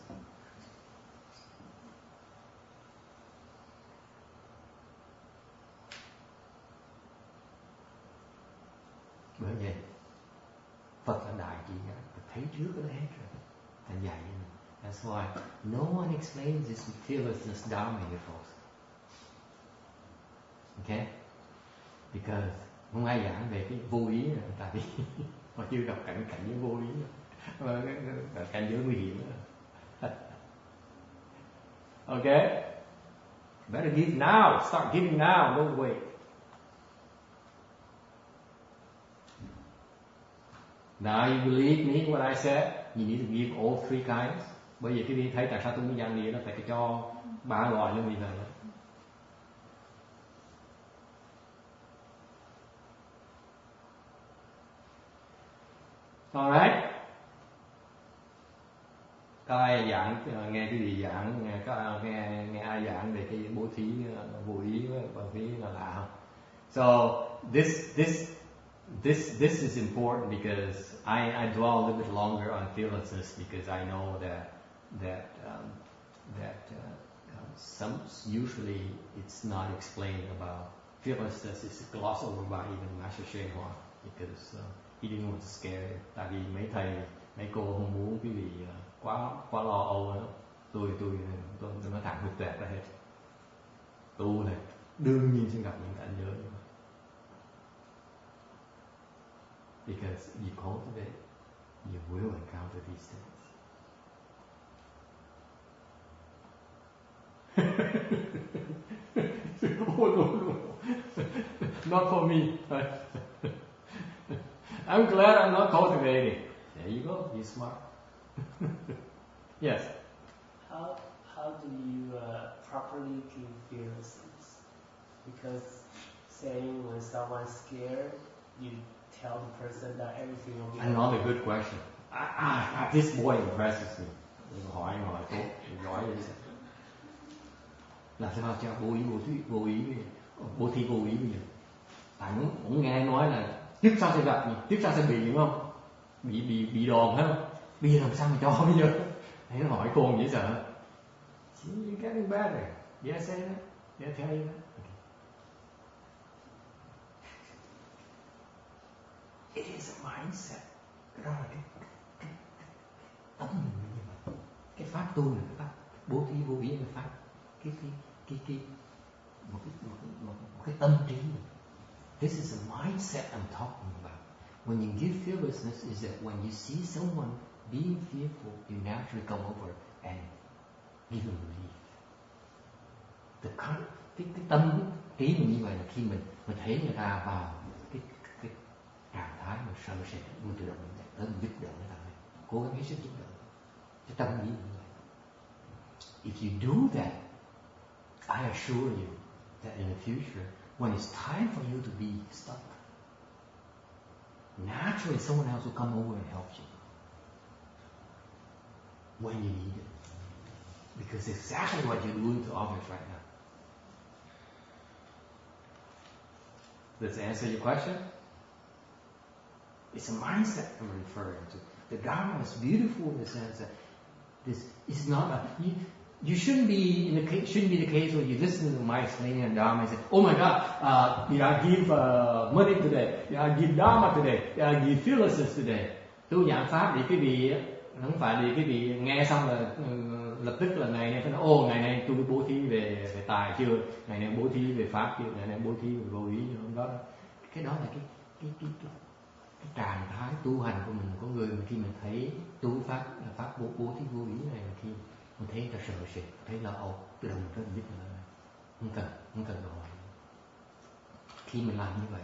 Speaker 1: Bởi vậy Phật là đại trí giả, thấy trước cái đó hết rồi, thành dạy cho mình. That's why no one explains this fearlessness Dharma here, folks. Okay? Because không ai giảng về cái vô ý này, tại vì họ chưa gặp cảnh giới vô ý, cảnh giới nguy hiểm. Okay? Better give now. Start giving now. Don't wait. Now you believe me what I said. You need to give all three kinds. Bởi vì cái vị thấy tại sao tôi mới giảng nghĩa đó, tại cái cho ba loại luôn bây giờ đó. Alright. Có ai giảng, nghe cái gì giảng, nghe ai giảng về cái bố thí vô ý bằng cái là lạ không? So this is important because I dwell a little bit longer on fearlessness because I know that some usually it's not explained about fearlessness. It's glossed over by even Master Hsuan because he didn't want to scare you. Tại vì mấy cô không muốn quý vị quá lo âu nữa. Tôi nói thẳng thực tuệ ra hết. Tu này đương nhiên sẽ gặp những cảnh giới như vậy. Because you cultivate, you will encounter these things. Oh no. Not for me. I'm glad I'm not cultivating. There you go, you're smart. Yes?
Speaker 3: How do you properly give fearlessness? Because saying when someone's scared, you tell the person that everything will be okay.
Speaker 1: Another good question. This boy impresses me. Hỏi tốt, giỏi vậy. Làm sao cho vô ý bây giờ? Tại cũng nghe nói là trước sau sẽ gặp, trước sau sẽ bị đúng không? Bị đòn hết không? Bây giờ làm sao mà cho bây giờ? Thế nó hỏi con dễ sợ. See, you're getting better. Did I say that? Did I tell you that? It is a mindset. Cái đó là cái tâm mình như vậy. Cái pháp tu là cái pháp bố thí vô ý là pháp một cái tâm trí. This is a mindset I'm talking about. When you give fearlessness, is that when you see someone being fearful, you naturally come over and give them relief. Cái tâm trí mình như vậy là khi mình thấy người ta vào cái trạng thái mà sợ sệt, mình tự động mình tới mình giúp đỡ người ta, cố gắng hết sức giúp đỡ. Cái tâm lý như vậy. If you do that, I assure you that in the future, when it's time for you to be stuck, naturally someone else will come over and help you when you need it. Because it's exactly what you're doing to others right now. Does that answer your question? It's a mindset I'm referring to. The Dharma is beautiful in the sense that this is not a... You shouldn't be the case where you listen to my explaining of Dharma and say, "Oh my God, did I give money today? Did I give Dharma today? Did I give fearlessness today?" Tu giảng pháp để cái vị không phải để cái vị nghe xong là lập tức là ngày nay phải nói, ngày nay tôi bố thí về tài chưa, ngày nay bố thí về pháp chưa, ngày nay bố thí về vô ý chưa, không đó. Cái đó là cái trạng thái tu hành của mình, có người khi mình thấy tu pháp là pháp bố thí vô ý này, khi mình thấy ta sợ sệt, thấy lo âu, tự động mình biết là không cần hỏi. Khi mình làm như vậy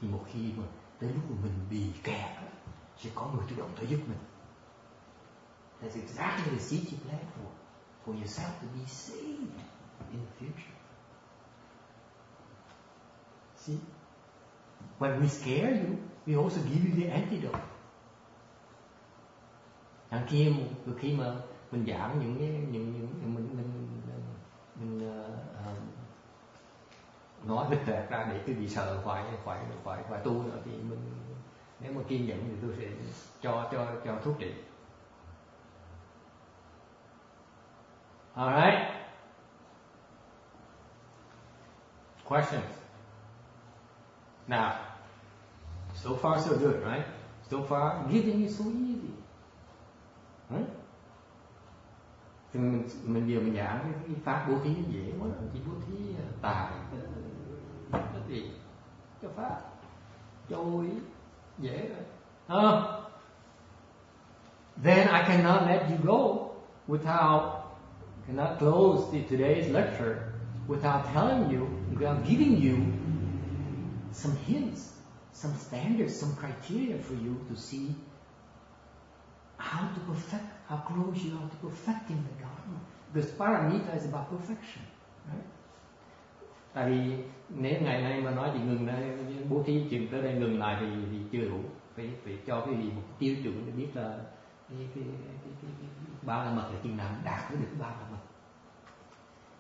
Speaker 1: thì một khi mà tới lúc mà mình bị kẹt sẽ có người tự động tới giúp mình. That's exactly the seed you plant for yourself to be saved in the future. See, when we scare you, we also give you the antidote. Thằng kia khi mà mình giảng những cái mình nói lịch tuyệt ra để cái gì sợ phải tu nữa thì mình nếu mà kiên nhẫn thì tôi sẽ cho thuốc trị. Alright. Questions? Now, so far so good, right? So far, giving is so easy, right? Thì mình vừa mình giảng cái pháp bố thí dễ quá, chỉ bố thí tài, cái gì, cho pháp, trôi dễ rồi. Then I cannot let you go cannot close today's lecture without telling you, without giving you some hints, some standards, some criteria for you to see how to perfect, how close you are to perfecting the Dharma. Because paramita is about perfection, right? Tại vì nếu ngày nay mà nói chị ngừng đây, bố thí chừng tới đây ngừng lại thì chưa đủ, phải cho cái gì một tiêu chuẩn để biết là cái ba la mật là chừng nào đạt được ba la mật.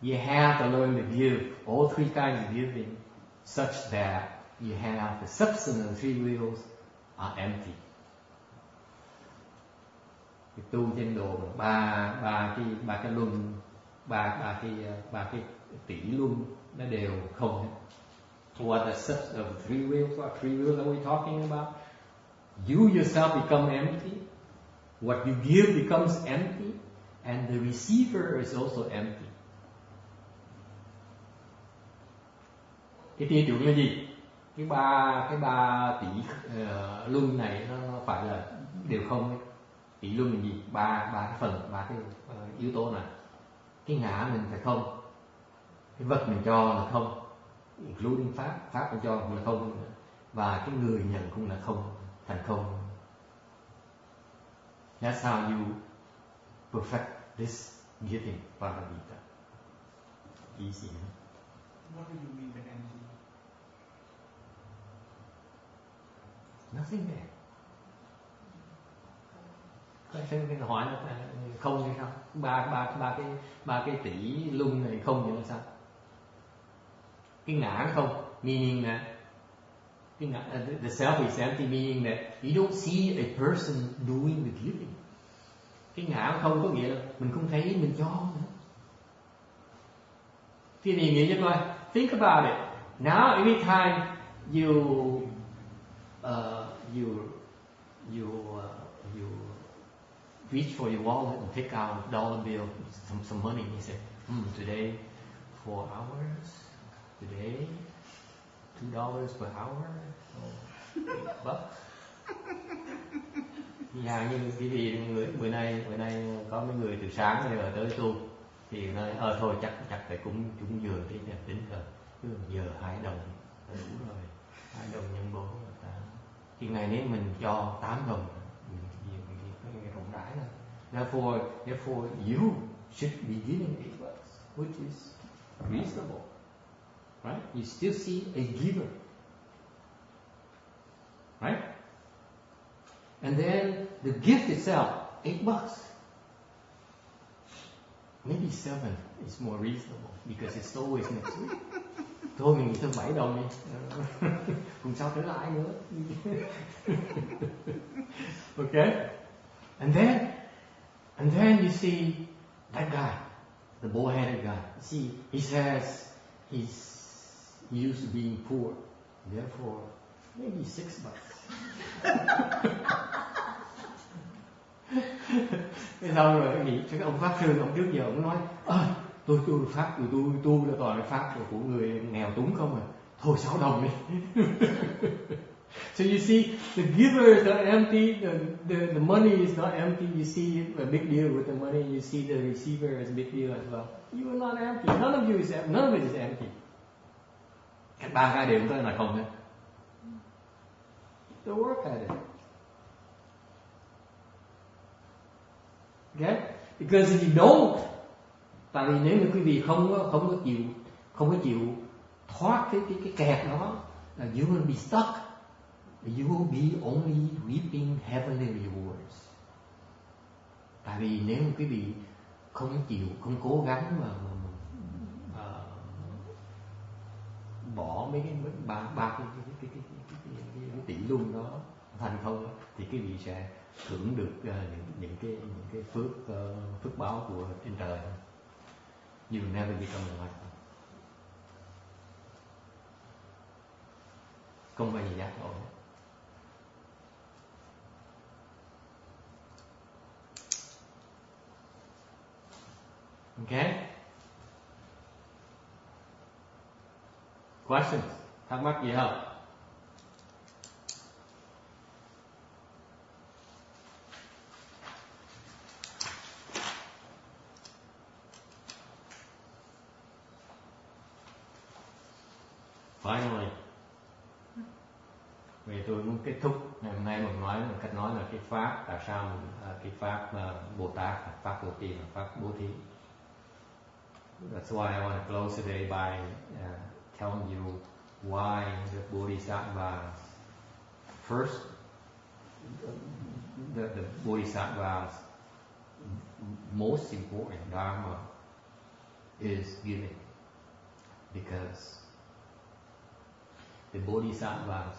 Speaker 1: You have to learn to give all three kinds of giving such that you have the substance of three wheels are empty. Cái tu trên đồ ba cái luân, ba cái tỷ luân nó đều không. What the substance of three wheels are? Three wheels are we talking about? You yourself become empty. What you give becomes empty, and the receiver is also empty. Cái tiêu chuẩn là gì? Cái ba tỷ luân này nó phải là đều không ấy. Tỷ luân là gì? Ba cái phần, ba cái yếu tố này. Cái ngã mình phải không, cái vật mình cho là không, including pháp mình cho là không, và cái người nhận cũng là không, thành không. That's how you perfect this giving paramita. Easy, huh?
Speaker 4: What do you mean by empty?
Speaker 1: Nothing there. Cái hỏi nó không hay sao? Ba cái tỷ luân này không vậy là sao? Cái ngã nó không, meaning that cái ngã, the self is empty, meaning that you don't see a person doing the giving. Cái ngã không có nghĩa là mình không thấy mình cho nữa. Thì nghĩ cho coi, think about it. Now every time you reach for your wallet and take out a dollar bill, some money, you say, today 4 hours, today $2 per hour, so $8. Nhà như cái gì bữa nay có mấy người từ sáng giờ tới tu thì nói thôi chắc phải cũng vừa cái tính rồi, cứ giờ $2 đủ rồi, $2 nhân 4 là 8. Thì ngày nếu mình cho $8 mình rộng rãi rồi. Therefore you should be giving $8, which is reasonable, right? You still see a giver, right? And then the gift itself, $8. Maybe 7 is more reasonable because it's always next week. Thôi mình nghĩ thôi $7 đi, cùng sau trở lại nữa. Okay? And then you see that guy, the bull-headed guy. See, he says he's used to being poor, therefore maybe $6. Thế xong rồi nghĩ cái ông pháp sư ông trước giờ ông nói tôi pháp của tôi tu là toàn là pháp của người nghèo túng không à, thôi $6 đi. So you see, the giver is not empty, the money is not empty. You see a big deal with the money. You see the receiver is a big deal as well. You are not empty. None of it is empty. Cả ba cái đều tôi là không hết. The work at it. Okay? Because if you don't, tại vì nếu như quý vị không có chịu thoát cái kẹt đó, là you will be stuck. You will be only reaping heavenly rewards. Tại vì nếu quý vị không chịu, không cố gắng mà bỏ mấy cái ba cái tỷ luân đó thành không, thì quý vị sẽ hưởng được những cái phước báo của trên trời. You will never become enlightened. Không bao giờ giác ngộ. Okay? Questions? Thắc mắc gì không? Finally, vì tôi muốn kết thúc ngày hôm nay mình nói một cách nói là cái pháp, tại sao cái pháp Bồ Tát, pháp Bồ Tát, pháp Bố Thí. That's why I want to close today by telling you why the Bodhisattvas. First, the Bodhisattvas' most important Dharma is giving, because the Bodhisattvas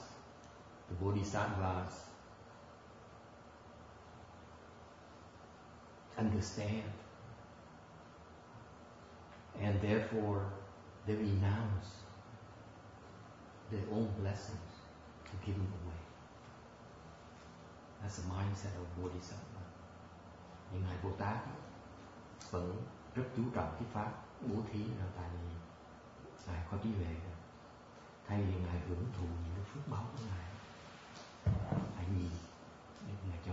Speaker 1: understand, and therefore they renounce their own blessings to give them away. That's the mindset of Bodhisattva. Những ngài Bồ Tát vẫn rất chú trọng cái pháp bố thí, là tại vì ngài có trí huệ, thay vì ngài hưởng thụ những cái phước báo của ngài, hãy nhìn để ngài cho.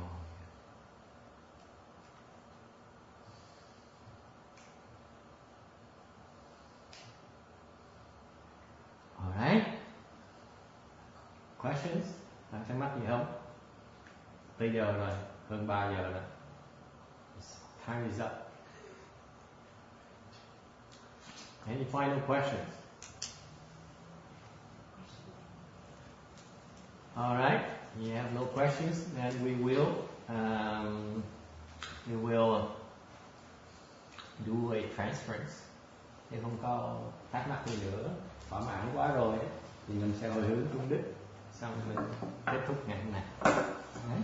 Speaker 1: Alright. Questions? Bạn thắc mắc gì không? Tới giờ rồi, hơn 3 giờ rồi. Time is up. Any final questions? Alright. You have no questions, then we will do a transference. Nếu không có thắc mắc gì nữa, thỏa mãn quá rồi, thì mình sẽ hồi hướng trung đức, xong mình kết thúc ngày hôm nay. Đấy.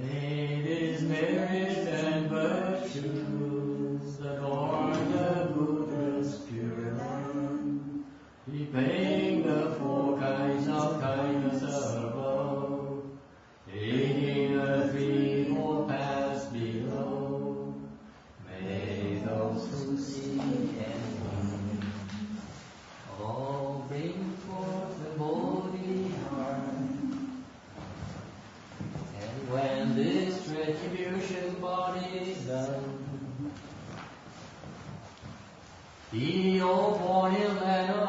Speaker 1: May these merits and virtues adorn the Buddha's pure land, repaying the 4 kinds of kindness above, aiding the 3-fold paths below. May those who seek and win all bring forth the Bodhi heart. When this retribution body is done, the old born in land of